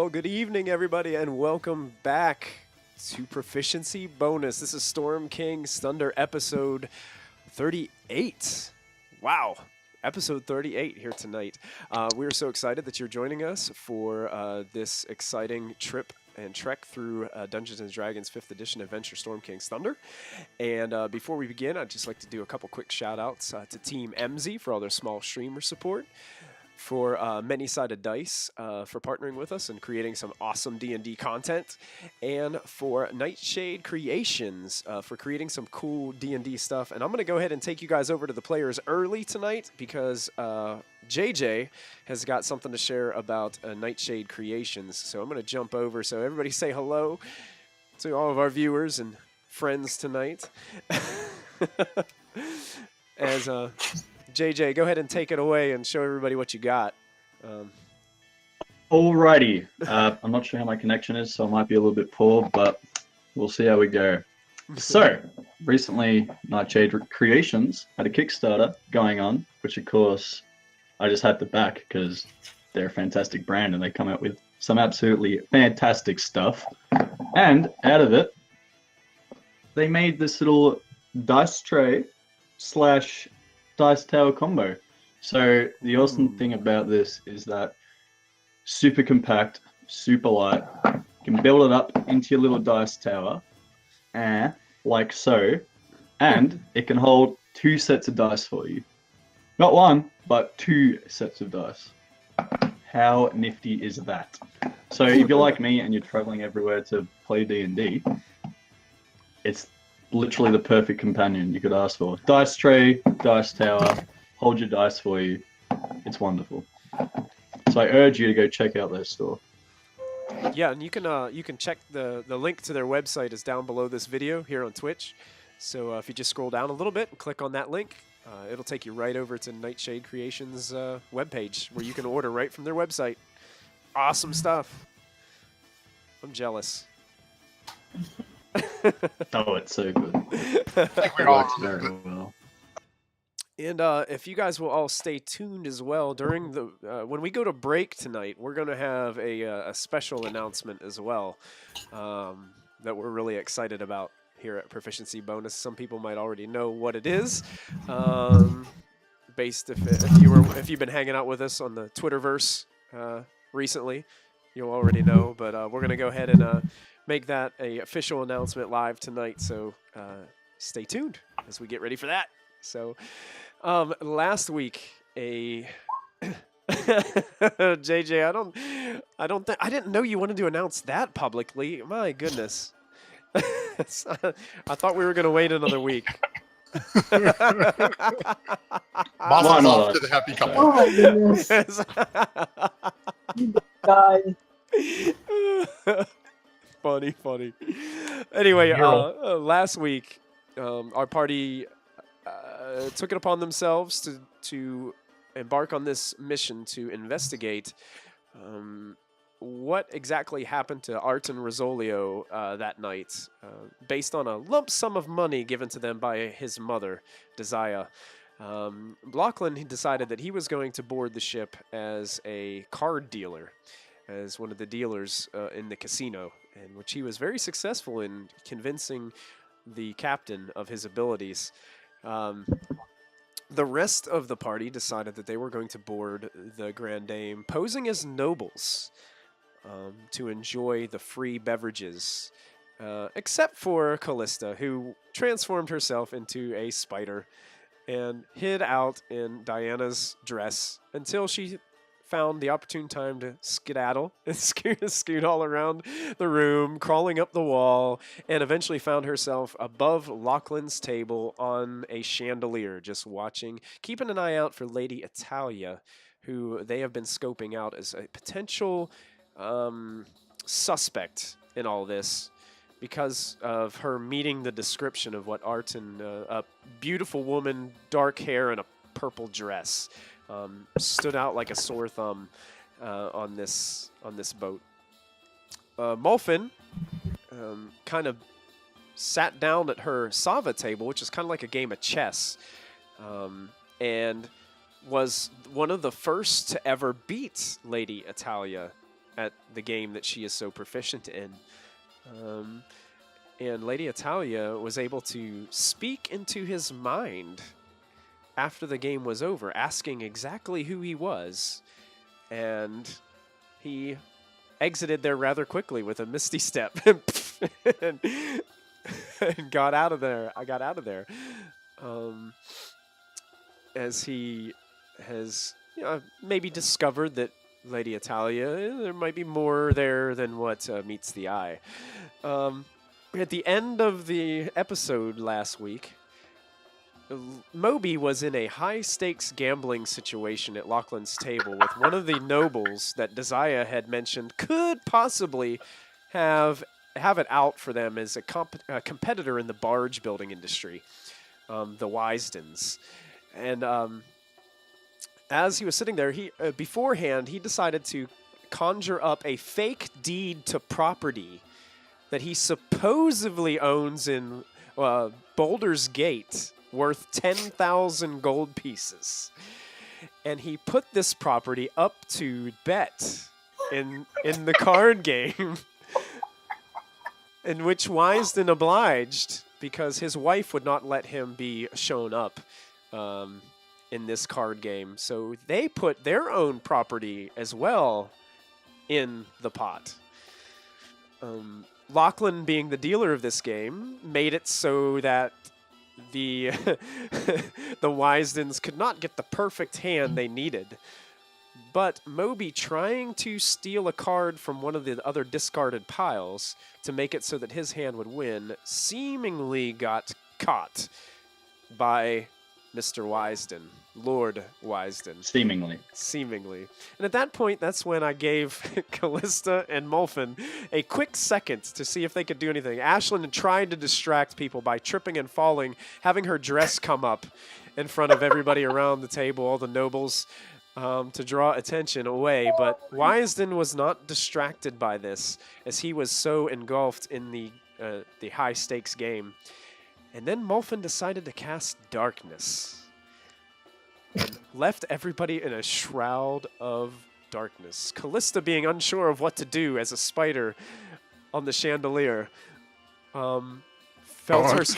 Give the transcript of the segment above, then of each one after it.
Well, good evening, everybody, and welcome back to Proficiency Bonus. This is Storm King's Thunder episode 38. Wow, episode 38 here tonight. We're so excited that you're joining us for this exciting trip and trek through Dungeons & Dragons 5th Edition Adventure Storm King's Thunder. And before we begin, I'd just like to do a couple quick shout-outs to Team MZ for all their small streamer support, for Many-Sided Dice for partnering with us and creating some awesome D&D content, and for Nightshade Creations for creating some cool D&D stuff. And I'm going to go ahead and take you guys over to the players early tonight because JJ has got something to share about Nightshade Creations. So I'm going to jump over. So everybody say hello to all of our viewers and friends tonight. As JJ, go ahead and take it away and show everybody what you got. Alrighty. I'm not sure how my connection is, so it might be a little bit poor, but we'll see how we go. So, recently, Nightshade Creations had a Kickstarter going on, which of course I just had to back because they're a fantastic brand and they come out with some absolutely fantastic stuff. And out of it, they made this little dice tray / dice tower combo. So the awesome thing about this is that super compact, super light. You can build it up into your little dice tower, like so, and it can hold 2 sets of dice for you. Not 1, but 2 sets of dice. How nifty is that? So if you're like me and you're traveling everywhere to play D&D, it's literally the perfect companion you could ask for. Dice tray, dice tower, hold your dice for you. It's wonderful. So I urge you to go check out their store. Yeah, and you can check the link to their website is down below this video here on Twitch. So if you just scroll down a little bit and click on that link, it'll take you right over to Nightshade Creations' webpage where you can order right from their website. Awesome stuff. I'm jealous. Oh, it's so good. It works very well. And if you guys will all stay tuned as well during the when we go to break tonight, we're going to have a special announcement as well that we're really excited about here at Proficiency Bonus. Some people might already know what it is, based if you've been hanging out with us on the Twitterverse recently, you'll already know. But we're going to go ahead and make that a official announcement live tonight. So stay tuned as we get ready for that. So. Last week, JJ, I didn't know you wanted to announce that publicly. My goodness. I thought we were going to wait another week. Boss is off to the happy couple. Oh my goodness. You guys. Funny. Anyway, last week, our party took it upon themselves to embark on this mission to investigate what exactly happened to Art and Rosolio that night, based on a lump sum of money given to them by his mother, Desire. Lachlan decided that he was going to board the ship as a card dealer, as one of the dealers in the casino, in which he was very successful in convincing the captain of his abilities. The rest of the party decided that they were going to board the Grand Dame posing as nobles to enjoy the free beverages, except for Kallista, who transformed herself into a spider and hid out in Diana's dress until she found the opportune time to skedaddle and scoot all around the room, crawling up the wall, and eventually found herself above Lachlan's table on a chandelier, just watching, keeping an eye out for Lady Atalia, who they have been scoping out as a potential suspect in all this because of her meeting the description of what Art and a beautiful woman, dark hair, and a purple dress. Stood out like a sore thumb on this boat. Molfin kind of sat down at her Sava table, which is kind of like a game of chess, and was one of the first to ever beat Lady Atalia at the game that she is so proficient in. And Lady Atalia was able to speak into his mind after the game was over, asking exactly who he was. And he exited there rather quickly with a misty step and got out of there. I got out of there. As he has maybe discovered that Lady Atalia, there might be more there than what meets the eye. At the end of the episode last week, Moby was in a high-stakes gambling situation at Lachlan's table with one of the nobles that Desire had mentioned could possibly have it out for them as a competitor in the barge building industry, the Wisdens. And as he was sitting there, he beforehand, he decided to conjure up a fake deed to property that he supposedly owns in Boulder's Gate, worth 10,000 gold pieces. And he put this property up to bet in the card game, in which Wisden obliged because his wife would not let him be shown up in this card game. So they put their own property as well in the pot. Lachlan, being the dealer of this game, made it so that the the Wisdens could not get the perfect hand they needed. But Moby, trying to steal a card from one of the other discarded piles to make it so that his hand would win, seemingly got caught by Mr. Wisden, Lord Wisden. Seemingly. And at that point, that's when I gave Kallista and Mulfin a quick second to see if they could do anything. Ashlyn tried to distract people by tripping and falling, having her dress come up in front of everybody around the table, all the nobles, to draw attention away. But Wisden was not distracted by this, as he was so engulfed in the high-stakes game. And then Mulfin decided to cast Darkness and left everybody in a shroud of darkness. Kallista, being unsure of what to do as a spider on the chandelier, felt his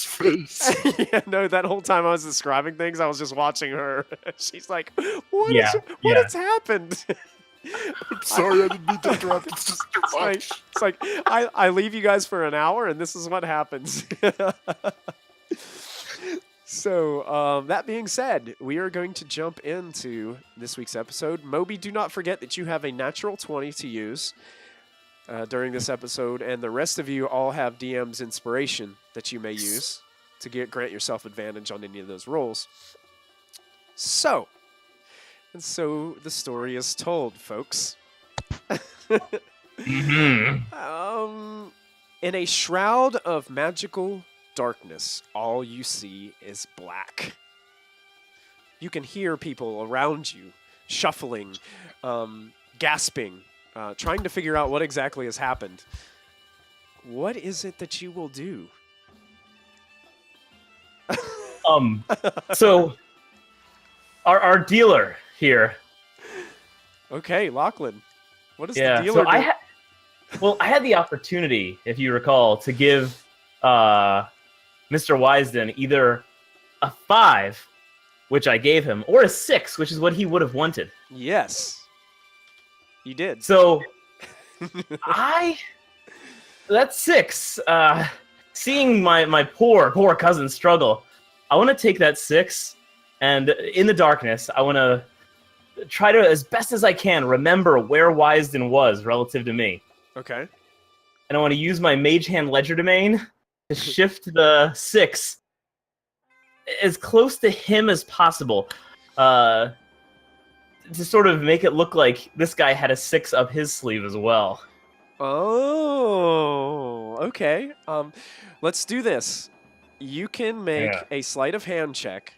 face. Yeah, no, that whole time I was describing things, I was just watching her. She's like, what has happened? I'm sorry, I didn't mean to interrupt. It's just too much. It's like I leave you guys for an hour, and this is what happens. So, that being said, we are going to jump into this week's episode. Moby, do not forget that you have a natural 20 to use during this episode, and the rest of you all have DM's inspiration that you may use to grant yourself advantage on any of those rolls. So the story is told, folks. Mm-hmm. In a shroud of magical darkness, all you see is black. You can hear people around you shuffling, gasping, trying to figure out what exactly has happened. What is it that you will do? So our dealer here. Okay, Lachlan. What is the dealer so do? I had the opportunity, if you recall, to give Mr. Wisden either a 5, which I gave him, or a 6, which is what he would have wanted. Yes. You did. So that's 6. Seeing my poor cousin struggle, I want to take that 6, and in the darkness, I want to try to, as best as I can, remember where Wisden was relative to me. Okay. And I want to use my Mage Hand Ledger Domain to shift the 6 as close to him as possible, to sort of make it look like this guy had a 6 up his sleeve as well. Oh, okay. Let's do this. You can make a sleight of hand check.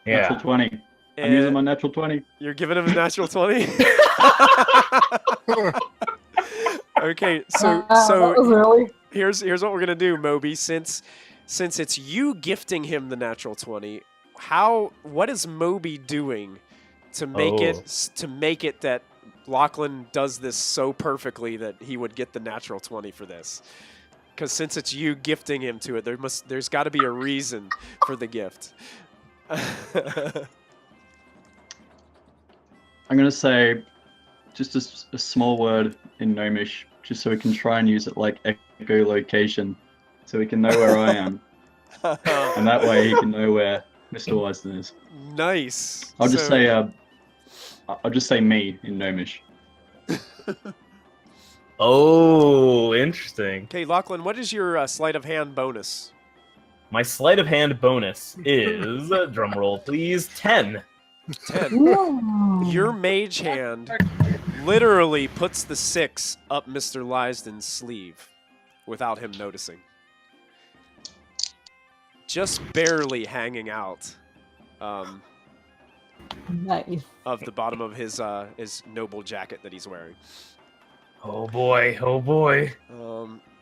Yeah. Natural 20. I'm using my natural 20. You're giving him a natural 20? Okay, so that was early. here's what we're gonna do, Moby. Since it's you gifting him the natural 20, what is Moby doing to make it that Lachlan does this so perfectly that he would get the natural 20 for this. Because since it's you gifting him to it, there's got to be a reason for the gift. I'm gonna say just a small word in Gnomish, just so we can try and use it like echolocation, so we can know where I am, and that way he can know where Mr. Wisden is. Nice. I'll just say me in Gnomish. Oh, interesting. Okay, Lachlan, what is your sleight of hand bonus? My sleight of hand bonus is, drumroll please, 10. 10. Whoa. Your mage hand literally puts the 6 up Mr. Lysden's sleeve without him noticing. Just barely hanging out Nice. of the bottom of his noble jacket that he's wearing. Oh boy, oh boy.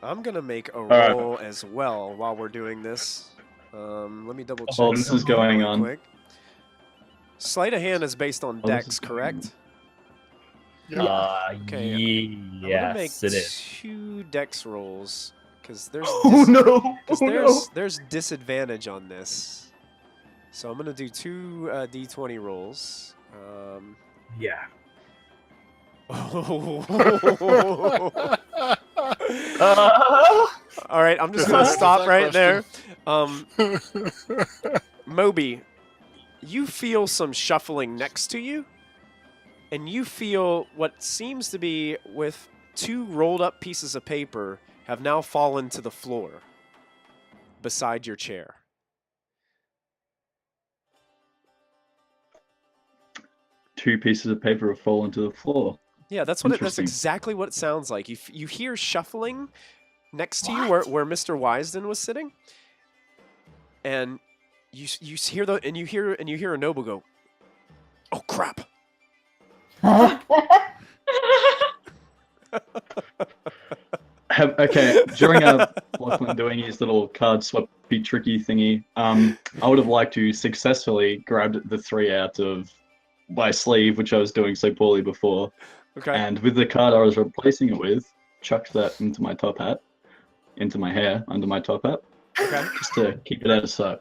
I'm going to make a right. roll as well while we're doing this. Let me double check. While this is something going real on. quick. Sleight of hand is based on While this dex, is going correct? Okay, I'm gonna make Yes, it is. 2 dex rolls because there's Oh no! there's disadvantage on this. So I'm gonna do 2 d20 rolls. Yeah. All right, I'm just gonna That's stop that right there. question. Moby, you feel some shuffling next to you, and you feel what seems to be with 2 rolled up pieces of paper have now fallen to the floor beside your chair. Two pieces of paper have fallen to the floor. Yeah, that's Interesting. exactly what it sounds like. You hear shuffling next to you where Mr. Wisden was sitting, and you hear you hear a noble go, "Oh crap!" Okay, during Lachlan doing his little card swappy tricky thingy, I would have liked to successfully grab the 3 out of my sleeve, which I was doing so poorly before, Okay. and with the card I was replacing it with, chucked that into my top hat, into my hair under my top hat, Okay. just to keep it out of sight.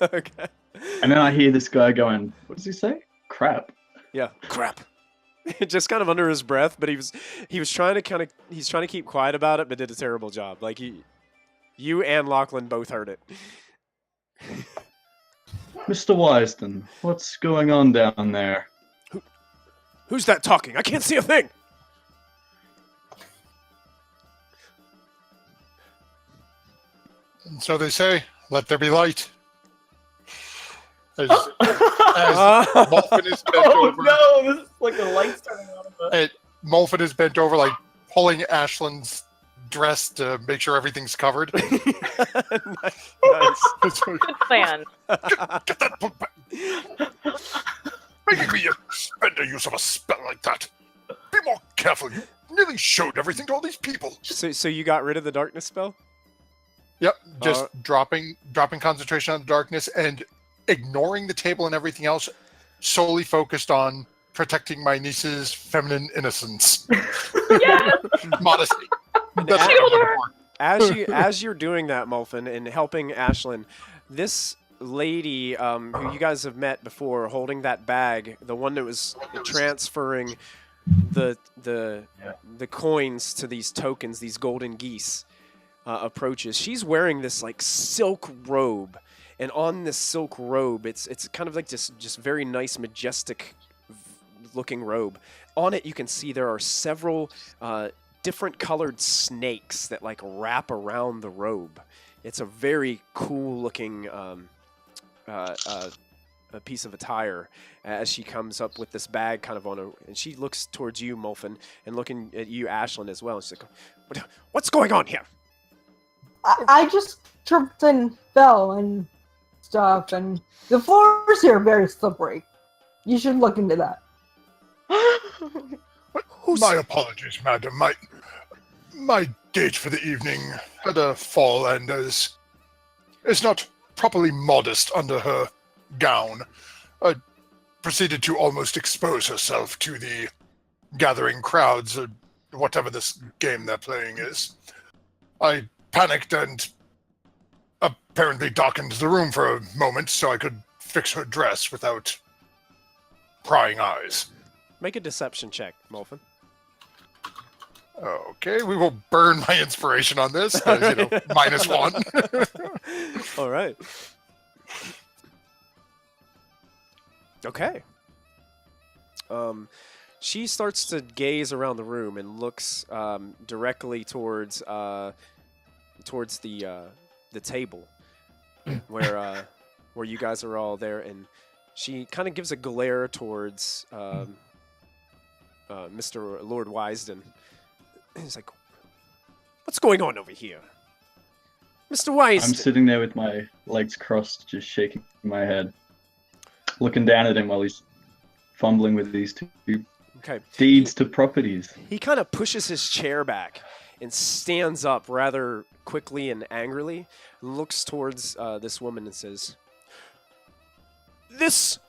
Okay. And then I hear this guy going, "What does he say? Crap." Yeah. Crap. Just kind of under his breath, but he was trying to he's trying to keep quiet about it, but did a terrible job. Like you and Lachlan both heard it. Mr. Wisden, what's going on down there? Who's that talking? I can't see a thing. And so they say, let there be light. As Uh, Molfin is bent Oh over, no! This is like the lights turning on. Molfin is bent over, like pulling Ashland's dress to make sure everything's covered. nice. So, Good plan. get that book back. Making me spend the use of a spell like that. Be more careful. You nearly showed everything to all these people. So you got rid of the darkness spell? Yep, just dropping concentration on the darkness and ignoring the table and everything else, solely focused on protecting my niece's feminine innocence. Yeah. Modesty. That's a- what I'm looking for. As you're doing that, Molfin, and helping Ashlyn, this lady who you guys have met before, holding that bag, the one that was transferring the coins to these tokens, these golden geese, approaches. She's wearing this like silk robe, and on this silk robe, it's kind of like just very nice, majestic looking robe. On it, you can see there are several different colored snakes that like wrap around the robe. It's a very cool looking a piece of attire as she comes up with this bag kind of on her, and she looks towards you, Molfin, and looking at you, Ashlyn, as well. And she's like, "What's going on here?" I just tripped and fell and stuff, and the floors here are very slippery. You should look into that. My apologies, madam. My gait for the evening had a fall, and is not properly modest under her gown. Proceeded to almost expose herself to the gathering crowds or whatever this game they're playing is. I panicked and apparently darkened the room for a moment so I could fix her dress without prying eyes. Make a deception check, Molfin. Okay, we will burn my inspiration on this, because, -1. All right. Okay. She starts to gaze around the room and looks directly towards the table where you guys are all there, and she kind of gives a glare towards Mr. Lord Wisden. He's like, "What's going on over here, Mr. Wisden?" I'm sitting there with my legs crossed, just shaking my head, looking down at him while he's fumbling with these two deeds to properties. He kind of pushes his chair back and stands up rather quickly and angrily, and looks towards this woman and says, "This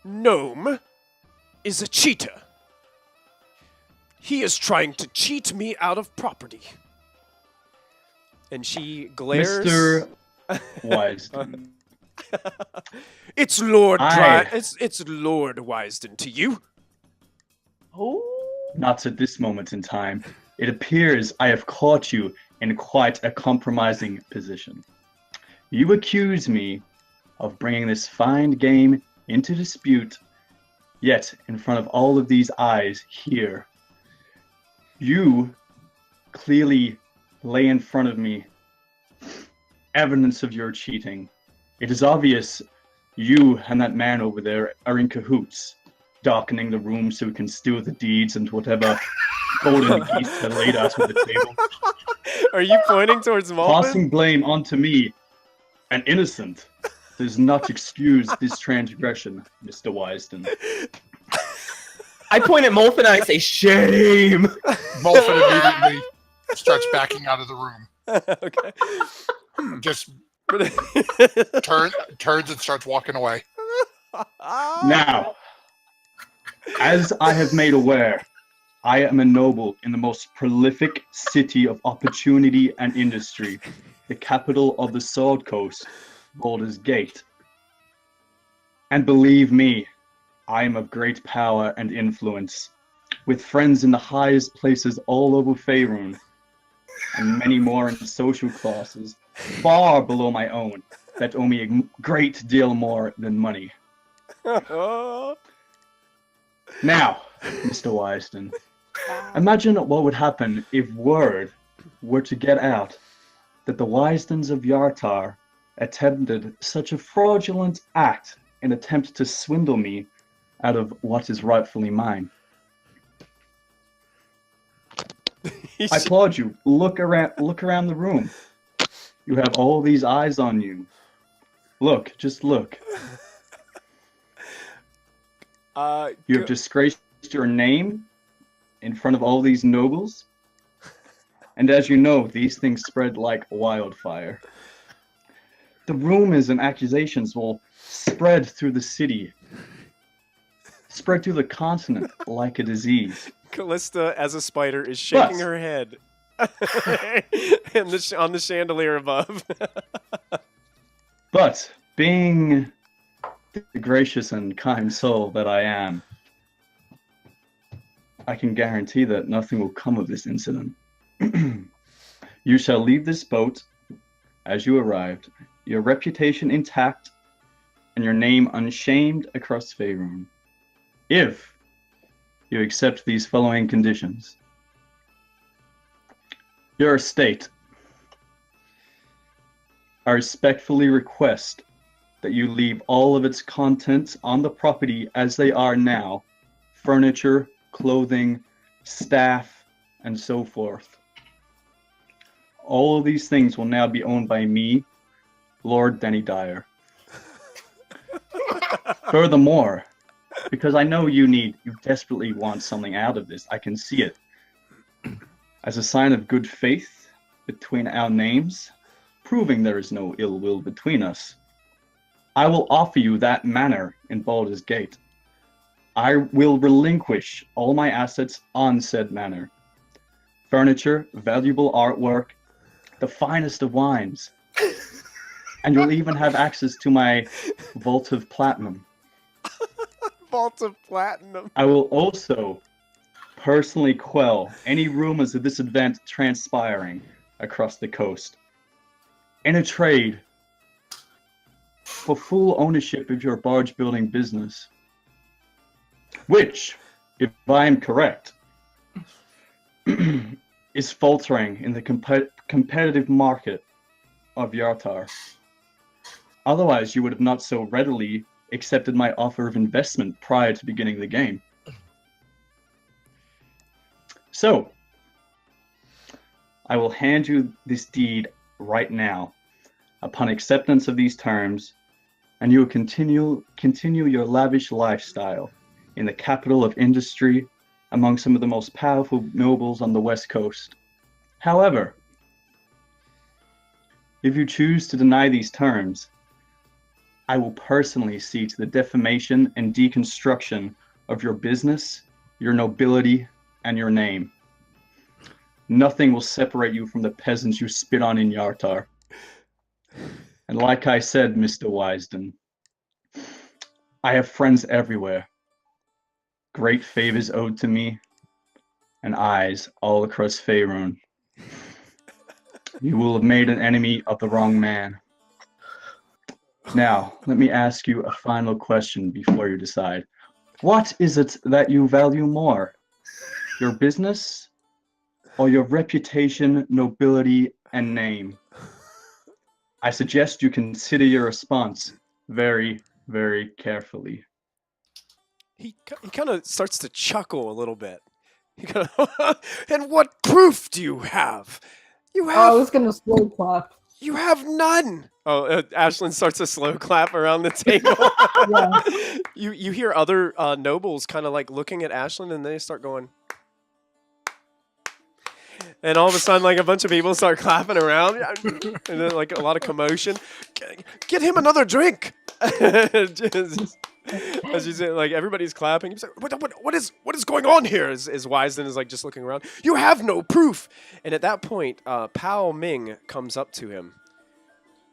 gnome is a cheater. He is trying to cheat me out of property." And she glares. Mr. Wisden. It's Lord I- it's Lord Wisden to you. Oh. Not at this moment in time. It appears I have caught you in quite a compromising position. You accuse me of bringing this fine game into dispute, yet in front of all of these eyes here, you clearly lay in front of me evidence of your cheating. It is obvious you and that man over there are in cahoots, darkening the room so we can steal the deeds and whatever golden geese that laid out on the table. Are you pointing towards Malvin? Passing blame onto me, an innocent, does not excuse this transgression, Mr. Wisden. I point at Molfin and I say, "Shame!" Molfin immediately starts backing out of the room. Okay. Just turns and starts walking away. Now, as I have made aware, I am a noble in the most prolific city of opportunity and industry, the capital of the Sword Coast, Baldur's Gate. And believe me, I am of great power and influence, with friends in the highest places all over Faerun, and many more in social classes, far below my own, that owe me a great deal more than money. Now, Mr. Wisden, imagine what would happen if word were to get out that the Wisdens of Yartar attempted such a fraudulent act in attempt to swindle me out of what is rightfully mine. I applaud you. Look around the room. You have all these eyes on you. Look, just look. You have disgraced your name in front of all these nobles. And as you know, these things spread like wildfire. The rumors and accusations will spread through the city, spread through the continent like a disease. Kallista, as a spider, is shaking her head on the chandelier above. But being the gracious and kind soul that I am, I can guarantee that nothing will come of this incident. You shall leave this boat as you arrived, your reputation intact, and your name unshamed across Faerun, if you accept these following conditions. Your estate. I respectfully request that you leave all of its contents on the property as they are now, furniture, clothing, staff, and so forth. All of these things will now be owned by me, Lord Denny Dyer. Furthermore, because I know you desperately want something out of this, I can see it. As a sign of good faith between our names, proving there is no ill will between us, I will offer you that manor in Baldur's Gate. I will relinquish all my assets on said manor. Furniture, valuable artwork, the finest of wines. And you'll even have access to my vault of platinum. Vault of platinum. I will also personally quell any rumors of this event transpiring across the coast. In a trade for full ownership of your barge building business, which, if I am correct, is faltering in the competitive market of Yartar. Otherwise, you would have not so readily accepted my offer of investment prior to beginning the game. So, I will hand you this deed right now. Upon acceptance of these terms, and you will continue your lavish lifestyle in the capital of industry among some of the most powerful nobles on the West Coast. However, if you choose to deny these terms, I will personally see to the defamation and deconstruction of your business, your nobility, and your name. Nothing will separate you from the peasants you spit on in Yartar. And like I said, Mr. Wisden, I have friends everywhere. Great favors owed to me, and eyes all across Faerun. You will have made an enemy of the wrong man. Now, let me ask you a final question before you decide. What is it that you value more? Your business or your reputation, nobility, and name? I suggest you consider your response very, very carefully. He kind of starts to chuckle a little bit. He kind of, and what proof do you have? You Oh, I have was gonna slow clap. you have none. Oh, Ashlyn starts a slow clap around the table. Yeah. You hear other nobles kind of like looking at Ashlyn, and they start going. And all of a sudden, like a bunch of people start clapping around, and then like a lot of commotion. Get him another drink. Just, as you say, like everybody's clapping. He's like, what is going on here? As Wisden is like just looking around. You have no proof. And at that point, Pao Ming comes up to him,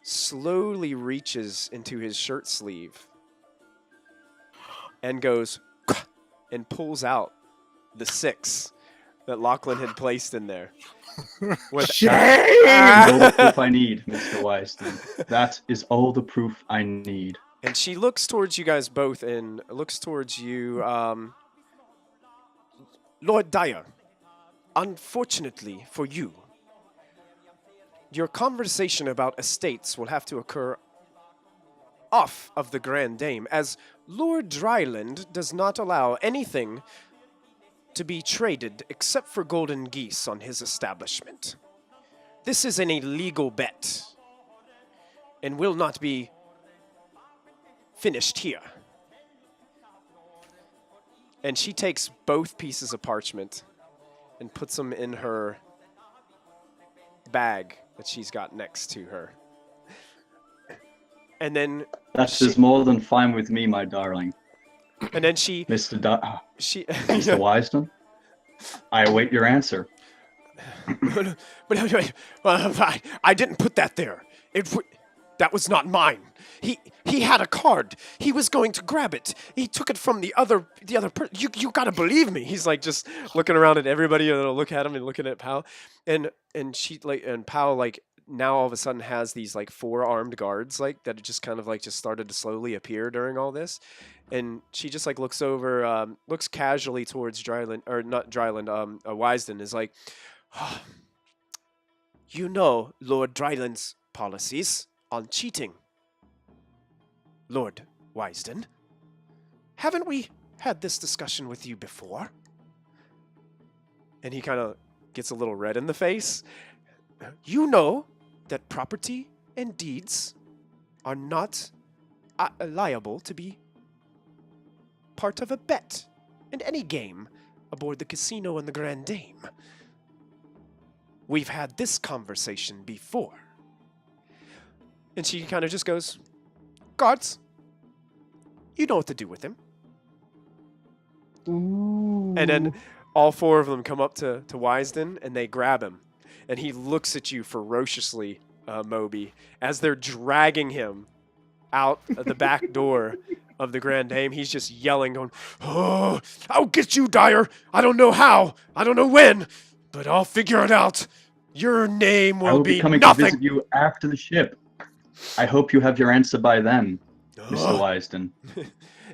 slowly reaches into his shirt sleeve, and goes and pulls out the 6 that Lachlan had placed in there. That's all the proof I need, Mr. Wisden. That is all the proof I need. And she looks towards you guys both and looks towards you, Lord Dyer. Unfortunately for you, your conversation about estates will have to occur off of the Grand Dame, as Lord Dryland does not allow anything to be traded except for golden geese on his establishment. This is an illegal bet and will not be finished here. And she takes both pieces of parchment and puts them in her bag that she's got next to her. And then That's just more than fine with me, my darling. And then she Mr. Mr. Wisden, I await your answer. But I didn't put that there. That was not mine. He had a card. He was going to grab it. He took it from the other person. You gotta believe me. He's like just looking around at everybody and they'll look at him and looking at Pao. And she like and Pao like now all of a sudden has these like 4 armed guards like that just kind of like just started to slowly appear during all this. And she just like looks over, looks casually towards Dryland, or not Dryland, Wisden is like, oh, you know Lord Dryland's policies on cheating. Lord Wisden, haven't we had this discussion with you before? And he kind of gets a little red in the face. You know that property and deeds are not liable to be part of a bet in any game aboard the casino and the Grand Dame. We've had this conversation before. And she kind of just goes, guards, you know what to do with him. Ooh. And then all four of them come up to Wisden and they grab him. And he looks at you ferociously, Moby, as they're dragging him out of the back door of the Grand Dame. He's just yelling, going, "Oh, I'll get you, Dyer. I don't know how. I don't know when, but I'll figure it out. Your name I will will be be coming to nothing." visit you after the ship. I hope you have your answer by then, Mr. Wisden.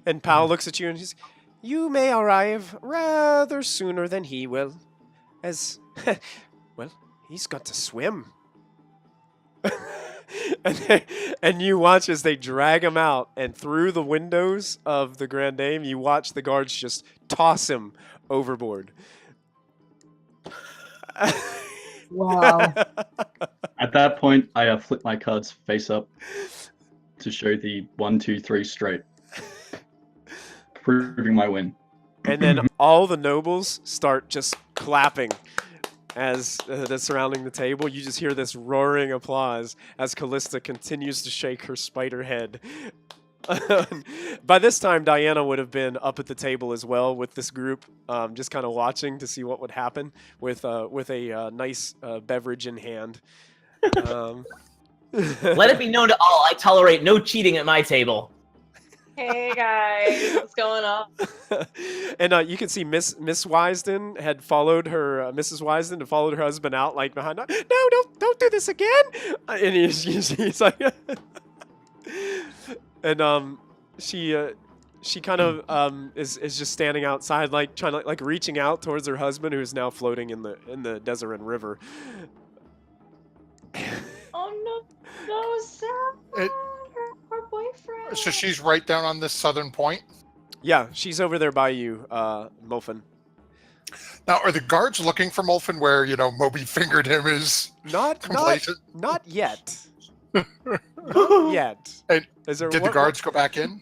And Pal looks at you and he's, "You may arrive rather sooner than he will, as, well, he's got to swim." And you watch as they drag him out, and through the windows of the Grand Dame, you watch the guards just toss him overboard. Wow. At that point, I flip my cards face up to show the 1, 2, 3 straight, proving my win. And then all the nobles start just clapping as they're surrounding the table. You just hear this roaring applause as Kallista continues to shake her spider head. By this time, Diana would have been up at the table as well with this group, just kind of watching to see what would happen with a nice beverage in hand. Let it be known to all, I tolerate no cheating at my table. Hey guys, what's going on? And you can see Miss Wisden had followed her, Mrs. Wisden had followed her husband out like behind. No, don't do this again. And he's like, and she kind of is just standing outside, like trying to like reaching out towards her husband, who is now floating in the Deseret River. Oh no, sad. It- Her boyfriend. So she's right down on this southern point. Yeah, she's over there by you, Mulfin. Now, are the guards looking for Mulfin where, Moby fingered him as Not complacent? not yet. Not yet. And Is there, Did the guards go back in?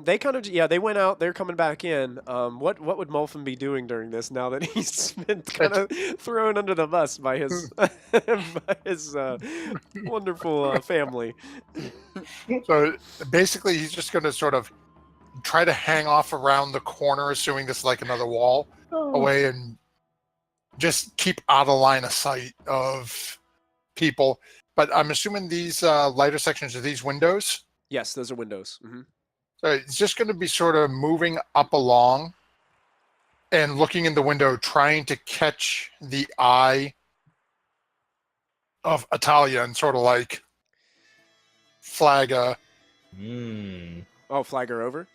They kind of they went out. They're coming back in. What would Mulfin be doing during this now that he's been kind of thrown under the bus by his by his wonderful family? So basically, he's just going to sort of try to hang off around the corner, assuming this is like another wall away, and just keep out of line of sight of people. But I'm assuming these lighter sections are these windows. Yes, those are windows. Mm-hmm. So it's just going to be sort of moving up along and looking in the window, trying to catch the eye of Atalia and sort of like flag a Oh, flag her over.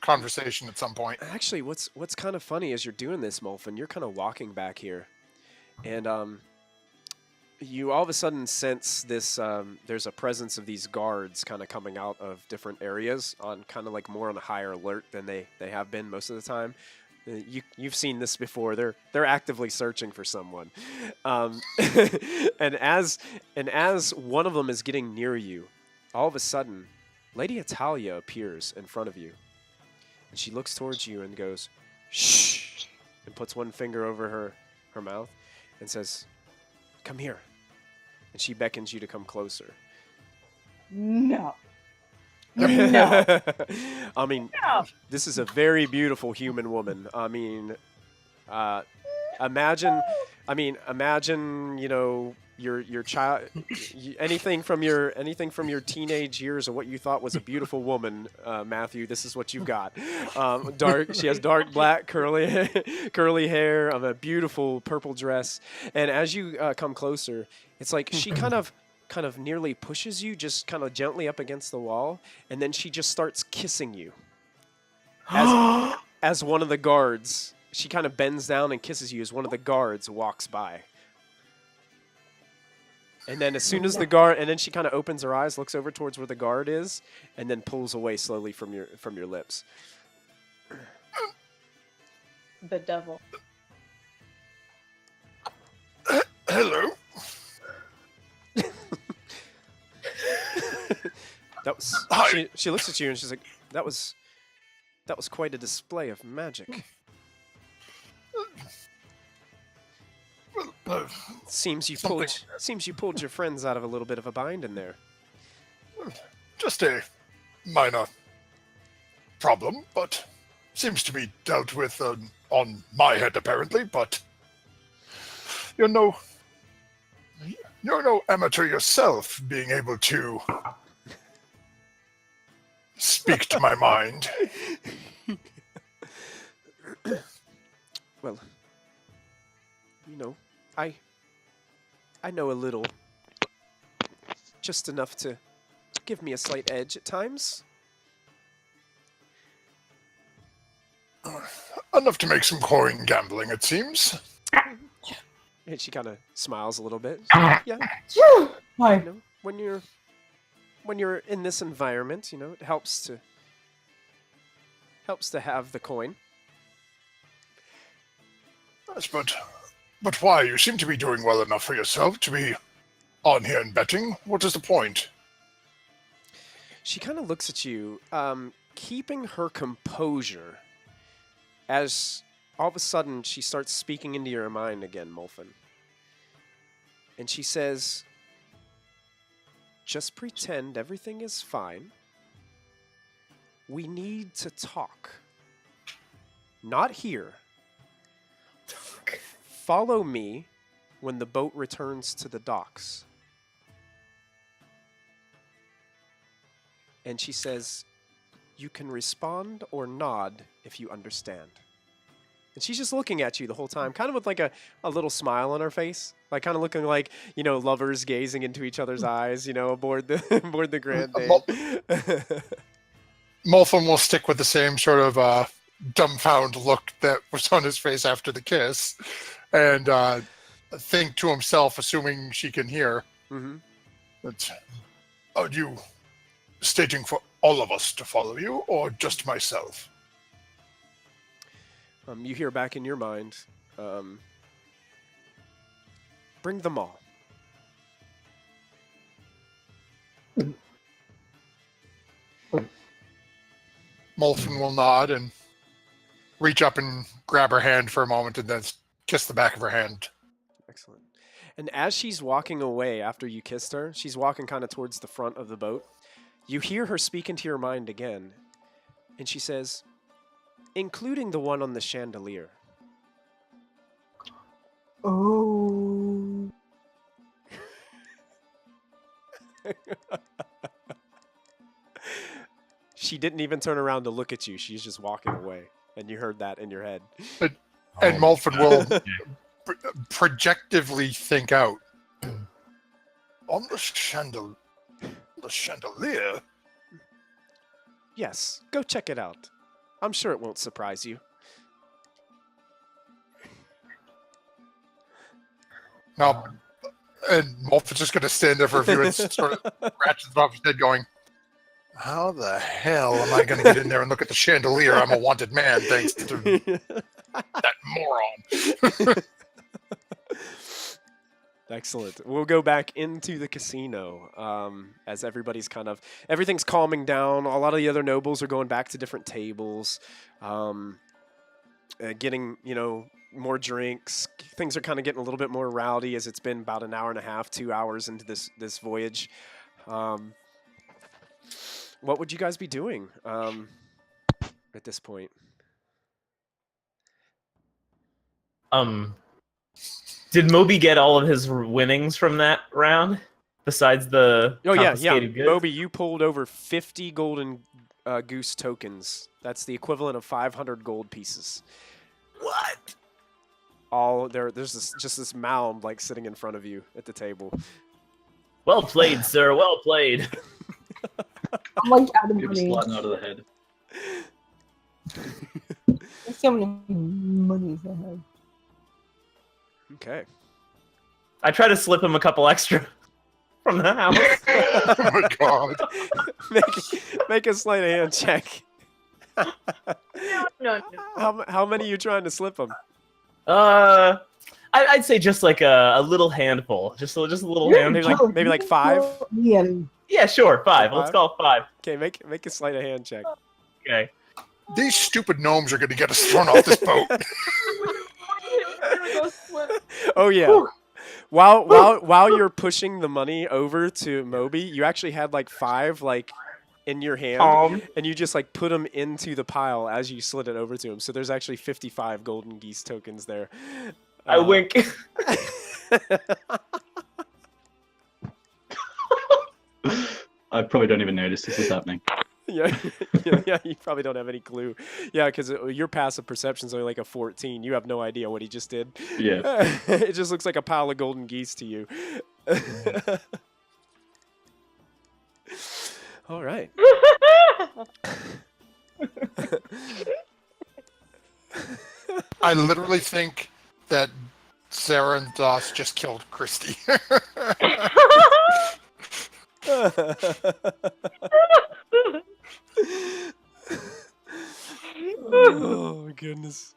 Conversation at some point. Actually, what's kind of funny as you're doing this, Mulfin, you're kind of walking back here, and you all of a sudden sense this. There's a presence of these guards kind of coming out of different areas, on kind of like more on a higher alert than they have been most of the time. You've seen this before. They're actively searching for someone, and as one of them is getting near you, all of a sudden, Lady Atalia appears in front of you, and she looks towards you and goes, "Shh," and puts one finger over her mouth and says, "Come here." And she beckons you to come closer. No. No. I mean, No. this is a very beautiful human woman. I mean, imagine, your child, anything from your teenage years of what you thought was a beautiful woman, Matthew. This is what you've got. She has dark black curly hair, a beautiful purple dress, and as you come closer, it's like she kind of nearly pushes you, just kind of gently up against the wall, and then she just starts kissing you. As one of the guards, she kind of bends down and kisses you as one of the guards walks by. And then as soon as the guard, and then she kind of opens her eyes, looks over towards where the guard is, and then pulls away slowly from your lips. The devil. Hello. That was. Hi. She looks at you and she's like, "That was quite a display of magic. Seems you pulled your friends out of a little bit of a bind in there." Just a minor problem, but seems to be dealt with on my head, apparently, but you're no amateur yourself, being able to speak to my mind. Well, I know a little. Just enough to give me a slight edge at times. Enough to make some coin gambling, it seems. And she kind of smiles a little bit. Yeah, Why? when you're in this environment, it helps to have the coin. Yes, but why? You seem to be doing well enough for yourself to be on here and betting. What is the point? She kind of looks at you, keeping her composure, as all of a sudden she starts speaking into your mind again, Molfin. And she says, just pretend everything is fine. We need to talk. Not here. Follow me when the boat returns to the docks. And she says, you can respond or nod if you understand. And she's just looking at you the whole time, kind of with like a little smile on her face. Like kind of looking like, lovers gazing into each other's eyes, aboard the Grand Dane. Molfin will stick with the same sort of dumbfounded look that was on his face after the kiss, and think to himself, assuming she can hear, that, are you staging for all of us to follow you, or just myself? You hear back in your mind, bring them all. Molfin will nod and reach up and grab her hand for a moment and then kiss the back of her hand. Excellent. And as she's walking away after you kissed her, she's walking kind of towards the front of the boat. You hear her speak into your mind again. And she says, including the one on the chandelier. Oh. She didn't even turn around to look at you. She's just walking away. And you heard that in your head. And Molfin will projectively think out, on the chandelier? Yes, go check it out. I'm sure it won't surprise you. No. And Molfin's just going to stand there for a few and sort of ratchets off his head going, how the hell am I going to get in there and look at the chandelier? I'm a wanted man thanks to that moron. Excellent. We'll go back into the casino as everything's calming down. A lot of the other nobles are going back to different tables, getting, more drinks. Things are kind of getting a little bit more rowdy as it's been about an hour and a half, 2 hours into this voyage. What would you guys be doing at this point? Did Moby get all of his winnings from that round? Besides the confiscated goods? Moby, you pulled over 50 golden goose tokens. That's the equivalent of 500 gold pieces. What? There's just this mound like sitting in front of you at the table. Well played, sir. Well played. I'm like out of Give us money. sliding out of the head. There's so many monies I have. Okay. I try to slip him a couple extra from the house. Oh my god. make a sleight of hand check. No. How many are you trying to slip him? I'd say just like a little handful. Just a little handful. Maybe like 5? Yeah, sure, 5. Let's 5? call it 5. Okay, make a sleight of hand check. Okay. These stupid gnomes are going to get us thrown off this boat. Oh yeah. While you're pushing the money over to Moby, you actually had like 5 in your hand, and you just like put them into the pile as you slid it over to him. So there's actually 55 golden geese tokens there. I wink. I probably don't even notice this is happening. Yeah, you probably don't have any clue. Yeah, because your passive perception's only like a 14. You have no idea what he just did. Yeah. It just looks like a pile of golden geese to you. All right. I literally think that Sarah and Doss just killed Christy. Oh, goodness.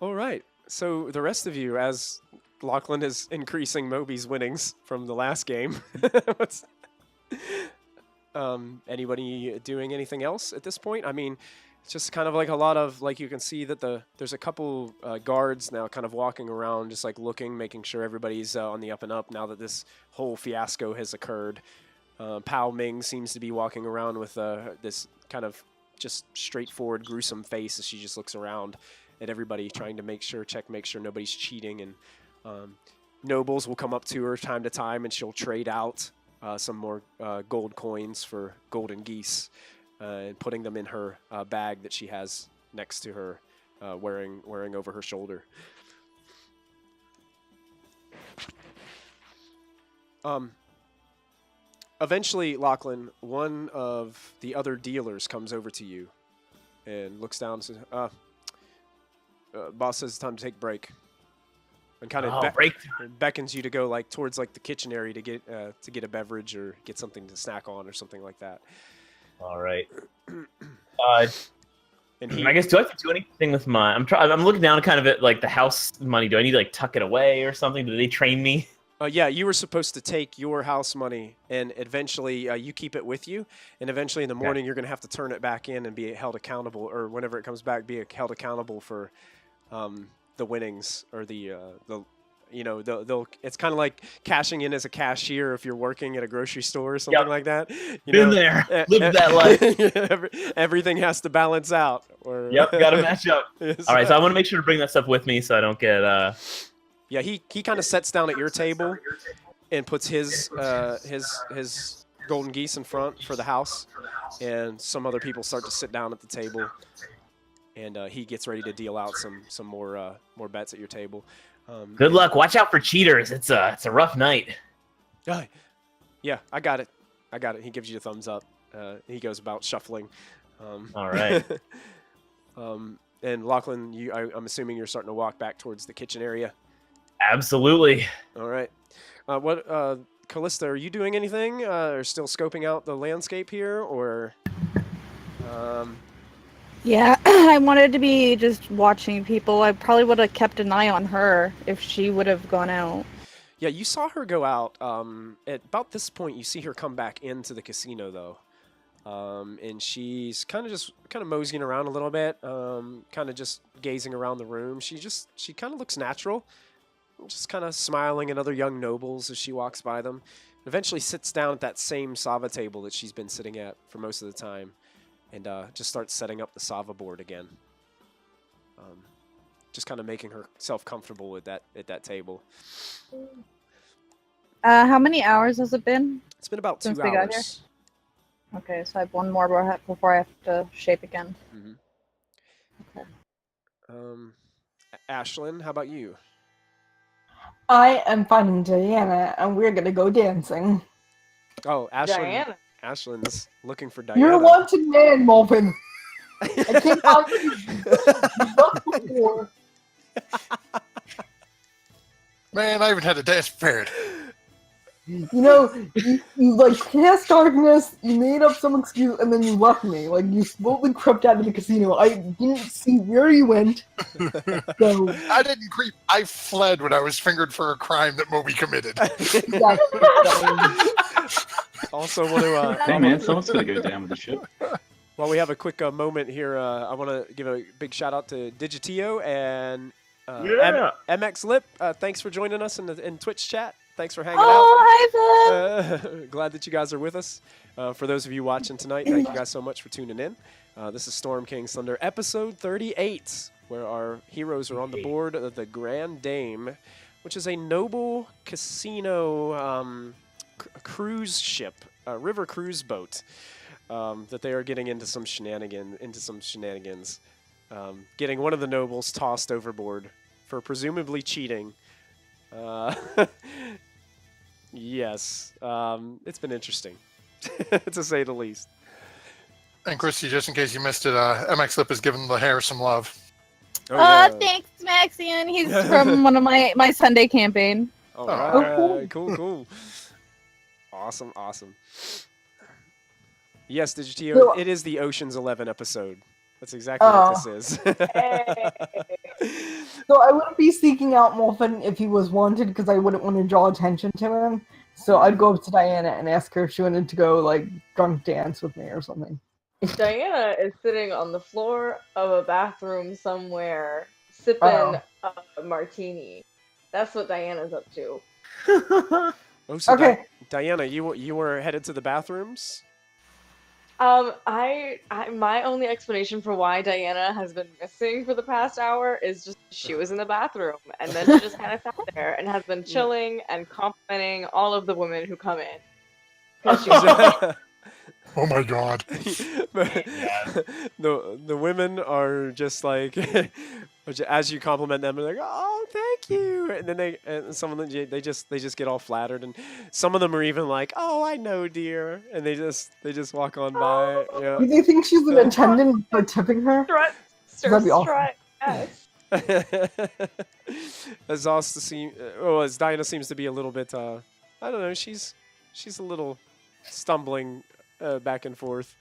All right. So the rest of you, as Lachlan is increasing Moby's winnings from the last game, anybody doing anything else at this point? I mean, it's just kind of like a lot of, like, you can see that there's a couple guards now kind of walking around, just like looking, making sure everybody's on the up and up now that this whole fiasco has occurred. Pao Ming seems to be walking around with this kind of just straightforward, gruesome face as she just looks around at everybody, trying to make sure nobody's cheating. And nobles will come up to her time to time, and she'll trade out some more gold coins for golden geese, and putting them in her bag that she has next to her, wearing over her shoulder. Eventually, Lachlan, one of the other dealers comes over to you and looks down and says, boss says it's time to take a break. And kind of beckons you to go like towards like the kitchen area to get a beverage or get something to snack on or something like that. All right. And I guess, do I have to do anything with my... I'm looking down kind of at like the house money. Do I need to like tuck it away or something? Do they train me? Yeah, you were supposed to take your house money, and eventually you keep it with you, and eventually in the morning you're going to have to turn it back in and be held accountable, or whenever it comes back, be held accountable for the winnings, or they'll it's kind of like cashing in as a cashier if you're working at a grocery store or something like that. Been there, lived that life. Everything has to balance out. Or got to match up. All right, so I want to make sure to bring that stuff with me so I don't get... Yeah, he kind of sets down at your table and puts his golden geese in front for the house, and some other people start to sit down at the table, and he gets ready to deal out some more bets at your table. Good luck. Watch out for cheaters. It's a rough night. Yeah, I got it. He gives you a thumbs up. He goes about shuffling. All right. And Lachlan, I'm assuming you're starting to walk back towards the kitchen area. Absolutely. All right. Kallista, are you doing anything, or still scoping out the landscape here, or? Yeah, I wanted to be just watching people. I probably would have kept an eye on her if she would have gone out. Yeah, you saw her go out. At about this point, you see her come back into the casino, though. And she's kind of moseying around a little bit, kind of just gazing around the room. She kind of looks natural. Just kind of smiling at other young nobles as she walks by them. Eventually sits down at that same Sava table that she's been sitting at for most of the time, and just starts setting up the Sava board again. Just kind of making herself comfortable at that table. How many hours has it been? It's been about 2 since we got here? hours. Okay, so I have one more before I have to shape again. Mm-hmm. Okay. Ashlyn, how about you? I am finding Diana, and we're gonna go dancing. Oh, Diana. Ashlyn's looking for Diana. You're wanted man, Malvin. I can't find you before. Man, I haven't had a dance prepared. You know, you like cast darkness, you made up some excuse, and then you left me. Like, you slowly crept out of the casino. I didn't see where you went. So. I didn't creep. I fled when I was fingered for a crime that Moby committed. Also want to... hey, man, someone's going to go down with the ship. While we have a quick moment here, I want to give a big shout-out to Digitio and MX Lip. Thanks for joining us in Twitch chat. Thanks for hanging out. Oh, hi, Finn. Glad that you guys are with us. For those of you watching tonight, thank you guys so much for tuning in. This is Storm King Thunder, episode 38, where our heroes are on the board of the Grand Dame, which is a noble casino cruise ship, river cruise boat, that they are getting into some shenanigans. Getting one of the nobles tossed overboard for presumably cheating. Yes, it's been interesting, to say the least. And Christy, just in case you missed it, MX Lip has given the hair some love. Oh, yeah. Thanks, Maxian. He's from one of my Sunday campaign. All Oh, right, cool. Awesome. Yes, Digitio, So- it is the Ocean's 11 episode. That's exactly what this is. So I wouldn't be seeking out Molfin if he was wanted because I wouldn't want to draw attention to him. So I'd go up to Diana and ask her if she wanted to go like drunk dance with me or something. Diana is sitting on the floor of a bathroom somewhere, sipping Oh. a martini. That's what Diana's up to. Oh, so Okay. Diana, you were headed to the bathrooms? My only explanation for why Diana has been missing for the past hour is just she was in the bathroom, and then she just kind of sat there and has been chilling and complimenting all of the women who come in. 'Cause she was Oh my god. the women are just like, as you compliment them, they're like, oh, thank you, and then some of them they just get all flattered, and some of them are even like, oh, I know, dear, and they just walk on by. Yeah. Do they think she's an attendant for tipping her? That'd be awesome. Yes. As Diana seems to be a little bit, I don't know, she's a little stumbling back and forth.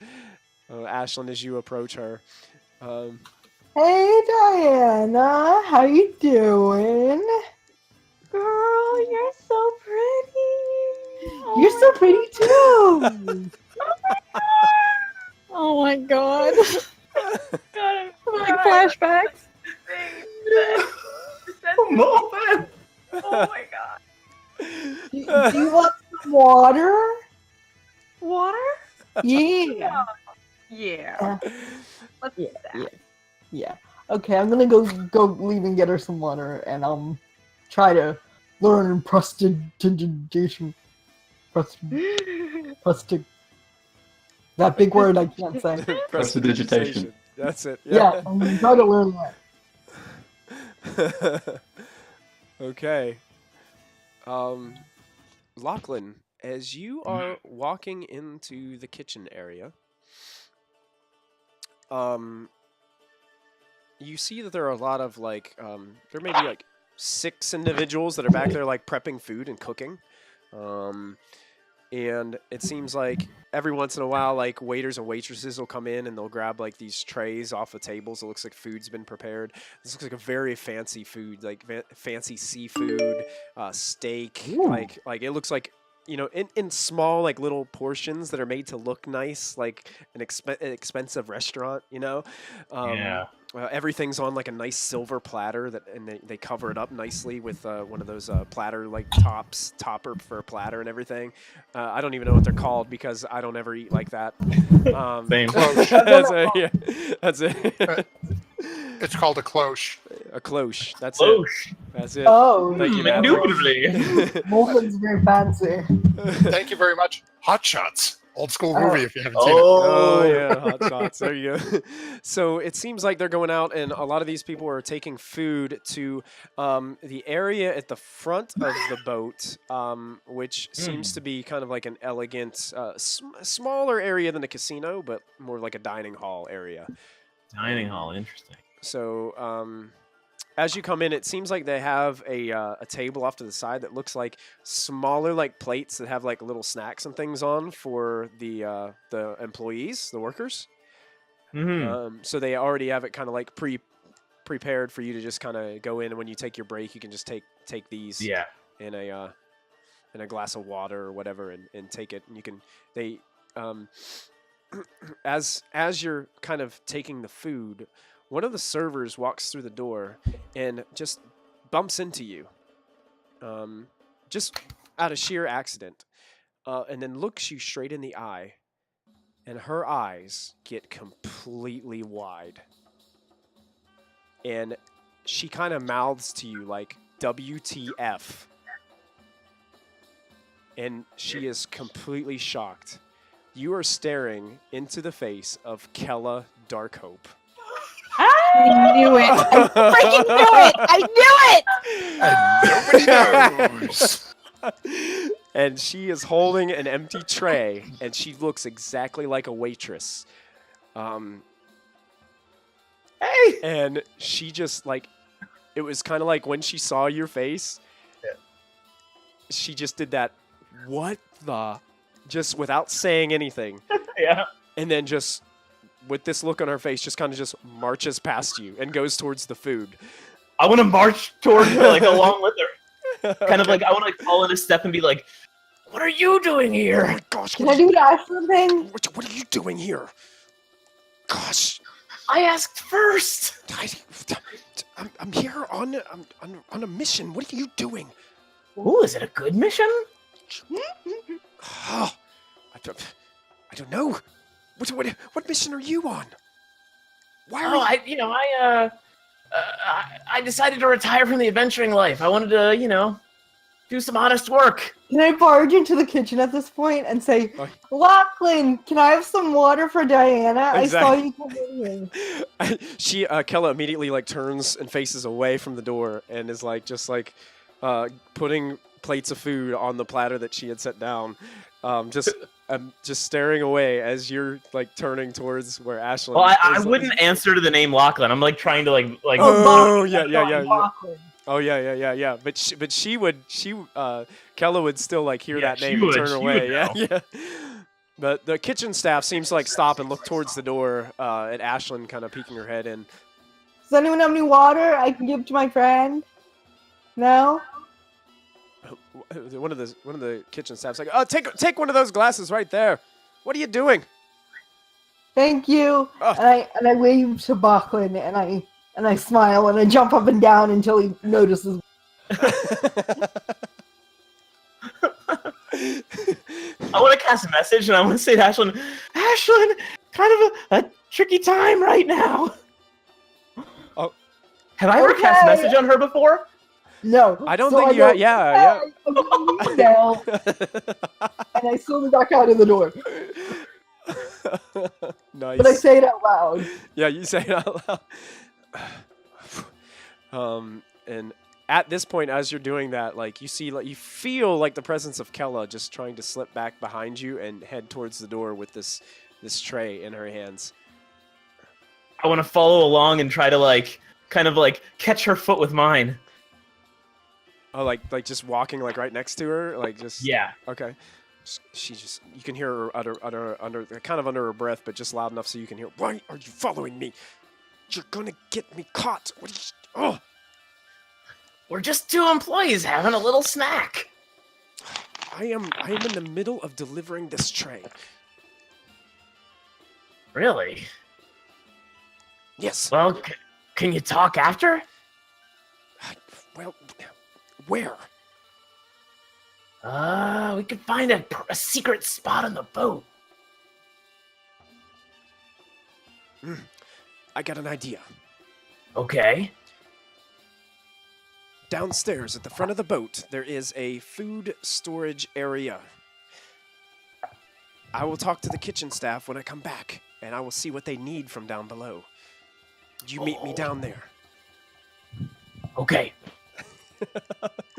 Ashlyn, as you approach her. Hey Diana, how you doing? Girl, you're so pretty. You're so pretty too. Oh my god. God, Like flashbacks. Oh my god. Do you want some water? Water? Yeah. Yeah. Let's do that. Yeah. Okay, I'm gonna go leave and get her some water and try to learn prestidigitation. That big word I can't say. Prestidigitation. That's it. Yeah, I'm gonna try to learn that. Okay. Lachlan, as you are walking into the kitchen area, you see that there are a lot of like, there may be like 6 individuals that are back there like prepping food and cooking. And it seems like every once in a while, like waiters and waitresses will come in and they'll grab like these trays off the tables. It looks like food's been prepared. This looks like a very fancy food, like fancy seafood, steak. Ooh. Like it looks like, you know, in small like little portions that are made to look nice, like an expensive restaurant. You know, Yeah. everything's on like a nice silver platter and they cover it up nicely with one of those platter like topper for a platter and everything. I don't even know what they're called because I don't ever eat like that. Same. That's it. It's called a cloche. A cloche. That's Cloche. it. That's it. Oh, Thank you, Natalie. Indubitably. Molfin's very fancy. Thank you very much. Hot Shots. Old school movie if you haven't seen it. Oh yeah, hot shots. There you go. So it seems like they're going out, and a lot of these people are taking food to the area at the front of the boat, which seems to be kind of like an elegant, smaller area than a casino, but more like a dining hall area. Dining hall, interesting. So as you come in, it seems like they have a table off to the side that looks like smaller, like plates that have like little snacks and things on for the employees, the workers. Mm-hmm. So they already have it kind of like prepared for you to just kind of go in, and when you take your break, you can just take these Yeah. in a glass of water or whatever, and take it. And you can as you're kind of taking the food, one of the servers walks through the door and just bumps into you. Just out of sheer accident, and then looks you straight in the eye, and her eyes get completely wide. And she kind of mouths to you like, WTF. And she is completely shocked. You are staring into the face of Kella Darkhope. I knew it. I freaking knew it. I knew it. And nobody knows. And she is holding an empty tray, and she looks exactly like a waitress. Hey! And she just like, it was kind of like when she saw your face, she just did that, what the, just without saying anything. Yeah. And then just, with this look on her face, just kind of just marches past you and goes towards the food. I want to march toward her, like, along with her. Kind of like, I want to like, fall in a step and be like, what are you doing Oh here? my gosh, Can I do the Ashland thing? what are you doing here? Gosh. I asked first. I'm here on a mission. What are you doing? Ooh, is it a good mission? Oh, I don't know. What mission are you on? Why are you? I decided to retire from the adventuring life. I wanted to, do some honest work. Can I barge into the kitchen at this point and say, Oh. Lachlan, can I have some water for Diana? Exactly. I saw you come in. She Kella immediately like turns and faces away from the door and is like just like putting plates of food on the platter that she had set down. Just staring away as you're like turning towards where Ashlyn. Well, I is. wouldn't answer to the name Lachlan. I'm like trying to like. Oh, yeah. Lachlan. Oh yeah. But Kella would still like hear Yeah, that she name would- and turn she away. would Yeah, know. yeah. But the kitchen staff seems to like stop and look towards the door at Ashlyn, kind of peeking her head in. Does anyone have any water I can give to my friend? No? One of the kitchen staff's like, "Oh, take one of those glasses right there. What are you doing?" Thank you. Oh. And I wave to Lachlan and I smile and I jump up and down until he notices. I want to cast a message and I want to say to Ashlyn, kind of a tricky time right now. Oh. Have I ever cast a Okay. message on her before? No. I don't So think I you. go, Yeah. I'm gonna leave now, and I slowly back out of the door. Nice. But I say it out loud. Yeah, you say it out loud. And at this point, as you're doing that, like you feel like the presence of Kella just trying to slip back behind you and head towards the door with this tray in her hands. I want to follow along and try to kind of catch her foot with mine. Oh, like just walking like right next to her, like just. Yeah. Okay. You can hear her utter kind of under her breath, but just loud enough so you can hear. Why are you following me? You're gonna get me caught. What are you? Oh. We're just two employees having a little snack. I am in the middle of delivering this tray. Really? Yes. Well, can you talk after? Well, where? We could find a secret spot on the boat. I got an idea. Okay. Downstairs at the front of the boat, there is a food storage area. I will talk to the kitchen staff when I come back, and I will see what they need from down below. You meet me down there. Okay.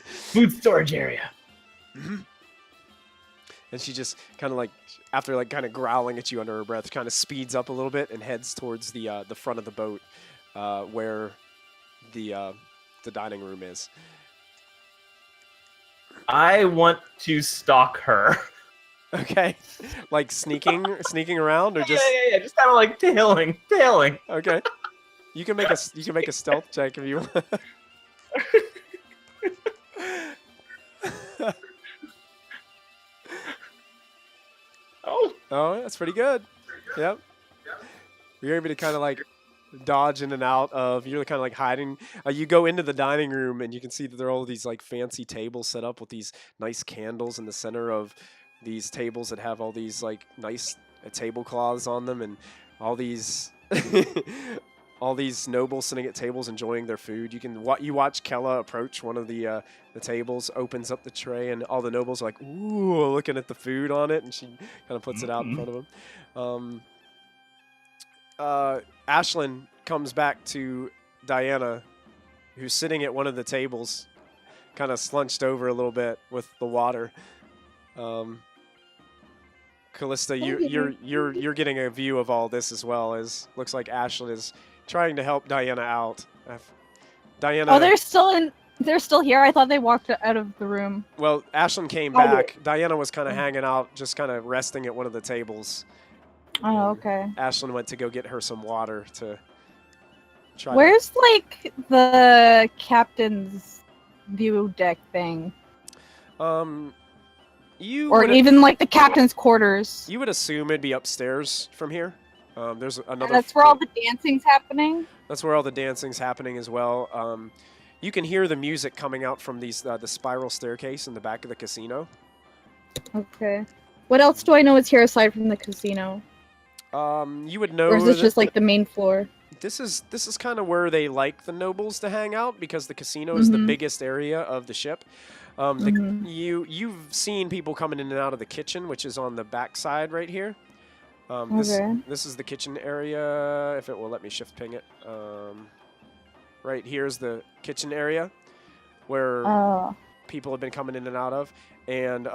Food storage area. And she just kind of like, after like kind of growling at you under her breath, kind of speeds up a little bit and heads towards the front of the boat, where the dining room is. I want to stalk her. Okay, like sneaking around, or just Yeah. Just kind of like tailing. okay. You can make a stealth check if you want. Oh. Oh, that's pretty good. Yep. You're able to kind of like dodge in and out of. You're kind of like hiding. You go into the dining room and you can see that there are all these like fancy tables set up with these nice candles in the center of these tables that have all these like nice tablecloths on them, and all these all these nobles sitting at tables enjoying their food. You watch Kella approach one of the tables, opens up the tray, and all the nobles are like, ooh, looking at the food on it, and she kind of puts it out in front of them. Ashlyn comes back to Diana, who's sitting at one of the tables, kind of slunched over a little bit with the water. Kallista, you're getting a view of all this as well, as looks like Ashlyn is trying to help Diana out. Diana. Oh, they're still here. I thought they walked out of the room. Well, Ashlyn came Oh, back. Diana was kind of hanging out, just kind of resting at one of the tables. Oh, okay. Ashlyn went to go get her some water to try. Where's like the captain's view deck thing? You Or would, even like the captain's quarters. you would assume it'd be upstairs from here. There's another. And that's where all the dancing's happening. That's where all the dancing's happening as well. You can hear the music coming out from these the spiral staircase in the back of the casino. Okay. What else do I know is here aside from the casino? You would know. Or is this that just like the main floor? this is kind of where they like the nobles to hang out, because the casino is the biggest area of the ship. You've seen people coming in and out of the kitchen, which is on the back side right here. This is the kitchen area. If it will let me shift ping it. Right here's the kitchen area where people have been coming in and out of, and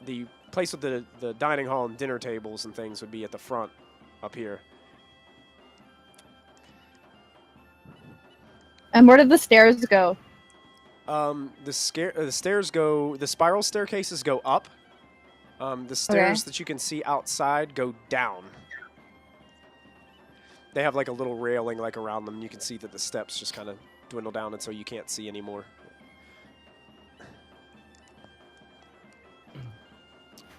the place with the dining hall and dinner tables and things would be at the front up here. And where did the stairs go? The stairs go. The spiral staircases go up. The stairs that you can see outside go down. They have like a little railing like around them. You can see that the steps just kind of dwindle down until you can't see anymore.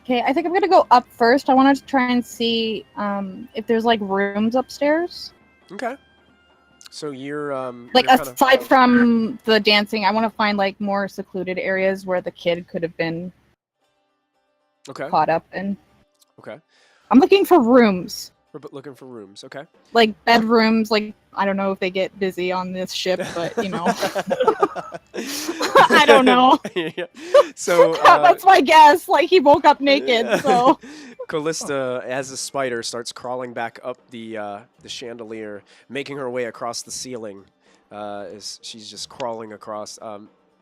Okay, I think I'm gonna go up first. I wanted to try and see if there's like rooms upstairs. Okay. So you're Like you're kinda- aside from the dancing, I want to find like more secluded areas where the kid could have been Okay. caught up in. Okay. I'm looking for rooms, We're looking for rooms. Okay. like bedrooms. Like I don't know if they get busy on this ship, but you know, I don't know. Yeah. So That's my guess. Like he woke up naked, so. Kallista, as a spider, starts crawling back up the chandelier, making her way across the ceiling. As she's just crawling across,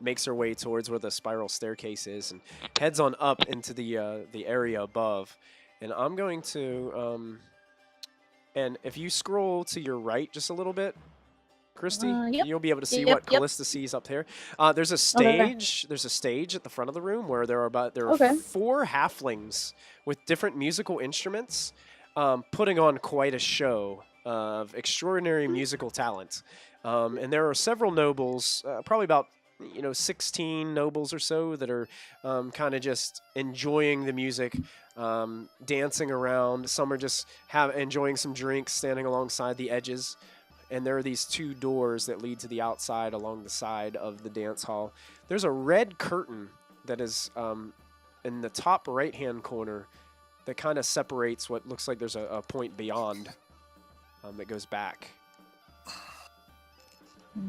makes her way towards where the spiral staircase is, and heads on up into the area above. And I'm going to, and if you scroll to your right just a little bit, Christy, Yep. you'll be able to see Yep, what yep. Kallista sees up there. There's a stage. There's a stage at the front of the room where there are Okay. 4 halflings with different musical instruments, putting on quite a show of extraordinary musical talent. And there are several nobles, probably about 16 nobles or so, that are kind of just enjoying the music, dancing around. Some are just enjoying some drinks, standing alongside the edges. And there are these 2 doors that lead to the outside along the side of the dance hall. There's a red curtain that is in the top right-hand corner that kind of separates what looks like there's a point beyond that goes back. I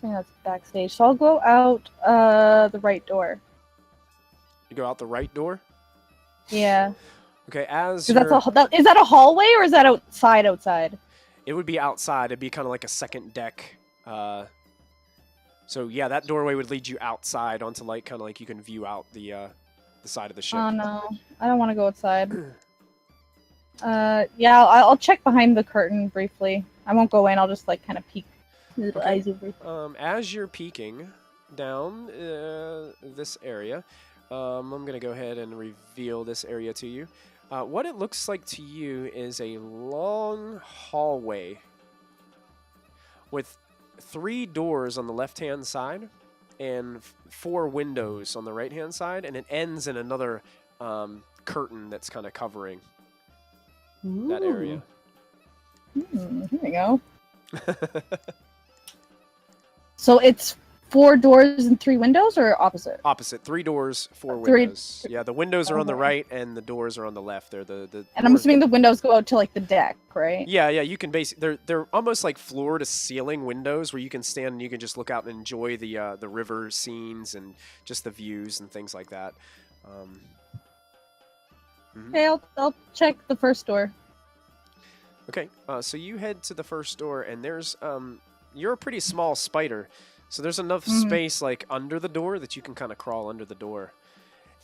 think that's backstage. So I'll go out the right door. You go out the right door? Yeah. Okay, as Is that a hallway or is that outside? it would be outside. It'd be kind of like a second deck. So yeah, that doorway would lead you outside onto like kind of like you can view out the side of the ship. Oh no, I don't want to go outside. Yeah, I'll check behind the curtain briefly. I won't go in. I'll just like kind of peek little eyes over. As you're peeking down this area, I'm gonna go ahead and reveal this area to you. What it looks like to you is a long hallway with 3 doors on the left-hand side and 4 windows on the right-hand side, and it ends in another curtain that's kind of covering that area. Here we go. So it's 4 doors and 3 windows, or opposite? Opposite. 3 doors, 4 Three- windows. Yeah, the windows are on the Okay. right and the doors are on the left. They're the And I'm doors- assuming the windows go out to like the deck, right? Yeah, you can they're almost like floor to ceiling windows where you can stand and you can just look out and enjoy the river scenes and just the views and things like that. Mhm. Okay, I'll check the first door. Okay, so you head to the first door, and there's you're a pretty small spider, so there's enough space like under the door that you can kind of crawl under the door.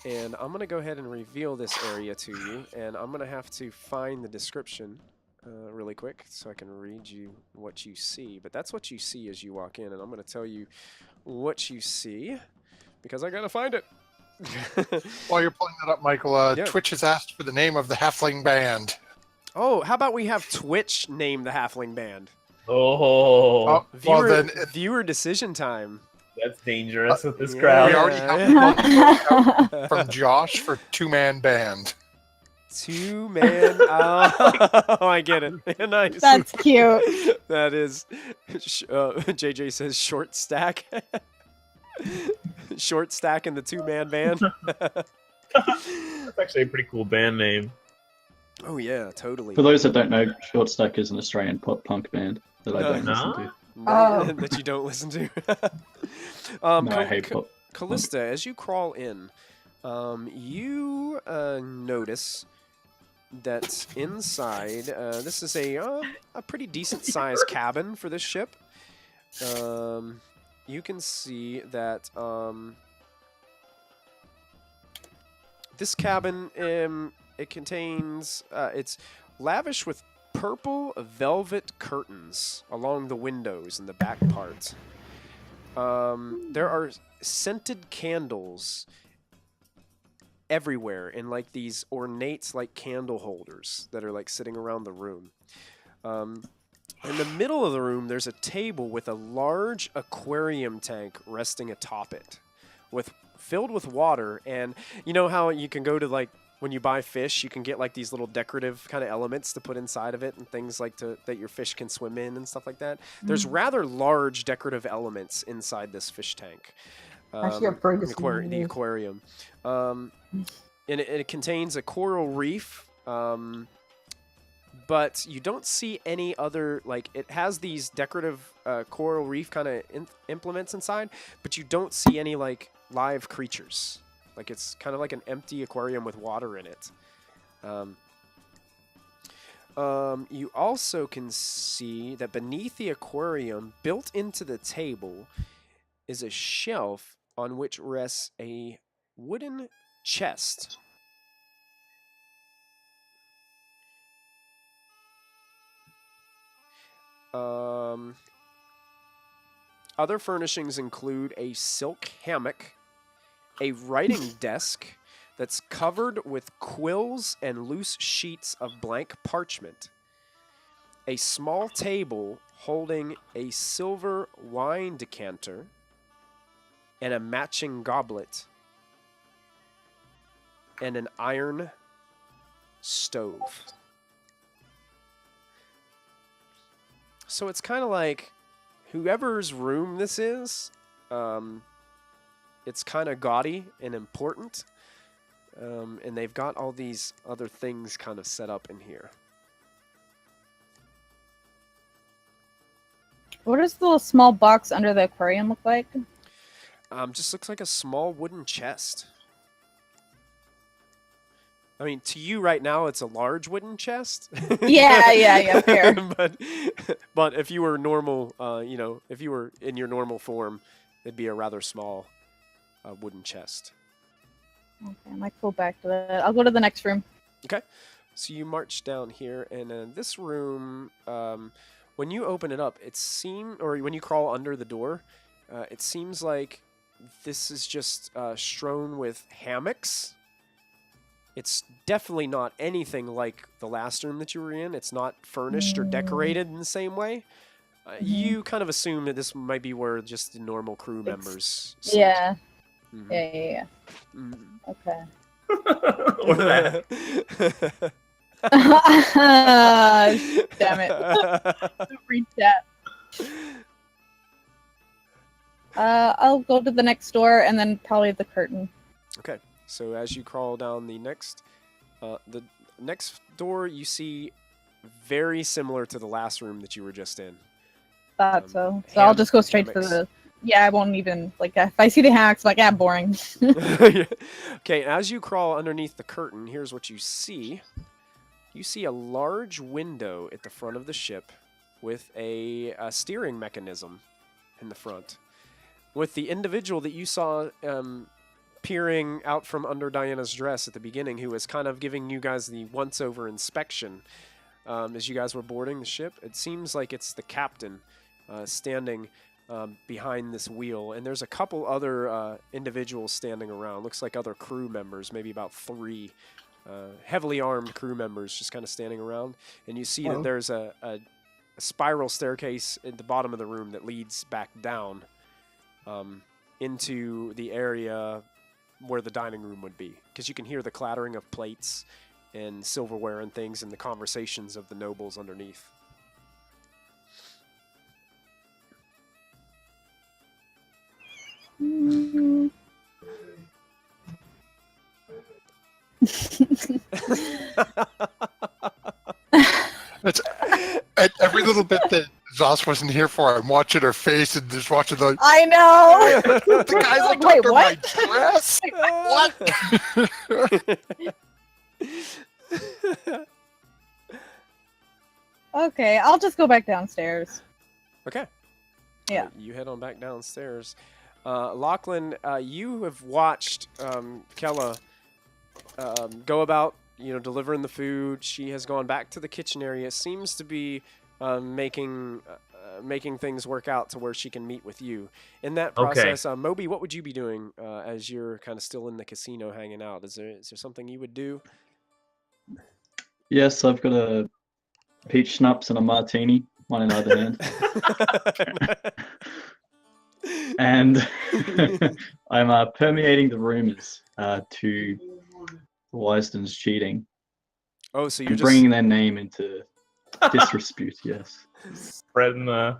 And I'm gonna go ahead and reveal this area to you, and I'm gonna have to find the description really quick so I can read you what you see. But that's what you see as you walk in, and I'm gonna tell you what you see because I gotta find it. While you're pulling that up, Michael, Yeah. Twitch has asked for the name of the halfling band. Oh, how about we have Twitch name the Halfling Band? Oh, Viewer decision time. that's dangerous with this Yeah. crowd. We already have one from Josh for 2-man band. 2-man. Oh, I get it. Nice. That's cute. That is. JJ says short stack. Short stack in the 2-man band. That's actually a pretty cool band name. Oh yeah, totally. For those that don't know, Short Stack is an Australian pop punk band that I don't listen to. Oh. That you don't listen to. No, I hate pop. Kallista, as you crawl in, you notice that inside, this is a pretty decent sized cabin for this ship. You can see that this cabin, it contains, it's lavish with purple velvet curtains along the windows and the back part. There are scented candles everywhere in like these ornate like candle holders that are like sitting around the room. In the middle of the room, there's a table with a large aquarium tank resting atop it, filled with water. And you know how you can go to like when you buy fish, you can get like these little decorative kind of elements to put inside of it and things like that your fish can swim in and stuff like that. There's rather large decorative elements inside this fish tank. Actually, I've heard this The aquarium. And it contains a coral reef. But you don't see any other, like, it has these decorative coral reef kind of implements inside, but you don't see any, like, live creatures. Like, it's kind of like an empty aquarium with water in it. You also can see that beneath the aquarium, built into the table, is a shelf on which rests a wooden chest. Other furnishings include a silk hammock, a writing desk that's covered with quills and loose sheets of blank parchment, a small table holding a silver wine decanter, and a matching goblet, and an iron stove. So it's kind of like whoever's room this is, it's kind of gaudy and important, and they've got all these other things kind of set up in here. What does the little small box under the aquarium look like? Just looks like a small wooden chest. I mean, to you right now, it's a large wooden chest. Yeah, fair. but if you were normal, if you were in your normal form, it'd be a rather small wooden chest. Okay, I might go back to that. I'll go to the next room. Okay. So you march down here, and in this room, when you open it up, or when you crawl under the door, it seems like this is just strewn with hammocks. It's definitely not anything like the last room that you were in. It's not furnished or decorated in the same way. You kind of assume that this might be where just the normal crew members sit. Yeah. Mhm. Yeah. Mhm. Okay. Look at that. Damn it. Read chat. I'll go to the next door and then probably the curtain. Okay, so as you crawl down the next door, you see very similar to the last room that you were just in. Thought so. So I'll just go straight for the. Yeah, I won't even like if I see the hacks, like boring. Okay, as you crawl underneath the curtain, here's what you see. You see a large window at the front of the ship with a steering mechanism in the front. With the individual that you saw peering out from under Diana's dress at the beginning, who was kind of giving you guys the once-over inspection as you guys were boarding the ship. It seems like it's the captain standing behind this wheel, and there's a couple other individuals standing around. Looks like other crew members, maybe about 3 heavily armed crew members just kind of standing around. And you see that there's a spiral staircase at the bottom of the room that leads back down into the area where the dining room would be, because you can hear the clattering of plates and silverware and things and the conversations of the nobles underneath. That's at every little bit that Zoss wasn't here for. I'm watching her face and just watching the. I know. The guy's like, Wait, under what? my dress. What? Okay, I'll just go back downstairs. Okay. Yeah. You head on back downstairs. Lachlan, you have watched Kella go about, delivering the food. She has gone back to the kitchen area. Seems to be making things work out to where she can meet with you. In that process, Moby, what would you be doing as you're kind of still in the casino hanging out? Is there something you would do? Yes, I've got a peach schnapps and a martini, one in either hand. And I'm permeating the rumors to Wisden's cheating. Oh, so you're and just bringing their name into disrepute. Yes. Spreading the.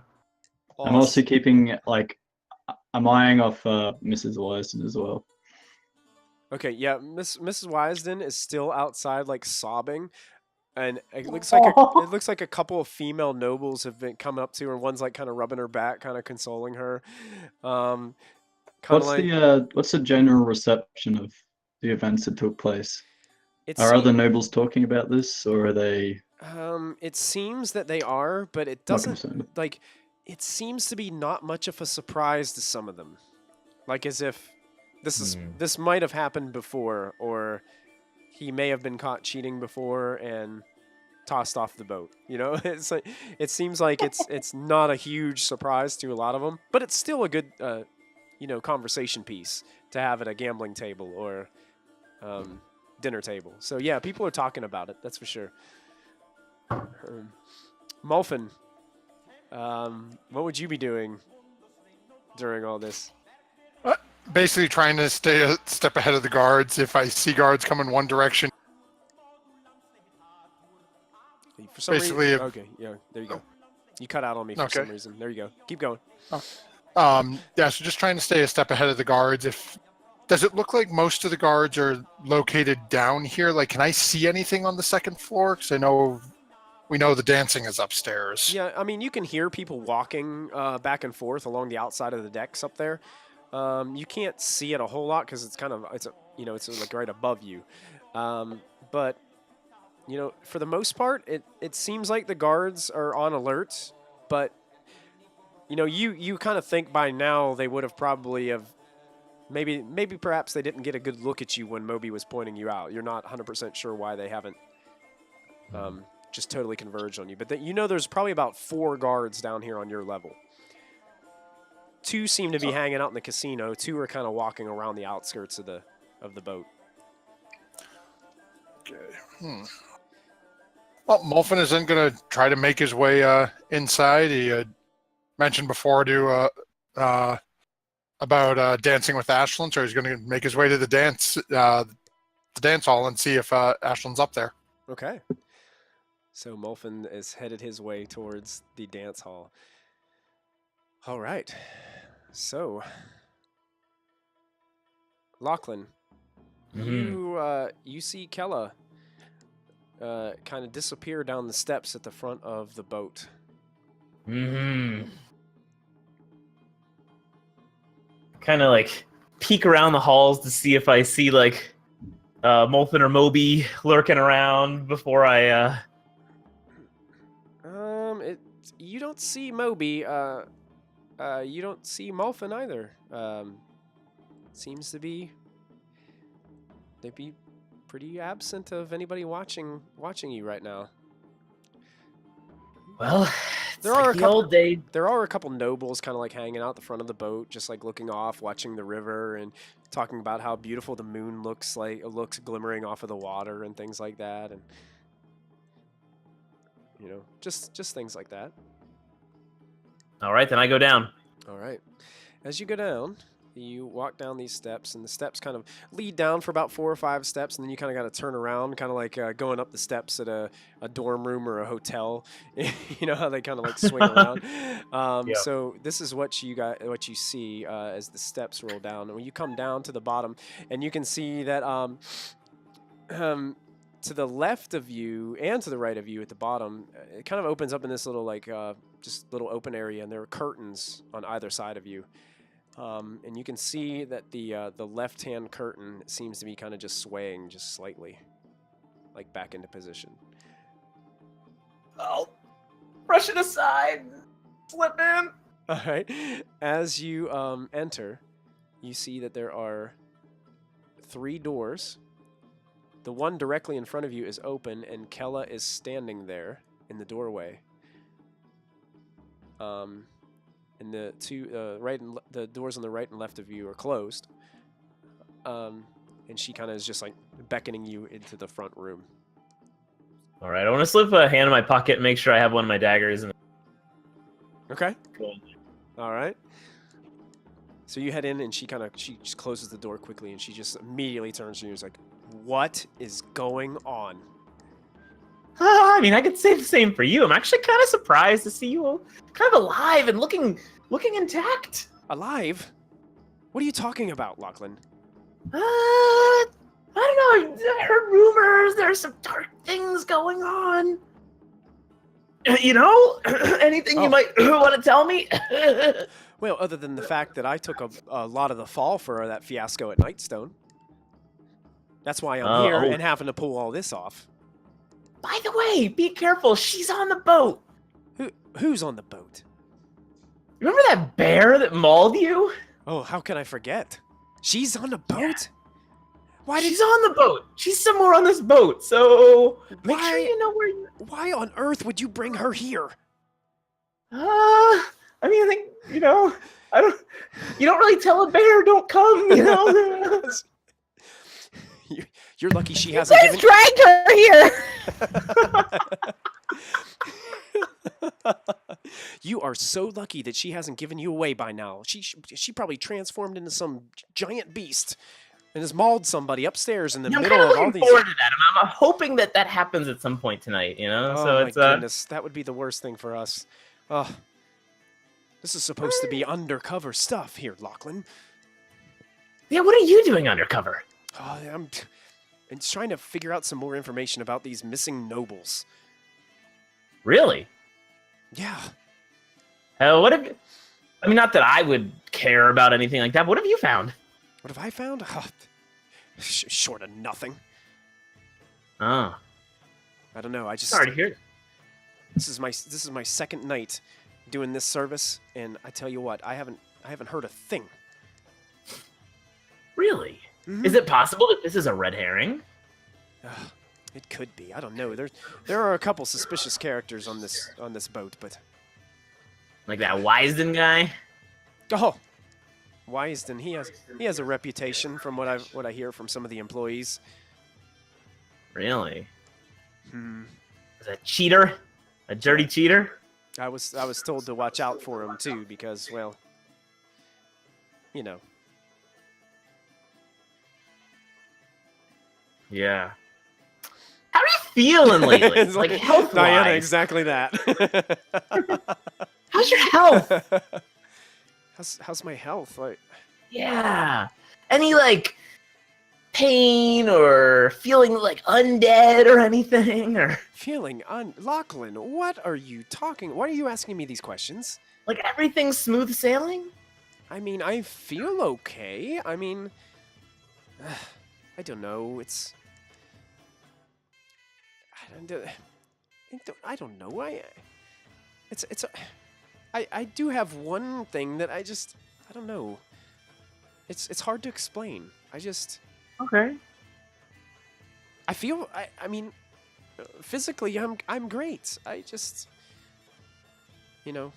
I'm also keeping I'm eyeing off Mrs. Wisden as well. Okay, yeah, Mrs. Wisden is still outside, sobbing, and it looks like a couple of female nobles have been coming up to her. One's kind of rubbing her back, kind of consoling her. What's the general reception of the events that took place? Are other nobles talking about this, or are they? It seems that they are, but it doesn't it seems to be not much of a surprise to some of them, as if this might have happened before, or he may have been caught cheating before and tossed off the boat. It's it seems like it's not a huge surprise to a lot of them, but it's still a good conversation piece to have at a gambling table or dinner table. So yeah, people are talking about it, that's for sure. Mulfin, what would you be doing during all this? Basically trying to stay a step ahead of the guards. If I see guards come in one direction. For some reason, okay, yeah, there you go. You cut out on me for some reason. There you go. Keep going. Yeah, so just trying to stay a step ahead of the guards. Does it look like most of the guards are located down here? Can I see anything on the second floor? Because we know the dancing is upstairs. Yeah, I mean, you can hear people walking back and forth along the outside of the decks up there. You can't see it a whole lot because it's it's right above you. But for the most part, it seems like the guards are on alert. But you kind of think by now they would have probably have maybe perhaps they didn't get a good look at you when Moby was pointing you out. You're not 100% sure why they haven't just totally converged on you. But there's probably about 4 guards down here on your level. 2 seem to be hanging out in the casino. 2 are kind of walking around the outskirts of the boat. Okay. Well, Mulfin is then going to try to make his way inside. He mentioned before about dancing with Ashlyn, so he's going to make his way to the dance hall and see if Ashlyn's up there. Okay. So Molfin is headed his way towards the dance hall. All right. So, Lachlan, you see Kella kind of disappear down the steps at the front of the boat. Kind of like peek around the halls to see if I see like Molfin or Moby lurking around before I. You don't see Moby. You don't see Molfin either. Seems to be they'd be pretty absent of anybody watching you right now. Well, There are like the old days. There are a couple nobles kind of like hanging out the front of the boat, just like looking off, watching the river, and talking about how beautiful the moon looks glimmering off of the water and things like that, and just things like that. All right, then I go down. All right. As you go down, you walk down these steps, and the steps kind of lead down for about 4 or 5 steps, and then you kind of got to turn around, kind of like going up the steps at a dorm room or a hotel. You know how they kind of like swing around. Yeah. So this is what you see as the steps roll down. And when you come down to the bottom, and you can see that to the left of you and to the right of you at the bottom, it kind of opens up in this little like just little open area, and there are curtains on either side of you. And you can see that the left-hand curtain seems to be kind of just swaying just slightly, like back into position. I'll brush it aside, slip in. All right. As you enter, you see that there are 3 doors. The one directly in front of you is open, and Kella is standing there in the doorway. And the two the doors on the right and left of you are closed. And she kind of is just like beckoning you into the front room. All right, I want to slip a hand in my pocket and make sure I have one of my daggers. Okay. Cool. All right. So you head in, and she just closes the door quickly, and she just immediately turns to you and is like, "What is going on?" I mean, I could say the same for you. I'm actually kind of surprised to see you kind of alive and looking intact. Alive? What are you talking about, Lachlan? I don't know. I heard rumors. There's some dark things going on. You know, anything you might want to tell me? Well, other than the fact that I took a lot of the fall for that fiasco at Nightstone. That's why I'm here and having to pull all this off. By the way, be careful. She's on the boat. Who's on the boat? Remember that bear that mauled you? Oh, how can I forget? She's on the boat? Yeah. She's on the boat. She's somewhere on this boat. So make sure you know where you... Why on earth would you bring her here? I mean, I think, you know, you don't really tell a bear, don't come, you know? You're lucky she hasn't given... dragged her here! You are so lucky that she hasn't given you away by now. She probably transformed into some giant beast and has mauled somebody upstairs in the middle of all these... I'm looking forward to that. I'm hoping that happens at some point tonight, you know? Oh, so my goodness. That would be the worst thing for us. This is supposed to be undercover stuff here, Lachlan. Yeah, what are you doing undercover? Oh, I'm trying to figure out some more information about these missing nobles. Really? Yeah. What have you... I mean, not that I would care about anything like that, but what have you found? What have I found? Oh, short of nothing. Oh. I don't know. I just... Sorry to hear. This is my second night doing this service, and I tell you what, I haven't heard a thing. Really? Mm-hmm. Is it possible that this is a red herring? It could be. I don't know. There are a couple suspicious characters on this boat, but like that Wisden guy? Oh, Wisden. He has a reputation from what I hear from some of the employees. Really? Is a cheater? A dirty cheater? I was told to watch out for him too because, well, you know. Yeah. How do you feeling lately? It's like health-wise. Diana, exactly that. How's your health? How's my health? Like, Yeah. Any like pain or feeling like undead or anything, or feeling Lachlan, what are you talking? Why are you asking me these questions? like everything's smooth sailing? I mean, I feel okay. I mean, I don't know. I don't know. I do have one thing that I don't know. It's hard to explain. Okay. I feel I mean, physically I'm great. You know,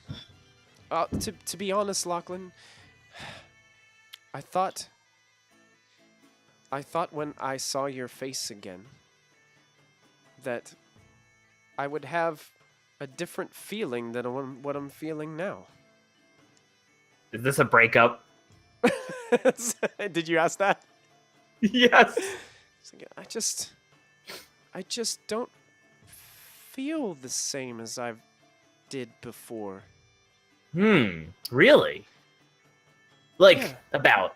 to be honest, Lachlan, I thought when I saw your face again that I would have a different feeling than what I'm feeling now. Is this a breakup? Did you ask that? Yes. I just don't feel the same as I did before. Really? Like Yeah.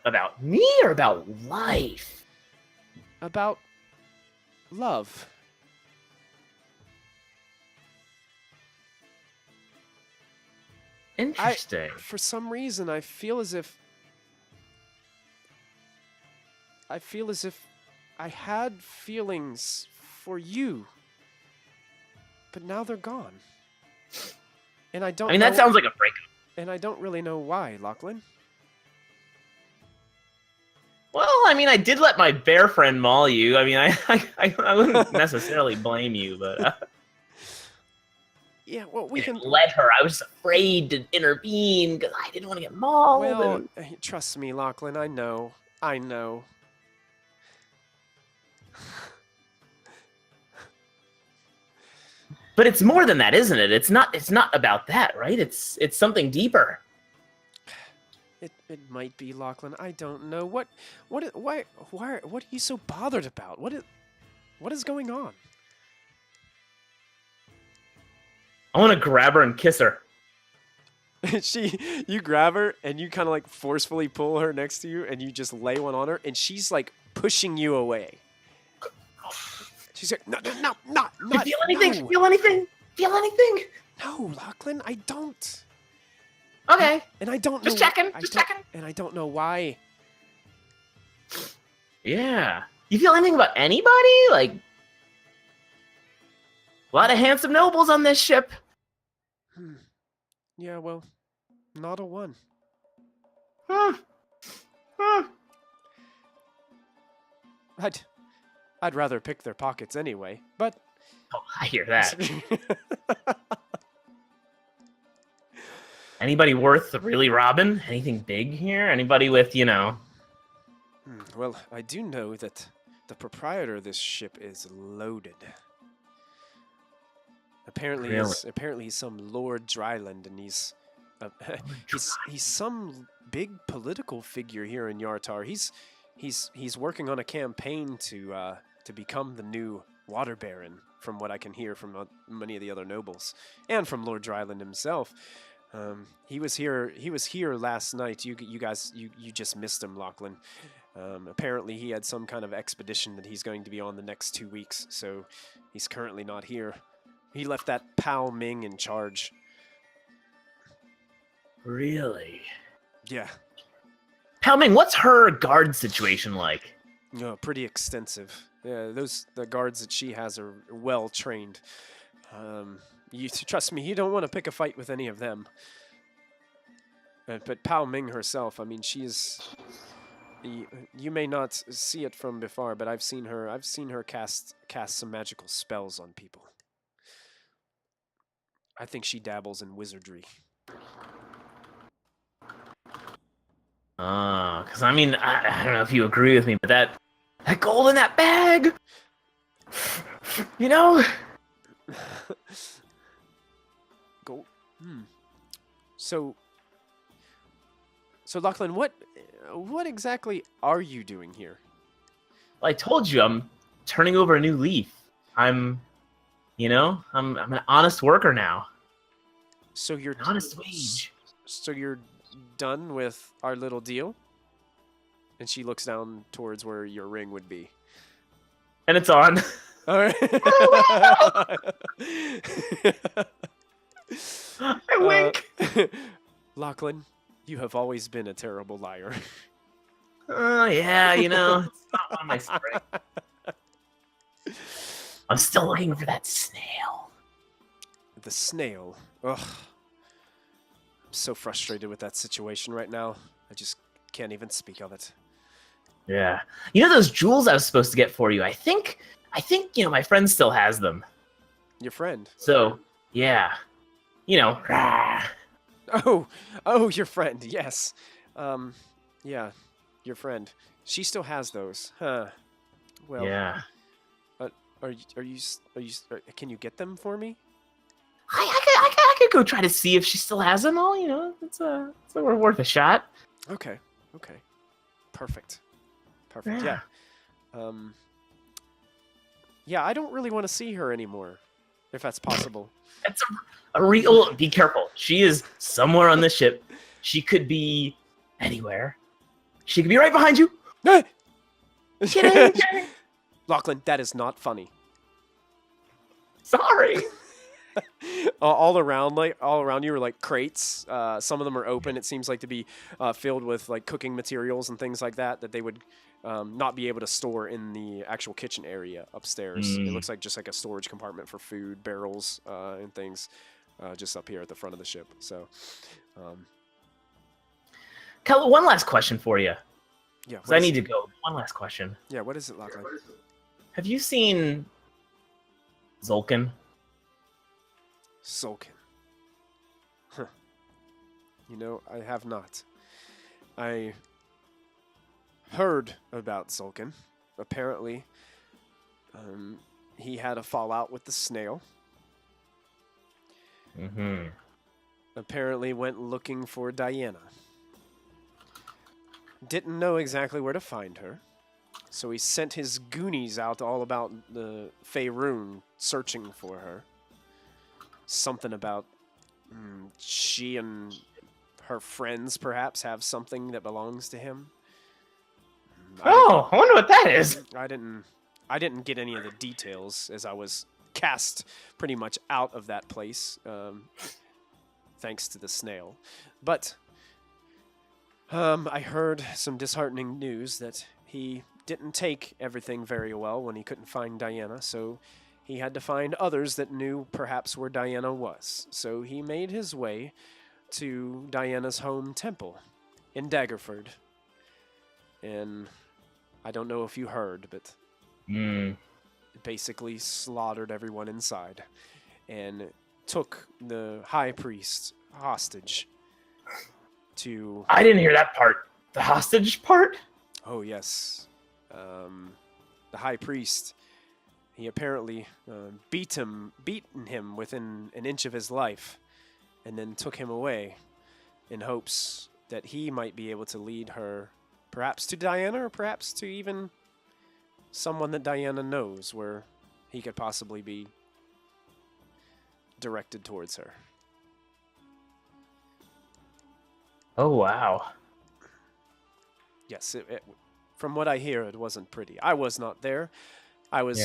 about me or about life? About love. Interesting. For some reason, I feel as if I had feelings for you, but now they're gone. And I don't. I mean, that sounds like a breakup. And I don't really know why, Lachlan. Well, I mean, I did let my bear friend maul you. I mean, I wouldn't necessarily blame you, but Yeah, well, we I can didn't let her. I was just afraid to intervene because I didn't want to get mauled. Well, and... trust me, Lachlan. I know. But it's more than that, isn't it? It's not about that, right? It's something deeper. It might be, Lachlan. I don't know. Why are you so bothered about? What is going on? I want to grab her and kiss her. You grab her and you kind of like forcefully pull her next to you and you just lay one on her and she's like pushing you away. She's like, no, You feel anything? no. Feel anything? Feel anything? No, Lachlan, I don't. Okay. And I don't Just know. checking. Just checking. And I don't know why. Yeah. You feel anything about anybody? Like, a lot of handsome nobles on this ship. Yeah, well, not a one. I'd rather pick their pockets anyway, but... Oh, I hear that. Anybody worth really robbing? Anything big here? Anybody with, Well, I do know that the proprietor of this ship is loaded. Apparently, he's some Lord Dryland, and he's some big political figure here in Yartar. He's working on a campaign to become the new water baron, from what I can hear from many of the other nobles, and from Lord Dryland himself. He was here last night. You guys just missed him, Lachlan. Apparently, he had some kind of expedition that he's going to be on the next 2 weeks, so he's currently not here. He left that Pao Ming in charge. Really? Yeah. Pao Ming, what's her guard situation like? No, pretty extensive. Yeah, the guards that she has are well trained. You trust me, you don't want to pick a fight with any of them. But Pao Ming herself, I mean, she is. You may not see it from before, but I've seen her cast some magical spells on people. I think she dabbles in wizardry. Because I mean, I don't know if you agree with me, but that gold in that bag, Gold. So Lachlan, what exactly are you doing here? I told you I'm turning over a new leaf. I'm You know, I'm an honest worker now. So you're An honest wage. So you're done with our little deal? And she looks down towards where your ring would be. And it's on. All right. I wink. Lachlan, you have always been a terrible liar. Oh, yeah, you know, it's not one of my strengths. I'm still looking for that snail. The snail. Ugh. I'm so frustrated with that situation right now. I just can't even speak of it. Yeah. You know those jewels I was supposed to get for you? I think, you know, my friend still has them. Your friend? So, yeah. You know. Oh, your friend. Yes. Yeah, your friend. She still has those, huh? Well, Yeah. Can you get them for me? I could go try to see if she still has them all. You know, it's worth a shot. Okay. Perfect. Yeah. Yeah, I don't really want to see her anymore, if that's possible. It's a real. Be careful. She is somewhere on the ship. She could be anywhere. She could be right behind you. Kidding. Lachlan, that is not funny. Sorry. all around you are like crates. Some of them are open. It seems like to be filled with like cooking materials and things like that they would not be able to store in the actual kitchen area upstairs. It looks like just like a storage compartment for food, barrels, and things just up here at the front of the ship. So, Kella, one last question for you. yeah. Because I need to go. One last question. Yeah, what is it, Lachlan? Have you seen Zolkin? Sulkin. Huh. You know, I have not. I heard about Sulkin. Apparently, he had a fallout with the snail. Mm-hmm. Apparently went looking for Diana. Didn't know exactly where to find her. So he sent his goonies out all about the Faerun searching for her. Something about she and her friends perhaps have something that belongs to him. I wonder what that is. I didn't get any of the details as I was cast pretty much out of that place, thanks to the snail. But I heard some disheartening news that he didn't take everything very well when he couldn't find Diana, so he had to find others that knew perhaps where Diana was. So he made his way to Diana's home temple in Daggerford. And I don't know if you heard, but basically slaughtered everyone inside and took the high priest hostage to... I didn't hear that part. The hostage part? Oh, yes. The high priest, he apparently beaten him within an inch of his life and then took him away in hopes that he might be able to lead her perhaps to Diana or perhaps to even someone that Diana knows where he could possibly be directed towards her. Oh, wow. Yes, from what I hear, it wasn't pretty. I was not there. I was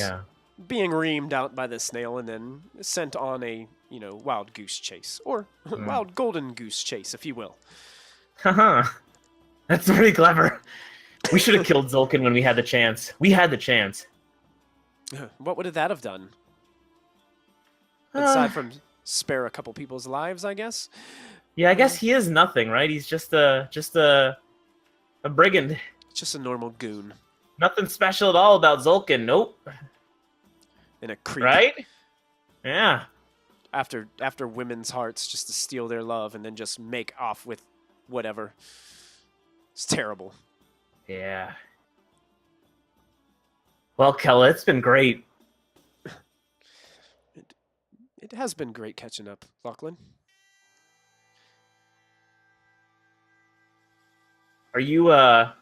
being reamed out by the snail and then sent on a, wild goose chase. Or wild golden goose chase, if you will. Haha. That's pretty clever. We should have killed Zolkin when we had the chance. We had the chance. What would that have done? Aside from spare a couple people's lives, I guess? Yeah, I guess he is nothing, right? He's just a brigand. Just a normal goon. Nothing special at all about Zolkin. Nope. And a creep. Right? Yeah. After women's hearts, just to steal their love and then just make off with whatever. It's terrible. Yeah. Well, Kella, it's been great. It has been great catching up, Lachlan. Are you gonna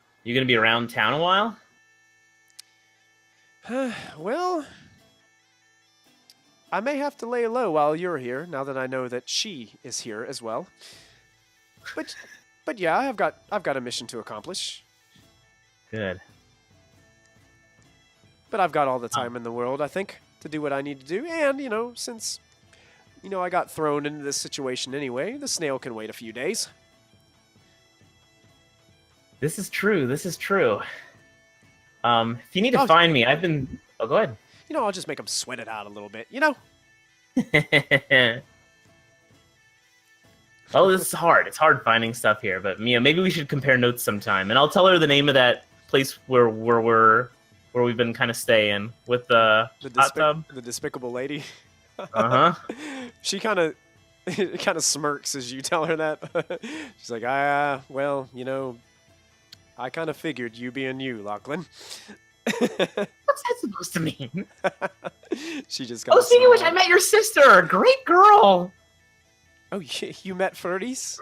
be around town a while? Well, I may have to lay low while you're here, now that I know that she is here as well. But yeah, I've got a mission to accomplish. Good. But I've got all the time in the world, I think, to do what I need to do. And, since, I got thrown into this situation anyway, the snail can wait a few days. This is true. This is true. If you need to find me, I've been... Oh, go ahead. I'll just make them sweat it out a little bit, Well, this is hard. It's hard finding stuff here, but maybe we should compare notes sometime, and I'll tell her the name of that place where we've been kind of staying with the hot tub. The despicable lady. Uh-huh. She kind of smirks as you tell her that. She's like, well, I kind of figured you being you, Lachlan. What's that supposed to mean? She just Oh, speaking of which, I met your sister. Great girl. Oh, you met Ferdies?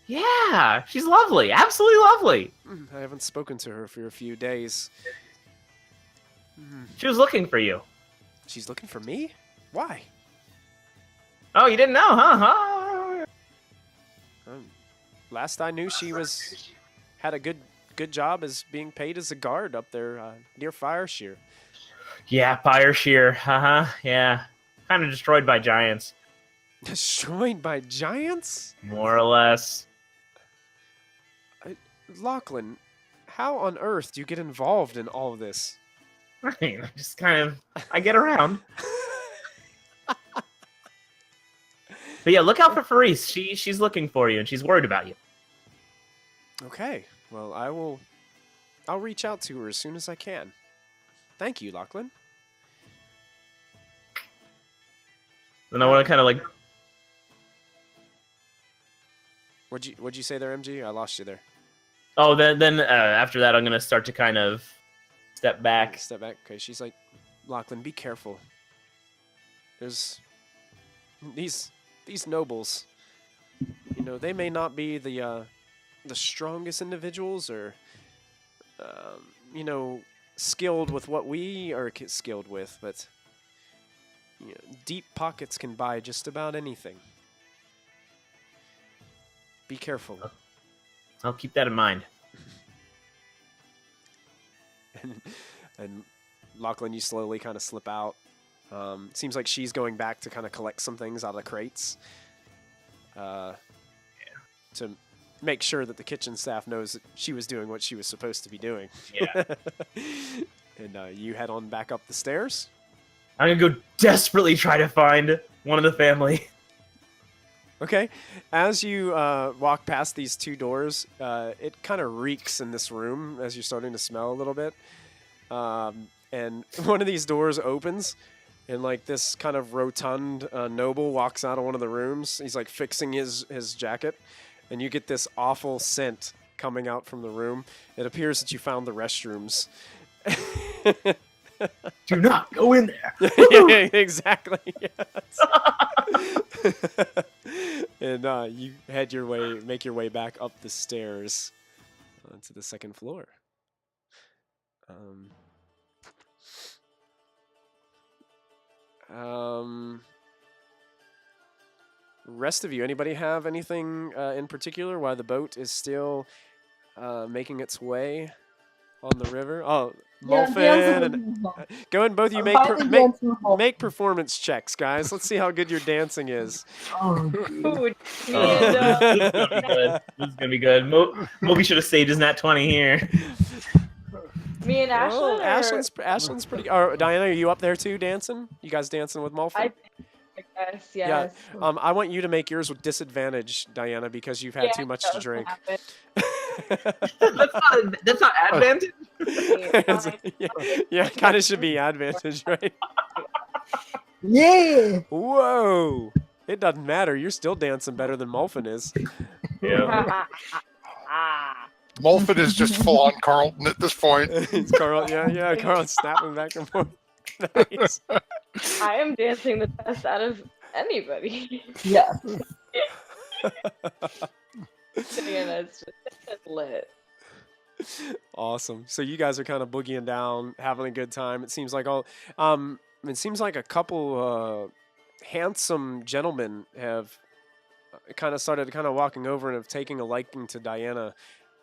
Yeah, she's lovely. Absolutely lovely. I haven't spoken to her for a few days. She was looking for you. She's looking for me? Why? Oh, you didn't know, huh? Last I knew, she had a good job as being paid as a guard up there near Fireshear. Yeah, Fireshear. Yeah. Kind of destroyed by giants. Destroyed by giants? More or less. Lachlan, how on earth do you get involved in all of this? I just kind of... I get around. But yeah, look out for Faris. She's looking for you, and she's worried about you. Okay. Well, I'll reach out to her as soon as I can. Thank you, Lachlan. And I want to kind of like... What'd you say there, MG? I lost you there. Oh, then after that, I'm going to start to kind of step back. Step back. Okay, she's like, Lachlan, be careful. There's these nobles. They may not be the strongest individuals or, skilled with what we are skilled with, but deep pockets can buy just about anything. Be careful. I'll keep that in mind. and Lachlan, you slowly kind of slip out. Seems like she's going back to kind of collect some things out of the crates. To make sure that the kitchen staff knows that she was doing what she was supposed to be doing. Yeah. And you head on back up the stairs. I'm going to go desperately try to find one of the family. Okay. As you walk past these two doors, it kind of reeks in this room as you're starting to smell a little bit. And one of these doors opens, and like this kind of rotund noble walks out of one of the rooms. He's like fixing his jacket, and you get this awful scent coming out from the room. It appears that you found the restrooms. Do not go in there. Yeah, exactly. Yes. And you make your way back up the stairs to the second floor. Rest of you, anybody have anything in particular why the boat is still making its way on the river? Oh, Molfin, and go ahead, both of you make performance checks, guys. Let's see how good your dancing is. Ooh, This is gonna be good. Moby should have saved his nat 20 here. me and Ashlyn. Ashlyn's pretty. Diana, are you up there too, dancing? You guys dancing with Molfin? I guess, yes. Yeah. I want you to make yours with disadvantage, Diana, because you've had too much to drink. That's not advantage. Yeah, kind of should be advantage, right? Yeah. Whoa! It doesn't matter. You're still dancing better than Molfin is. Yeah. Molfin is just full on Carlton at this point. It's Carl. Yeah. Carl's snapping back and forth. Nice. I am dancing the best out of anybody. Yeah. It's just lit. Awesome. So you guys are kind of boogieing down, having a good time. It seems like all. it seems like a couple handsome gentlemen have kind of started walking over and have taken a liking to Diana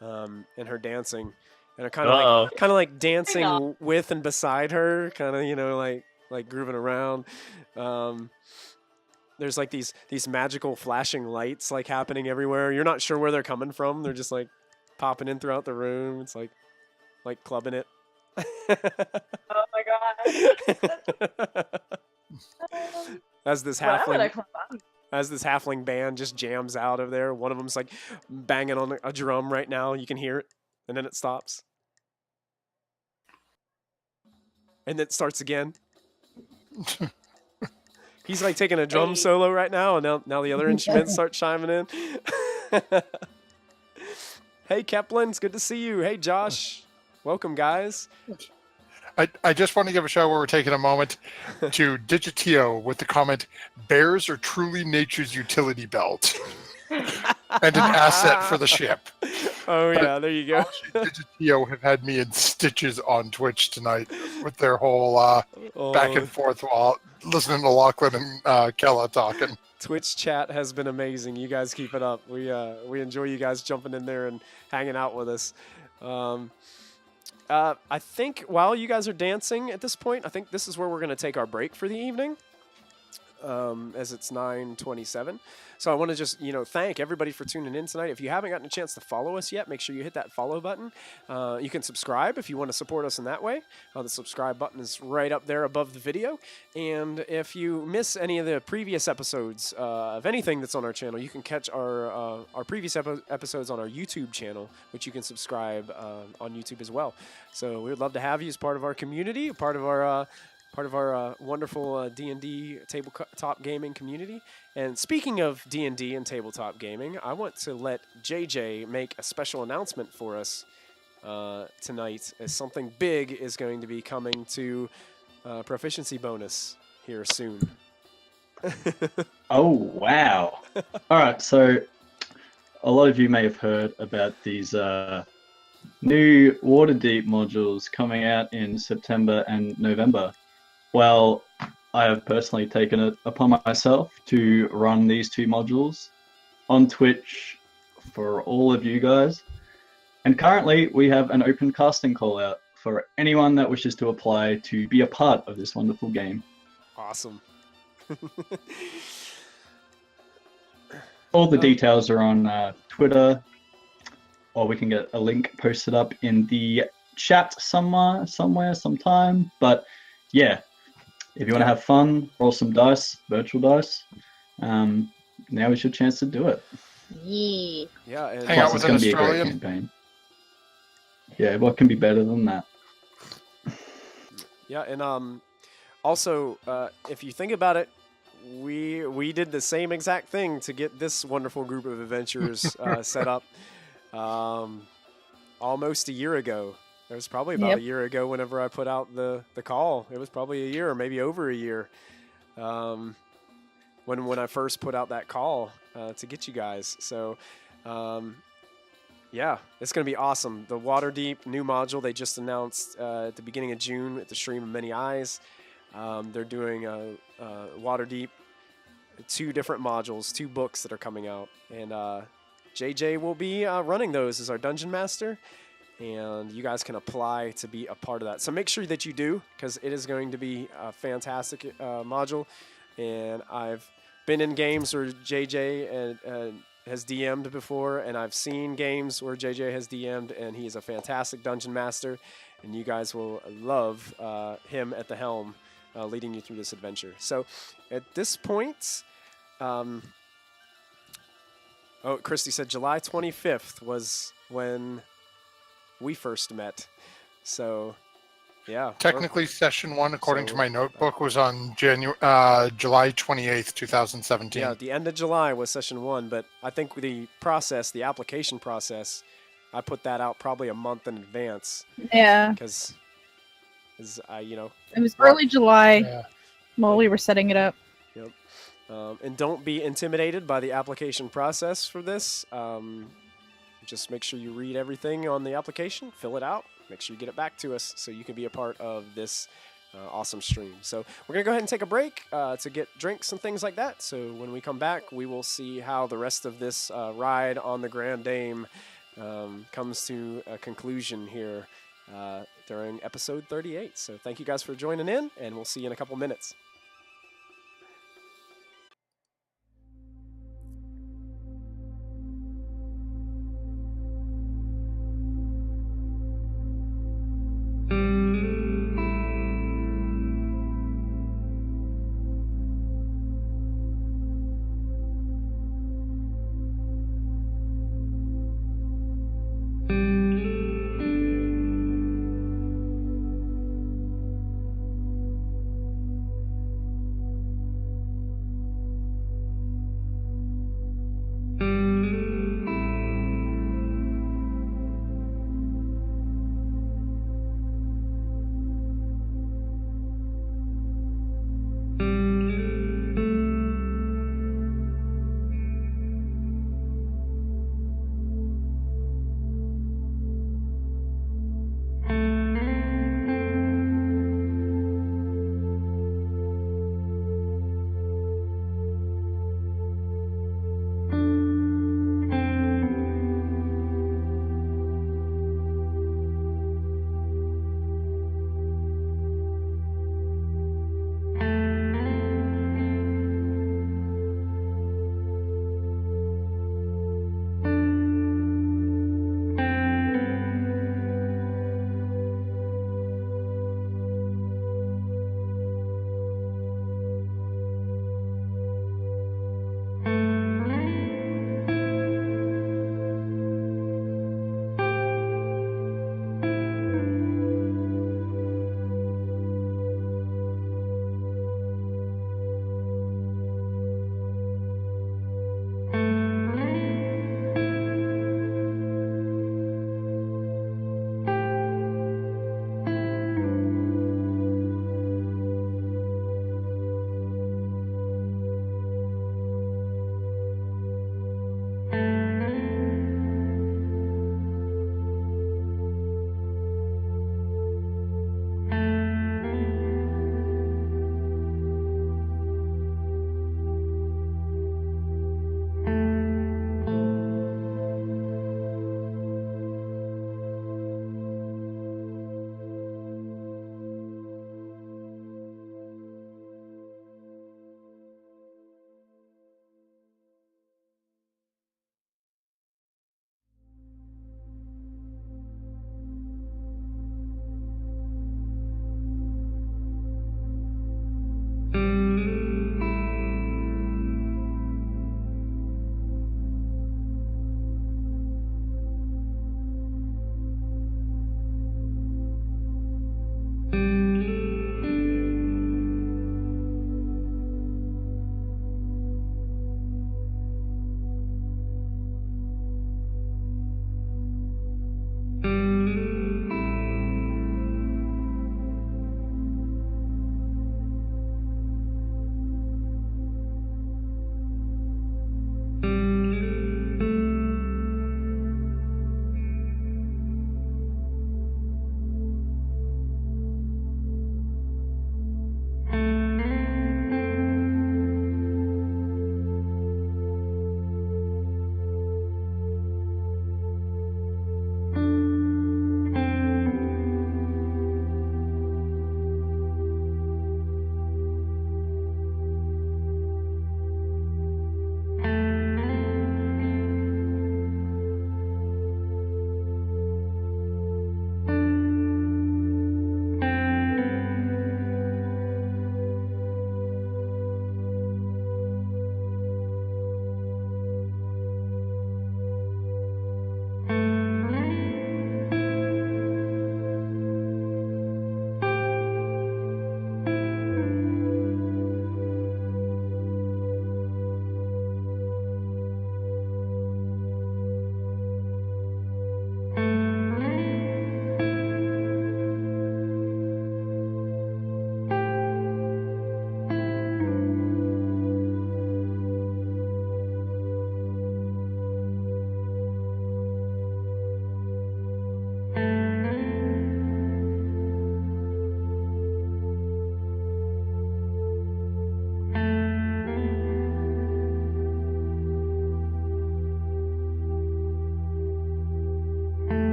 and her dancing, and are Uh-oh. kind of like dancing on. with and beside her, kind of like grooving around. There's like these magical flashing lights like happening everywhere. You're not sure where they're coming from. They're just like popping in throughout the room. It's like clubbing it. Oh my god. As this Well, I'm gonna halfling, club on. as this halfling band just jams out of there. One of them's like banging on a drum right now. You can hear it, and then it stops, and then it starts again. He's like taking a drum Hey. solo right now, and now the other instruments start chiming in. Hey, Keplin, it's good to see you. Hey, Josh. Welcome, guys. I just want to give a shout where we're taking a moment to Digitio with the comment, bears are truly nature's utility belt. And an asset for the ship. Oh, yeah, there you go. Digitio have had me in stitches on Twitch tonight with their whole back and forth while listening to Lachlan and Kella talking. Twitch chat has been amazing. You guys keep it up. We enjoy you guys jumping in there and hanging out with us. I think while you guys are dancing at this point, I think this is where we're going to take our break for the evening, as it's 9:27. So I want to just, thank everybody for tuning in tonight. If you haven't gotten a chance to follow us yet, make sure you hit that follow button. You can subscribe if you want to support us in that way. The subscribe button is right up there above the video. And if you miss any of the previous episodes of anything that's on our channel, you can catch our previous episodes on our YouTube channel, which you can subscribe on YouTube as well. So we would love to have you as part of our community, part of our wonderful D&D tabletop gaming community. And speaking of D&D and tabletop gaming, I want to let JJ make a special announcement for us tonight, as something big is going to be coming to Proficiency Bonus here soon. Oh, wow. All right, so a lot of you may have heard about these new Waterdeep modules coming out in September and November. Well, I have personally taken it upon myself to run these two modules on Twitch for all of you guys. And currently, we have an open casting call out for anyone that wishes to apply to be a part of this wonderful game. Awesome. All the details are on Twitter, or we can get a link posted up in the chat somewhere, sometime. But yeah, if you want to have fun, roll some dice, virtual dice, now is your chance to do it. Yeah, and Hang out Plus, with it's going an to be a great Australian. campaign. Yeah, what can be better than that? Yeah, and also, if you think about it, we did the same exact thing to get this wonderful group of adventurers set up almost a year ago. It was probably about a year ago whenever I put out the call. It was probably a year or maybe over a year when I first put out that call to get you guys. So, yeah, it's going to be awesome. The Waterdeep new module they just announced at the beginning of June at the Stream of Many Eyes. They're doing Waterdeep, 2 different modules, 2 books that are coming out. And JJ will be running those as our Dungeon Master. And you guys can apply to be a part of that. So make sure that you do, because it is going to be a fantastic module. And I've been in games where JJ has DM'd before, and I've seen games where JJ has DM'd, and he is a fantastic Dungeon Master. And you guys will love him at the helm, leading you through this adventure. So at this point, Christy said July 25th was when we first met. So, yeah. Technically, session 1, according to my notebook, was on July 28th, 2017. Yeah, the end of July was session 1, but I think the application process, I put that out probably a month in advance. Yeah. Because, it was early July while we were setting it up. Yep. And don't be intimidated by the application process for this. Just make sure you read everything on the application, fill it out, make sure you get it back to us so you can be a part of this Awesome stream. So we're going to go ahead and take a break to get drinks and things like that. So when we come back, we will see how the rest of this ride on the Grand Dame comes to a conclusion here during episode 38. So thank you guys for joining in, and we'll see you in a couple minutes.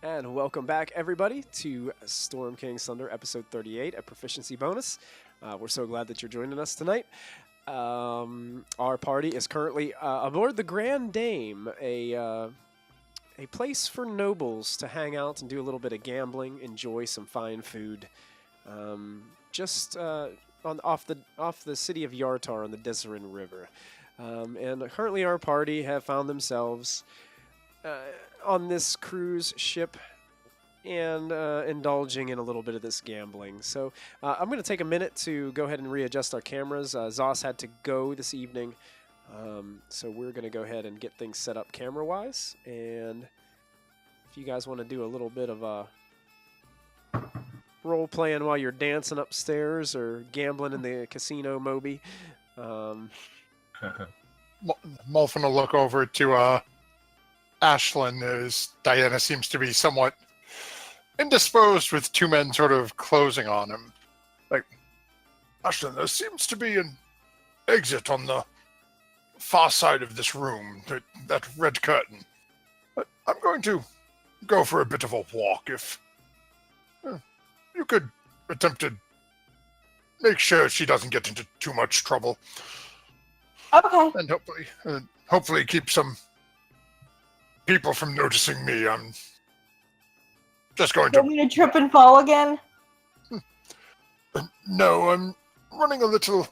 And welcome back, everybody, to Storm King's Thunder, episode 38, a Proficiency Bonus. We're so glad that you're joining us tonight. Our party is currently aboard the Grand Dame, a place for nobles to hang out and do a little bit of gambling, enjoy some fine food, off the city of Yartar on the Desert River. And currently, our party have found themselves on this cruise ship and indulging in a little bit of this gambling. So I'm going to take a minute to go ahead and readjust our cameras. Zos had to go this evening, so we're going to go ahead and get things set up camera-wise. And if you guys want to do a little bit of role-playing while you're dancing upstairs or gambling in the casino, Moby. Mulfin will look over to Ashlyn as Diana seems to be somewhat indisposed with two men sort of closing on him. Like, Ashlyn, there seems to be an exit on the far side of this room, that red curtain. But I'm going to go for a bit of a walk. If you could attempt to make sure she doesn't get into too much trouble. Okay. And hopefully keep some people from noticing me. I'm just going Want me to trip and fall again? No, I'm running a little